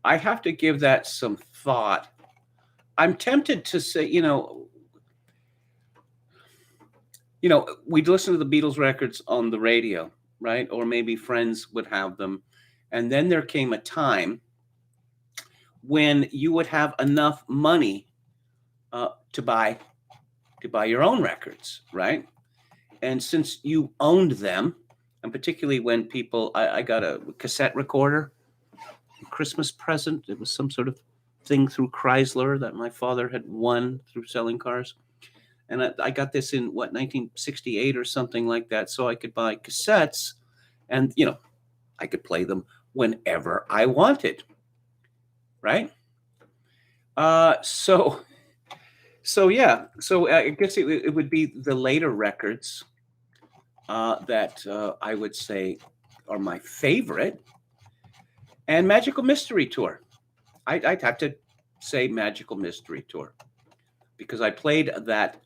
Speaker 1: I have to give that some thought. I'm tempted to say, we'd listen to the Beatles records on the radio, right? Or maybe friends would have them. And then there came a time when you would have enough money to buy your own records, right? And since you owned them, and particularly when people, I got a cassette recorder, a Christmas present. It was some sort of thing through Chrysler that my father had won through selling cars. And I got this in 1968 or something like that. So I could buy cassettes, and, I could play them whenever I wanted, right? So yeah. So I guess it would be the later records that I would say are my favorite, and Magical Mystery Tour. I'd have to say Magical Mystery Tour because I played that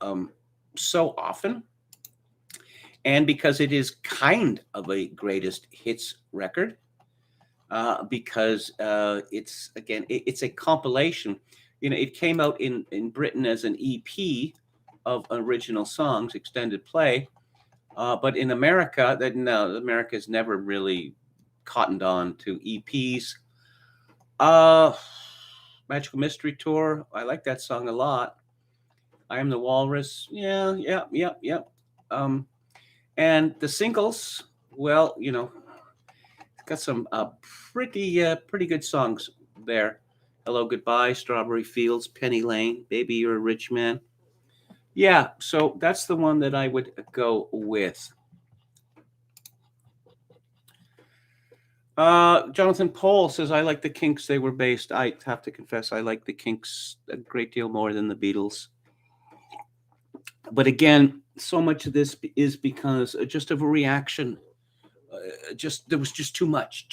Speaker 1: so often, and because it is kind of a greatest hits record. Because it's a compilation. It came out in Britain as an EP of original songs, extended play. But in America, America's never really cottoned on to EPs. Magical Mystery Tour, I like that song a lot. I Am the Walrus, yeah. And the singles, well, got some pretty good songs there. Hello, Goodbye, Strawberry Fields, Penny Lane, Baby You're a Rich Man. Yeah, so that's the one that I would go with. Jonathan Pohl says, I like the Kinks. They were based. I have to confess, I like the Kinks a great deal more than the Beatles. But again, so much of this is because just of a reaction. There was just too much.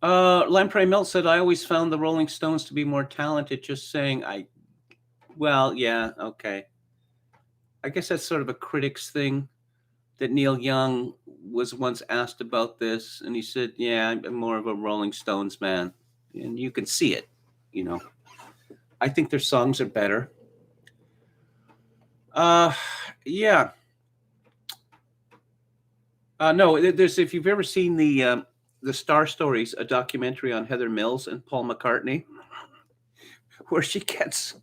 Speaker 1: Lamprey Milt said, I always found the Rolling Stones to be more talented. Just saying. Well, yeah, okay. I guess that's sort of a critic's thing. That Neil Young was once asked about this, and he said, yeah, I'm more of a Rolling Stones man. And you can see it, I think their songs are better. Yeah. No, there's, if you've ever seen the Star Stories, a documentary on Heather Mills and Paul McCartney, where she gets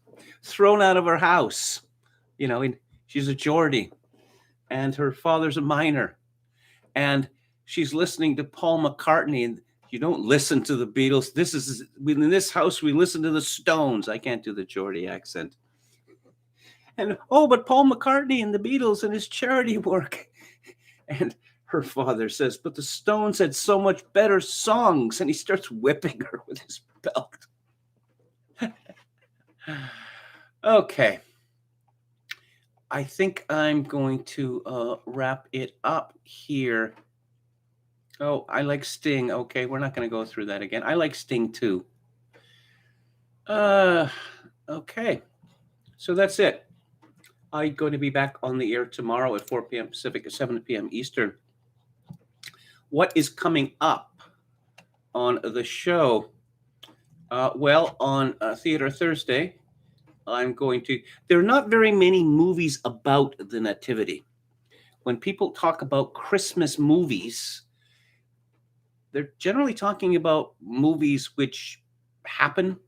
Speaker 1: thrown out of her house, and she's a Geordie, and her father's a miner, and she's listening to Paul McCartney, and you don't listen to the Beatles. In this house, we listen to the Stones. I can't do the Geordie accent. And, but Paul McCartney and the Beatles and his charity work. And her father says, but the Stones had so much better songs. And he starts whipping her with his belt. Okay. I think I'm going to wrap it up here. Oh, I like Sting. Okay, we're not going to go through that again. I like Sting too. Okay. So that's it. I'm going to be back on the air tomorrow at 4 p.m. Pacific, at 7 p.m. Eastern. What is coming up on the show? Well, on Theater Thursday, there are not very many movies about the Nativity. When people talk about Christmas movies, they're generally talking about movies which happen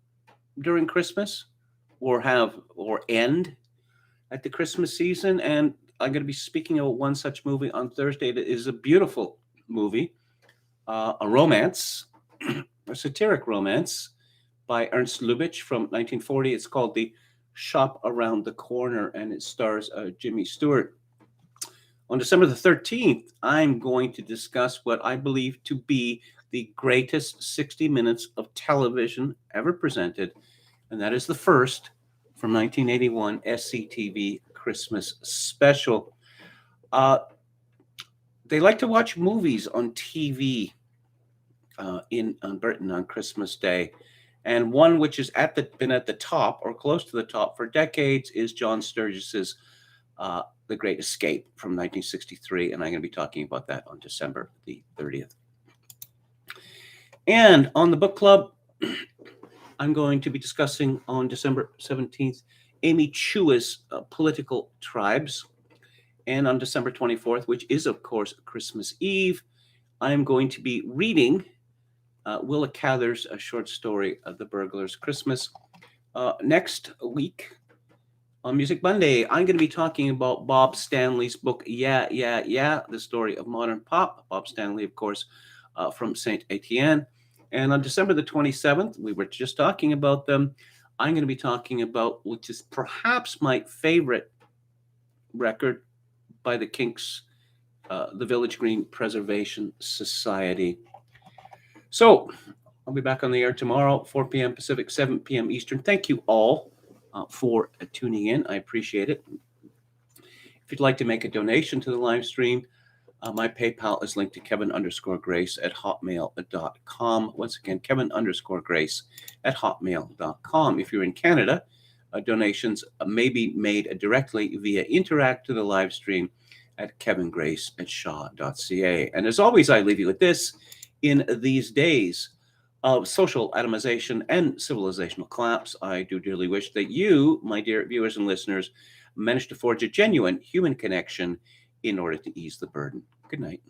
Speaker 1: during Christmas or end at the Christmas season. And I'm going to be speaking about one such movie on Thursday that is a beautiful movie, a romance, a satiric romance by Ernst Lubitsch from 1940. It's called The Shop Around the Corner, and it stars Jimmy Stewart. On December the 13th, I'm going to discuss what I believe to be the greatest 60 minutes of television ever presented, and that is the first from 1981 SCTV Christmas special. They like to watch movies on TV in Britain on Christmas Day. And one which has been at the top or close to the top for decades is John Sturgis's The Great Escape from 1963. And I'm going to be talking about that on December the 30th. And on the book club, I'm going to be discussing on December 17th, Amy Chua's Political Tribes. And on December 24th, which is, of course, Christmas Eve, I'm going to be reading Willa Cather's short story, The Burglar's Christmas. Next week, on Music Monday, I'm going to be talking about Bob Stanley's book, Yeah, Yeah, Yeah, The Story of Modern Pop. Bob Stanley, of course, from Saint Etienne. And on December the 27th, we were just talking about them. I'm going to be talking about, which is perhaps my favorite record by the Kinks, the Village Green Preservation Society. So I'll be back on the air tomorrow, 4 p.m. Pacific, 7 p.m. Eastern. Thank you all for tuning in. I appreciate it. If you'd like to make a donation to the live stream, my PayPal is linked to Kevin_Grace@hotmail.com. Once again, Kevin_Grace@hotmail.com. If you're in Canada, donations may be made directly via Interact to the live stream at kevingrace@shaw.ca. And as always, I leave you with this. In these days of social atomization and civilizational collapse, I do dearly wish that you, my dear viewers and listeners, manage to forge a genuine human connection in order to ease the burden. Good night.